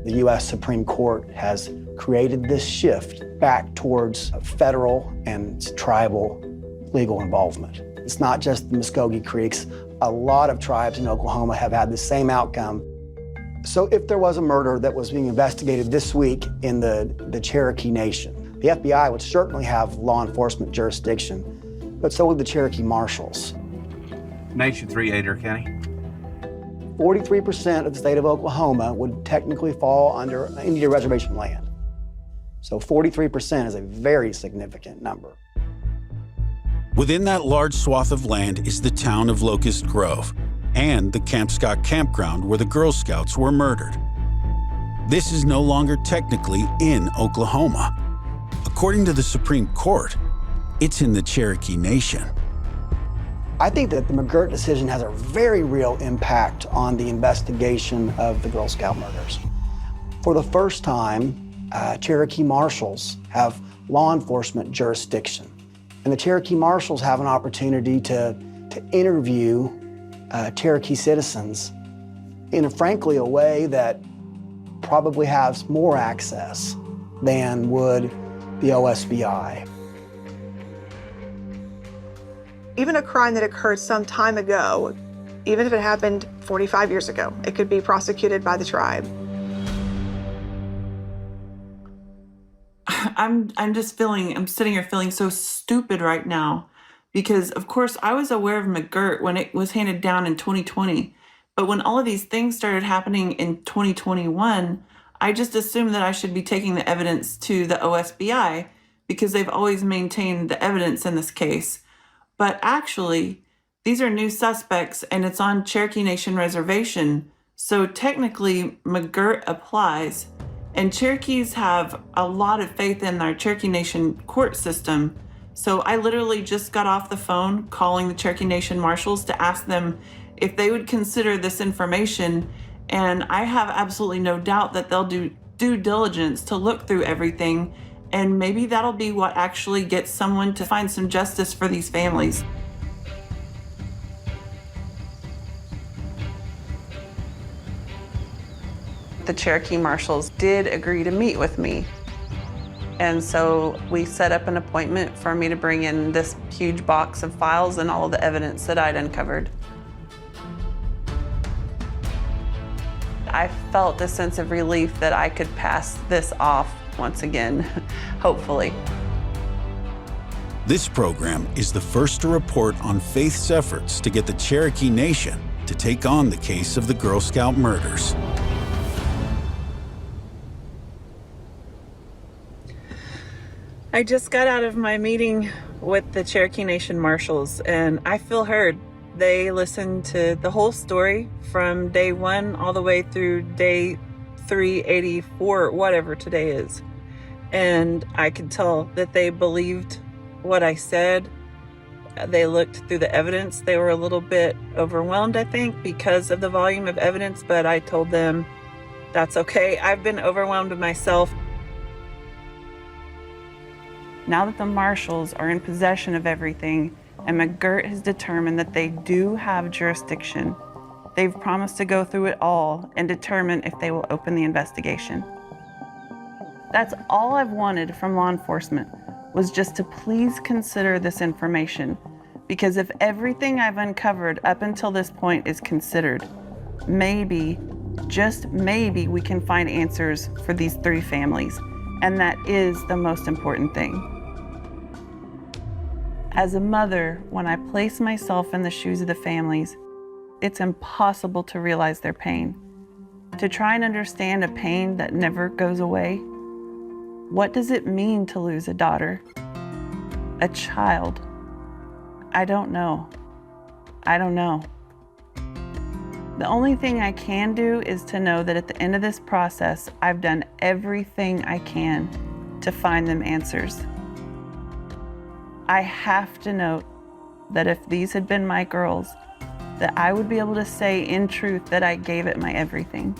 The U.S. Supreme Court has created this shift back towards federal and tribal legal involvement. It's not just the Muskogee Creeks. A lot of tribes in Oklahoma have had the same outcome. So if there was a murder that was being investigated this week in the Cherokee Nation, the FBI would certainly have law enforcement jurisdiction, but so would the Cherokee Marshals. Nation 3, Adair County. 43% of the state of Oklahoma would technically fall under Indian reservation land. So 43% is a very significant number. Within that large swath of land is the town of Locust Grove and the Camp Scott campground where the Girl Scouts were murdered. This is no longer technically in Oklahoma. According to the Supreme Court, it's in the Cherokee Nation. I think that the McGirt decision has a very real impact on the investigation of the Girl Scout murders. For the first time, Cherokee Marshals have law enforcement jurisdiction. And the Cherokee Marshals have an opportunity to interview Cherokee citizens in, frankly, a way that probably has more access than would the OSBI. Even a crime that occurred some time ago, even if it happened 45 years ago, it could be prosecuted by the tribe. I'm sitting here feeling so stupid right now because, of course, I was aware of McGirt when it was handed down in 2020. But when all of these things started happening in 2021, I just assumed that I should be taking the evidence to the OSBI because they've always maintained the evidence in this case. But actually, these are new suspects and it's on Cherokee Nation Reservation. So technically, McGirt applies. And Cherokees have a lot of faith in our Cherokee Nation court system. So I literally just got off the phone calling the Cherokee Nation Marshals to ask them if they would consider this information. And I have absolutely no doubt that they'll do due diligence to look through everything. And maybe that'll be what actually gets someone to find some justice for these families. The Cherokee Marshals did agree to meet with me. And so we set up an appointment for me to bring in this huge box of files and all of the evidence that I'd uncovered. I felt a sense of relief that I could pass this off once again, hopefully. This program is the first to report on Faith's efforts to get the Cherokee Nation to take on the case of the Girl Scout murders. I just got out of my meeting with the Cherokee Nation Marshals and I feel heard. They listened to the whole story from day one all the way through day 83, 84, whatever today is. And I could tell that they believed what I said. They looked through the evidence. They were a little bit overwhelmed, I think, because of the volume of evidence, but I told them that's okay. I've been overwhelmed myself. Now that the marshals are in possession of everything and McGirt has determined that they do have jurisdiction, they've promised to go through it all and determine if they will open the investigation. That's all I've wanted from law enforcement, was just to please consider this information, because if everything I've uncovered up until this point is considered, maybe, just maybe, we can find answers for these 3 families, and that is the most important thing. As a mother, when I place myself in the shoes of the families, it's impossible to realize their pain. To try and understand a pain that never goes away. What does it mean to lose a daughter? A child? I don't know. I don't know. The only thing I can do is to know that at the end of this process, I've done everything I can to find them answers. I have to note that if these had been my girls, that I would be able to say in truth that I gave it my everything.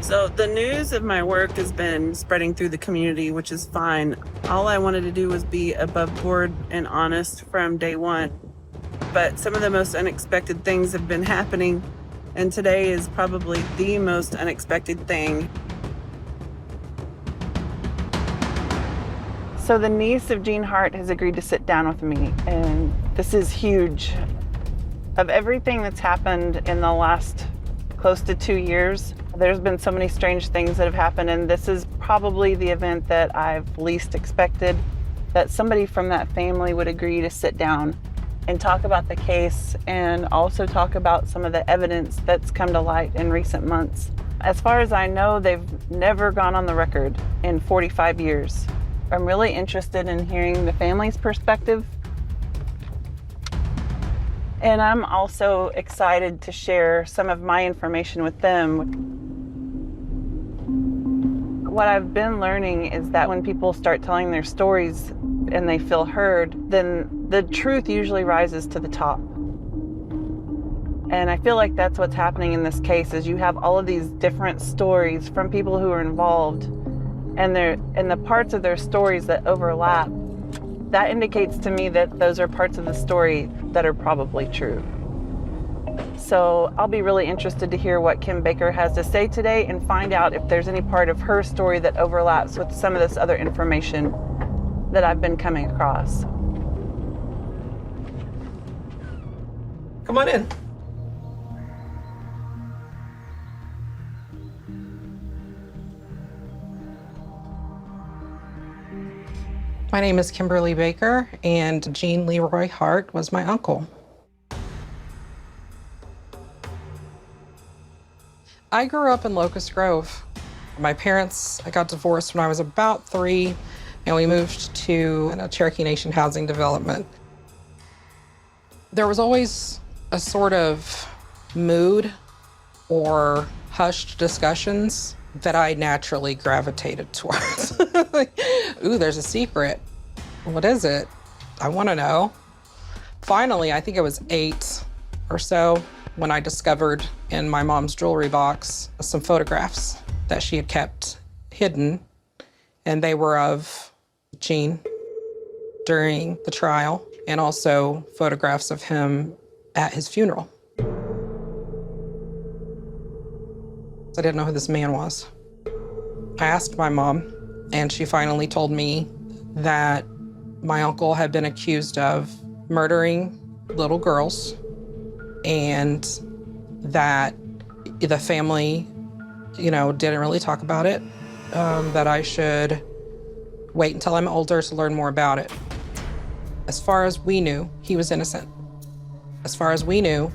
So the news of my work has been spreading through the community, which is fine. All I wanted to do was be above board and honest from day one. But some of the most unexpected things have been happening, and today is probably the most unexpected thing. So the niece of Jean Hart has agreed to sit down with me, and this is huge. Of everything that's happened in the last close to 2 years, there's been so many strange things that have happened, and this is probably the event that I've least expected, that somebody from that family would agree to sit down and talk about the case and also talk about some of the evidence that's come to light in recent months. As far as I know, they've never gone on the record in 45 years. I'm really interested in hearing the family's perspective. And I'm also excited to share some of my information with them. What I've been learning is that when people start telling their stories and they feel heard, then the truth usually rises to the top. And I feel like that's what's happening in this case, is you have all of these different stories from people who are involved, and the parts of their stories that overlap, that indicates to me that those are parts of the story that are probably true. So I'll be really interested to hear what Kim Baker has to say today and find out if there's any part of her story that overlaps with some of this other information that I've been coming across. Come on in. My name is Kimberly Baker, and Gene Leroy Hart was my uncle. I grew up in Locust Grove. My parents got divorced when I was about 3, and we moved to a Cherokee Nation housing development. There was always a sort of mood or hushed discussions that I naturally gravitated towards. Like, ooh, there's a secret. What is it? I want to know. Finally, I think it was 8 or so when I discovered in my mom's jewelry box some photographs that she had kept hidden, and they were of Gene during the trial, and also photographs of him at his funeral. I didn't know who this man was. I asked my mom, and she finally told me that my uncle had been accused of murdering little girls, and that the family, didn't really talk about it, that I should wait until I'm older to learn more about it. As far as we knew, he was innocent. As far as we knew,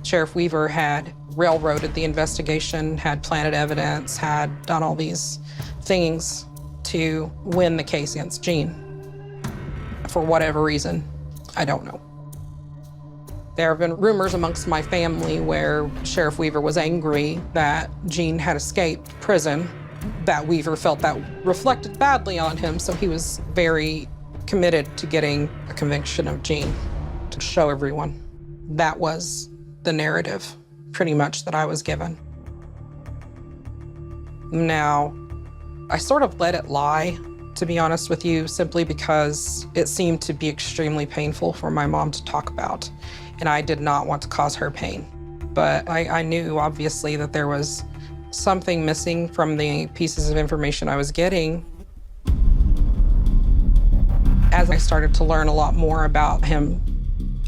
Sheriff Weaver had railroaded the investigation, had planted evidence, had done all these things to win the case against Gene. For whatever reason, I don't know. There have been rumors amongst my family where Sheriff Weaver was angry that Gene had escaped prison, that Weaver felt that reflected badly on him, so he was very committed to getting a conviction of Gene to show everyone. That was the narrative, pretty much, that I was given. Now, I sort of let it lie, to be honest with you, simply because it seemed to be extremely painful for my mom to talk about, and I did not want to cause her pain. But I knew, obviously, that there was something missing from the pieces of information I was getting. As I started to learn a lot more about him,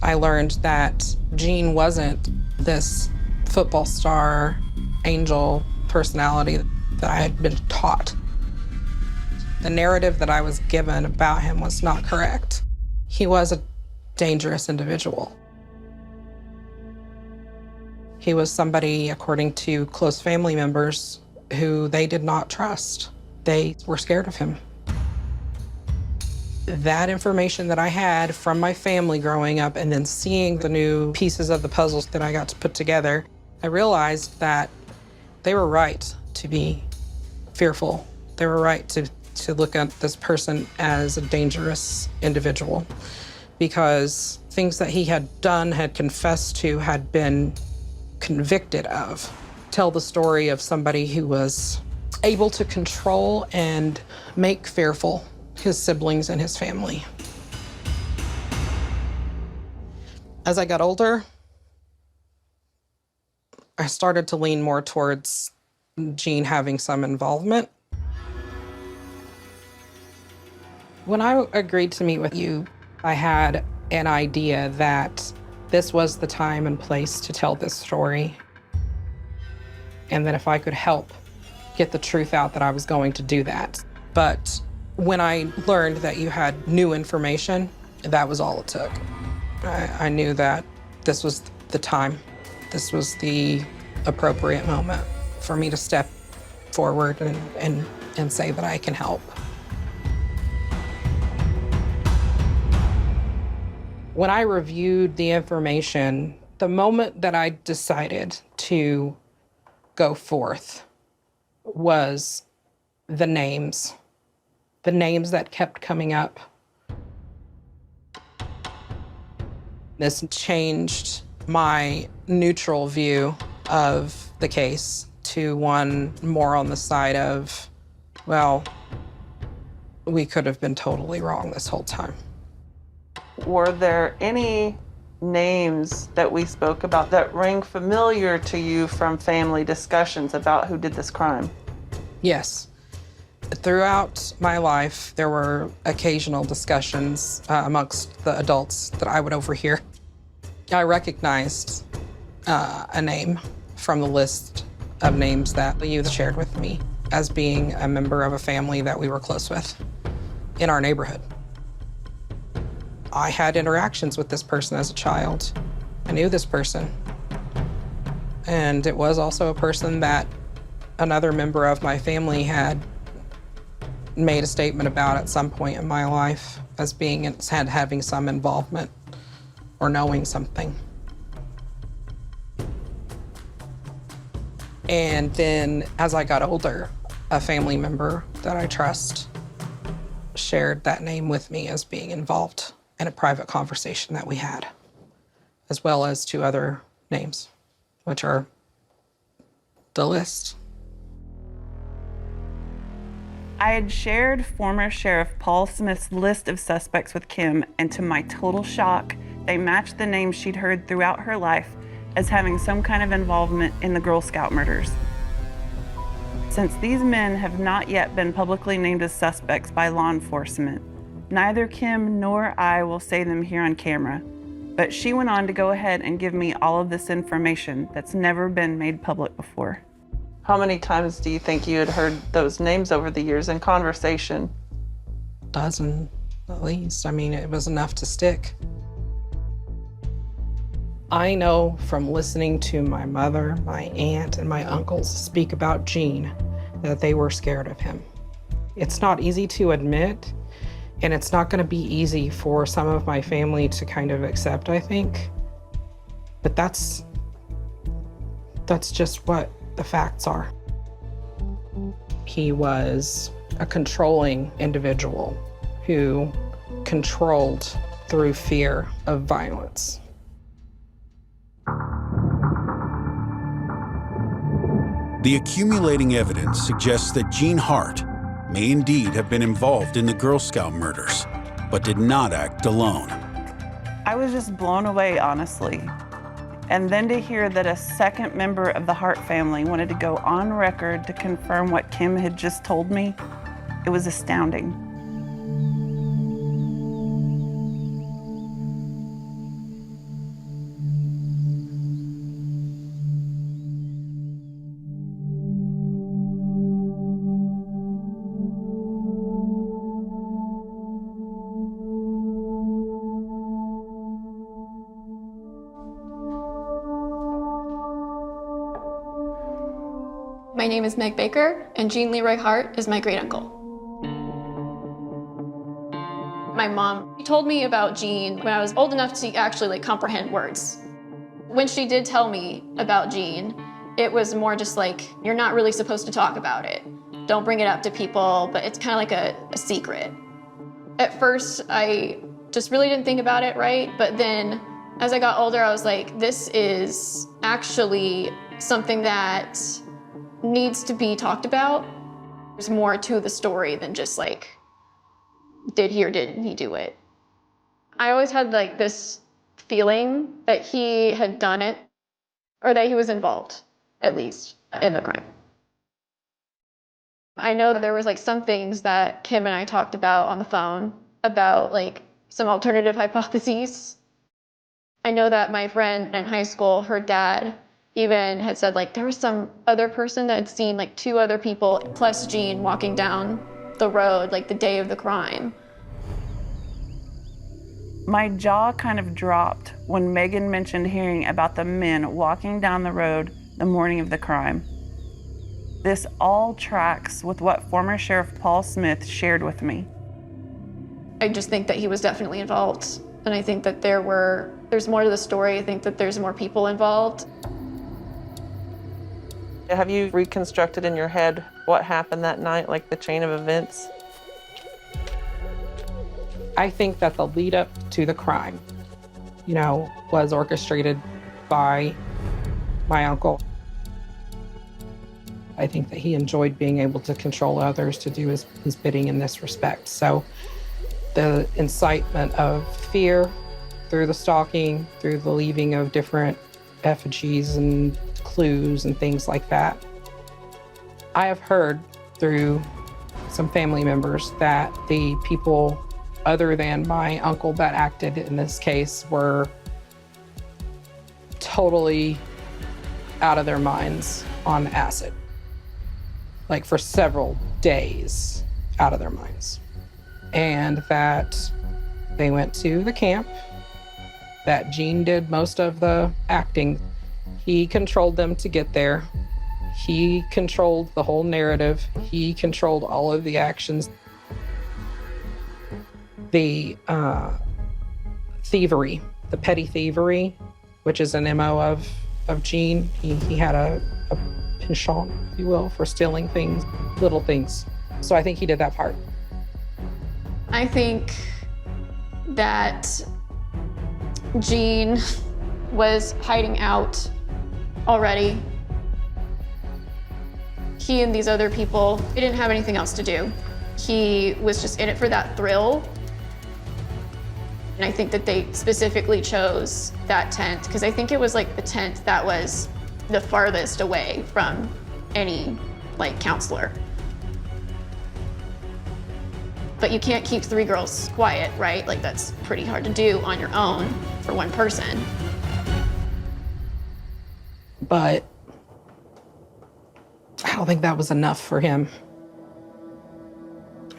I learned that Gene wasn't this football star, angel personality that I had been taught. The narrative that I was given about him was not correct. He was a dangerous individual. He was somebody, according to close family members, who they did not trust. They were scared of him. That information that I had from my family growing up and then seeing the new pieces of the puzzles that I got to put together, I realized that they were right to be fearful. They were right to look at this person as a dangerous individual, because things that he had done, had confessed to, had been convicted of. Tell the story of somebody who was able to control and make fearful his siblings and his family. As I got older, I started to lean more towards Gene having some involvement. When I agreed to meet with you, I had an idea that this was the time and place to tell this story, and that if I could help get the truth out, that I was going to do that. But when I learned that you had new information, that was all it took. I knew that this was the time. This was the appropriate moment for me to step forward and say that I can help. When I reviewed the information, the moment that I decided to go forth was the names that kept coming up. This changed my neutral view of the case to one more on the side of, well, we could have been totally wrong this whole time. Were there any names that we spoke about that rang familiar to you from family discussions about who did this crime? Yes. Throughout my life, there were occasional discussions amongst the adults that I would overhear. I recognized a name from the list of names that the youth shared with me as being a member of a family that we were close with in our neighborhood. I had interactions with this person as a child. I knew this person. And it was also a person that another member of my family had made a statement about at some point in my life as having some involvement or knowing something. And then as I got older, a family member that I trust shared that name with me as being involved in a private conversation that we had, as well as 2 other names, which are the list. I had shared former Sheriff Paul Smith's list of suspects with Kim, and to my total shock, they matched the names she'd heard throughout her life as having some kind of involvement in the Girl Scout murders. Since these men have not yet been publicly named as suspects by law enforcement, neither Kim nor I will say them here on camera, but she went on to go ahead and give me all of this information that's never been made public before. How many times do you think you had heard those names over the years in conversation? A dozen, at least. I mean, it was enough to stick. I know from listening to my mother, my aunt, and my uncles speak about Gene that they were scared of him. It's not easy to admit, and it's not going to be easy for some of my family to kind of accept, I think. But that's just what the facts are. He was a controlling individual who controlled through fear of violence. The accumulating evidence suggests that Gene Hart may indeed have been involved in the Girl Scout murders, but did not act alone. I was just blown away, honestly. And then to hear that a second member of the Hart family wanted to go on record to confirm what Kim had just told me, it was astounding. My name is Meg Baker, and Gene Leroy Hart is my great uncle. My mom told me about Gene when I was old enough to actually comprehend words. When she did tell me about Gene, it was more just like, you're not really supposed to talk about it. Don't bring it up to people, but it's kind of like a secret. At first, I just really didn't think about it, right? But then as I got older, I was like, this is actually something that needs to be talked about. There's more to the story than just like, did he or didn't he do it? I always had like this feeling that he had done it, or that he was involved, at least, in the crime. I know that there was like some things that Kim and I talked about on the phone about like some alternative hypotheses. I know that my friend in high school, her dad, even had said like there was some other person that had seen like 2 other people plus Gene walking down the road like the day of the crime. My jaw kind of dropped when Megan mentioned hearing about the men walking down the road the morning of the crime. This all tracks with what former Sheriff Paul Smith shared with me. I just think that he was definitely involved. And I think that there's more to the story. I think that there's more people involved. Have you reconstructed in your head what happened that night, like the chain of events? I think that the lead up to the crime, was orchestrated by my uncle. I think that he enjoyed being able to control others to do his bidding in this respect. So the incitement of fear through the stalking, through the leaving of different effigies and clues and things like that. I have heard through some family members that the people other than my uncle that acted in this case were totally out of their minds on acid. Like for several days out of their minds. And that they went to the camp, that Gene did most of the acting. He controlled them to get there. He controlled the whole narrative. He controlled all of the actions. The thievery, the petty thievery, which is an MO of Gene. He had a penchant, if you will, for stealing things, little things. So I think he did that part. I think that Gene was hiding out already. He and these other people, they didn't have anything else to do. He was just in it for that thrill. And I think that they specifically chose that tent because I think it was like the tent that was the farthest away from any counselor. But you can't keep 3 girls quiet, right? Like that's pretty hard to do on your own for one person. But I don't think that was enough for him.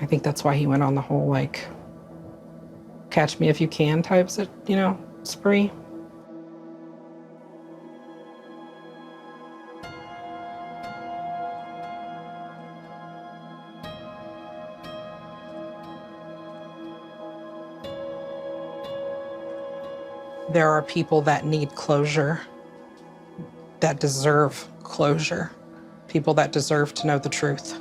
I think that's why he went on the whole catch me if you can types of, spree. There are people that need closure, that deserve closure, people that deserve to know the truth.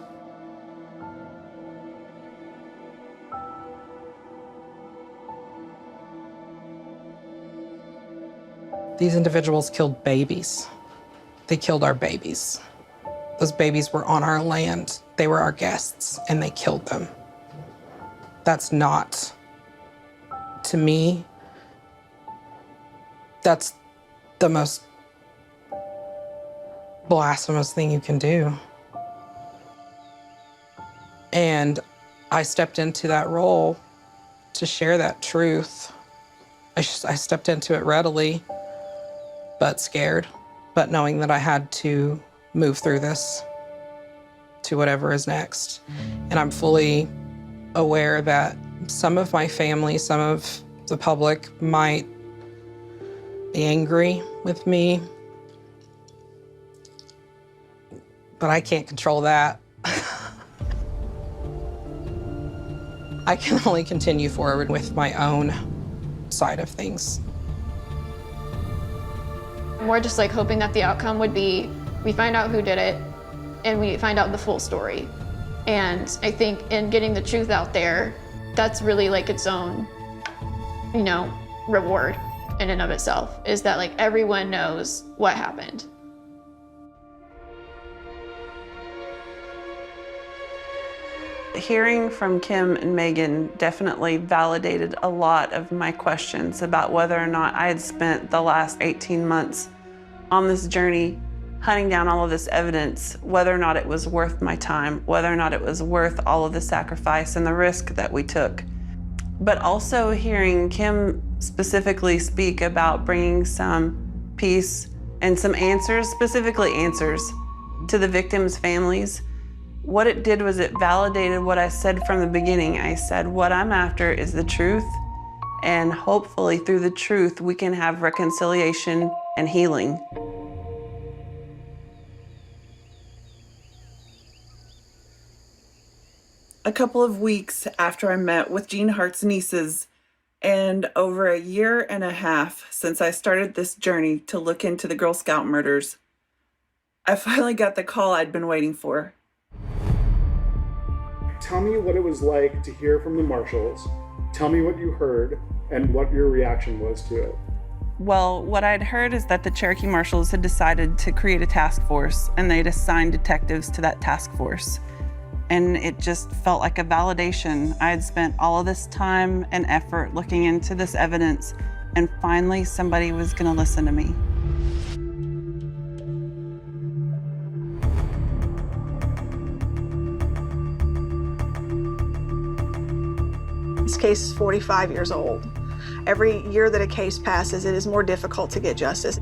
These individuals killed babies. They killed our babies. Those babies were on our land. They were our guests, and they killed them. That's not, to me, that's the most blasphemous thing you can do. And I stepped into that role to share that truth. I stepped into it readily, but scared, but knowing that I had to move through this to whatever is next. And I'm fully aware that some of my family, some of the public might be angry with me, but I can't control that. I can only continue forward with my own side of things. We're just like hoping that the outcome would be we find out who did it and we find out the full story. And I think in getting the truth out there, that's really like its own, reward in and of itself, is that like everyone knows what happened. Hearing from Kim and Megan definitely validated a lot of my questions about whether or not I had spent the last 18 months on this journey, hunting down all of this evidence, whether or not it was worth my time, whether or not it was worth all of the sacrifice and the risk that we took. But also hearing Kim specifically speak about bringing some peace and some answers, specifically answers, to the victims' families. What it did was it validated what I said from the beginning. I said, what I'm after is the truth, and hopefully through the truth, we can have reconciliation and healing. A couple of weeks after I met with Jean Hart's nieces, and over a year and a half since I started this journey to look into the Girl Scout murders, I finally got the call I'd been waiting for. Tell me what it was like to hear from the marshals. Tell me what you heard and what your reaction was to it. Well, what I'd heard is that the Cherokee Marshals had decided to create a task force, and they'd assigned detectives to that task force. And it just felt like a validation. I had spent all of this time and effort looking into this evidence, and finally somebody was going to listen to me. This case is 45 years old. Every year that a case passes, it is more difficult to get justice.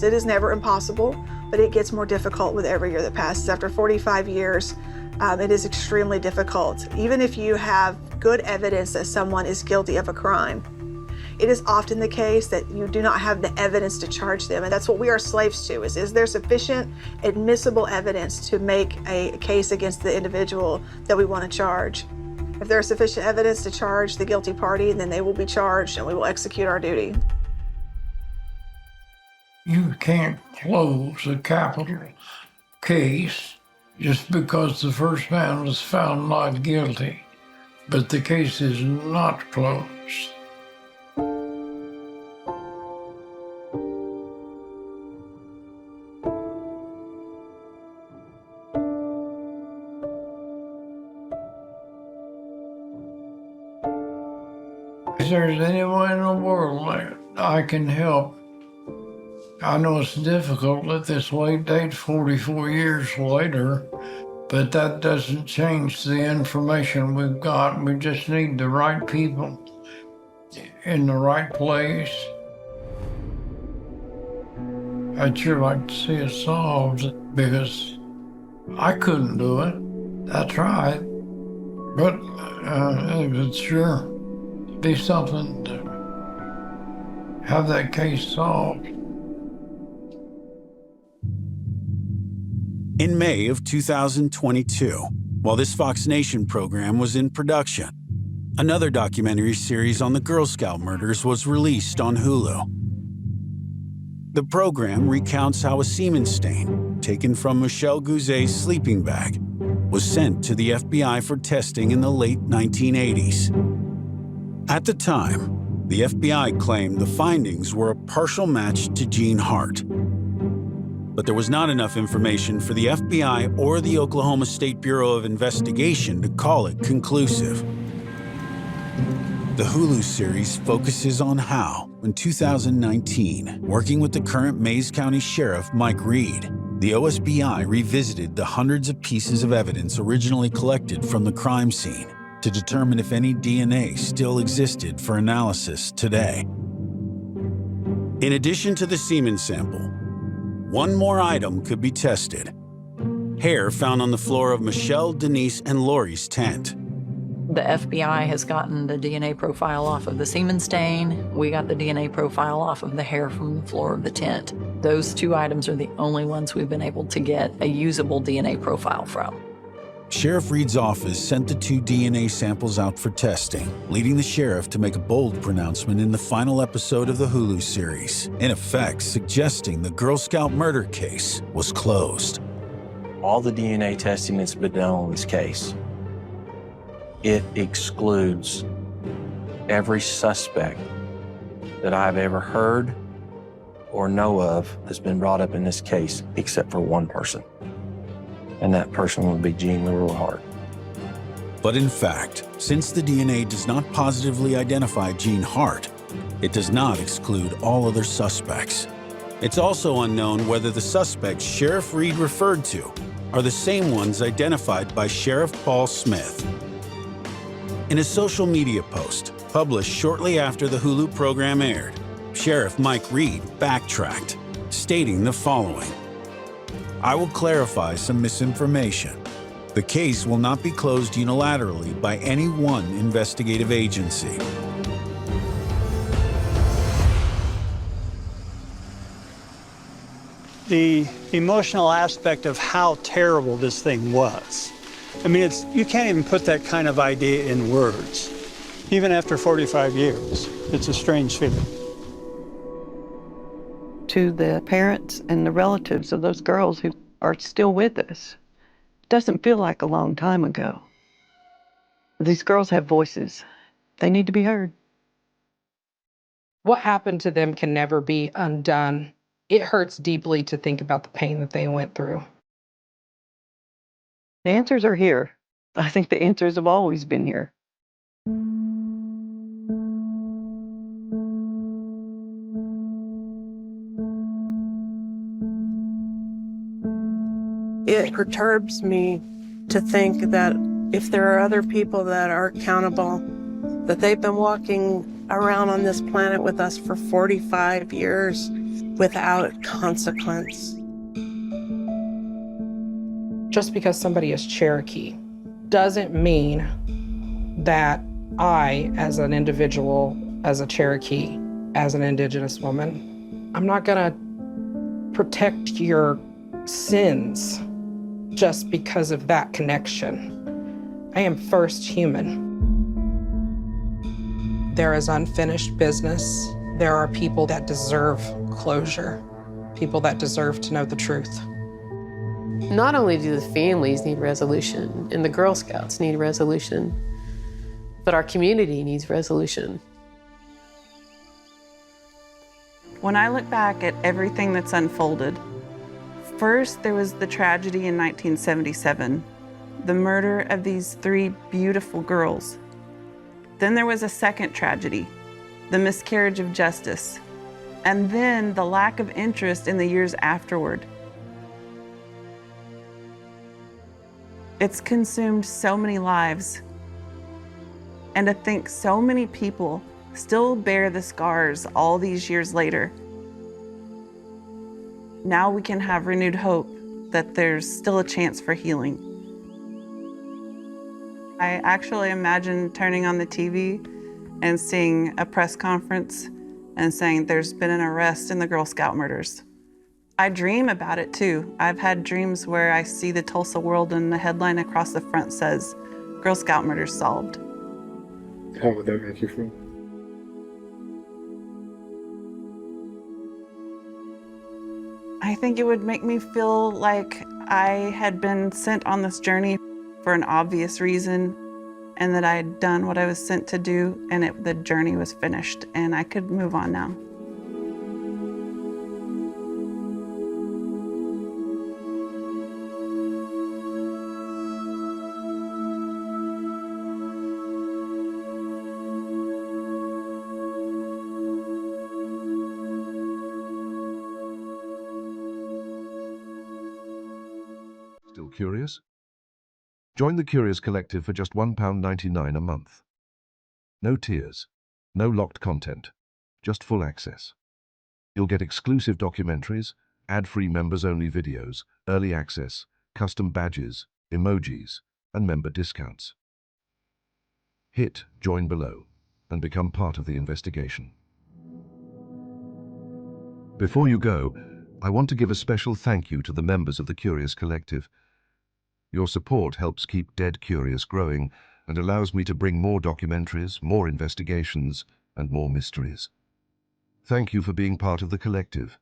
It is never impossible, but it gets more difficult with every year that passes. After 45 years, it is extremely difficult. Even if you have good evidence that someone is guilty of a crime, it is often the case that you do not have the evidence to charge them. And that's what we are slaves to, is there sufficient admissible evidence to make a case against the individual that we want to charge? If there is sufficient evidence to charge the guilty party, then they will be charged and we will execute our duty. You can't close a capital case just because the first man was found not guilty, but the case is not closed. If there's anyone in the world that I can help, I know it's difficult at this late date, 44 years later, but that doesn't change the information we've got. We just need the right people in the right place. I'd sure like to see it solved because I couldn't do it. I tried, but it would sure be something to have that case solved. In May of 2022, while this Fox Nation program was in production, Another documentary series on the Girl Scout murders was released on Hulu. The program recounts how a semen stain, taken from Michelle Gouzet's sleeping bag, was sent to the FBI for testing in the late 1980s. At the time, the FBI claimed the findings were a partial match to Jean Hart. But there was not enough information for the FBI or the Oklahoma State Bureau of Investigation to call it conclusive. The Hulu series focuses on how, in 2019, working with the current Mays County Sheriff Mike Reed, the OSBI revisited the hundreds of pieces of evidence originally collected from the crime scene to determine if any DNA still existed for analysis today. In addition to the semen sample, one more item could be tested. Hair found on the floor of Michelle, Denise, and Lori's tent. The FBI has gotten the DNA profile off of the semen stain. We got the DNA profile off of the hair from the floor of the tent. Those two items are the only ones we've been able to get a usable DNA profile from. Sheriff Reed's office sent the two DNA samples out for testing, leading the sheriff to make a bold pronouncement in the final episode of the Hulu series, in effect suggesting the Girl Scout murder case was closed. All the DNA testing that's been done on this case, it excludes every suspect that I've ever heard or know of that's been brought up in this case, except for one person. And that person would be Jean Leroy Hart. But in fact, since the DNA does not positively identify Jean Hart, it does not exclude all other suspects. It's also unknown whether the suspects Sheriff Reed referred to are the same ones identified by Sheriff Paul Smith. In a social media post published shortly after the Hulu program aired, Sheriff Mike Reed backtracked, stating the following: "I will clarify some misinformation. The case will not be closed unilaterally by any one investigative agency." The emotional aspect of how terrible this thing was. I mean, you can't even put that kind of idea in words. Even after 45 years, it's a strange feeling. To the parents and the relatives of those girls who are still with us, it doesn't feel like a long time ago. These girls have voices. They need to be heard. What happened to them can never be undone. It hurts deeply to think about the pain that they went through. The answers are here. I think the answers have always been here. It perturbs me to think that if there are other people that are accountable, that they've been walking around on this planet with us for 45 years without consequence. Just because somebody is Cherokee doesn't mean that I, as an individual, as a Cherokee, as an Indigenous woman, I'm not gonna protect your sins just because of that connection. I am first human. There is unfinished business. There are people that deserve closure, people that deserve to know the truth. Not only do the families need resolution and the Girl Scouts need resolution, but our community needs resolution. When I look back at everything that's unfolded, first there was the tragedy in 1977, the murder of these 3 beautiful girls. Then there was a second tragedy, the miscarriage of justice, and then the lack of interest in the years afterward. It's consumed so many lives. And to think so many people still bear the scars all these years later. Now we can have renewed hope that there's still a chance for healing. I actually imagine turning on the TV and seeing a press conference and saying there's been an arrest in the Girl Scout murders. I dream about it too. I've had dreams where I see the Tulsa World and the headline across the front says, Girl Scout murders solved. How would that make you feel? I think it would make me feel like I had been sent on this journey for an obvious reason, and that I had done what I was sent to do, and the journey was finished, and I could move on now. Still curious? Join the Curious Collective for just £1.99 a month. No tiers, no locked content, just full access. You'll get exclusive documentaries, ad-free members-only videos, early access, custom badges, emojis, and member discounts. Hit join below and become part of the investigation. Before you go, I want to give a special thank you to the members of the Curious Collective. Your support helps keep Dead Curious growing and allows me to bring more documentaries, more investigations, and more mysteries. Thank you for being part of the collective.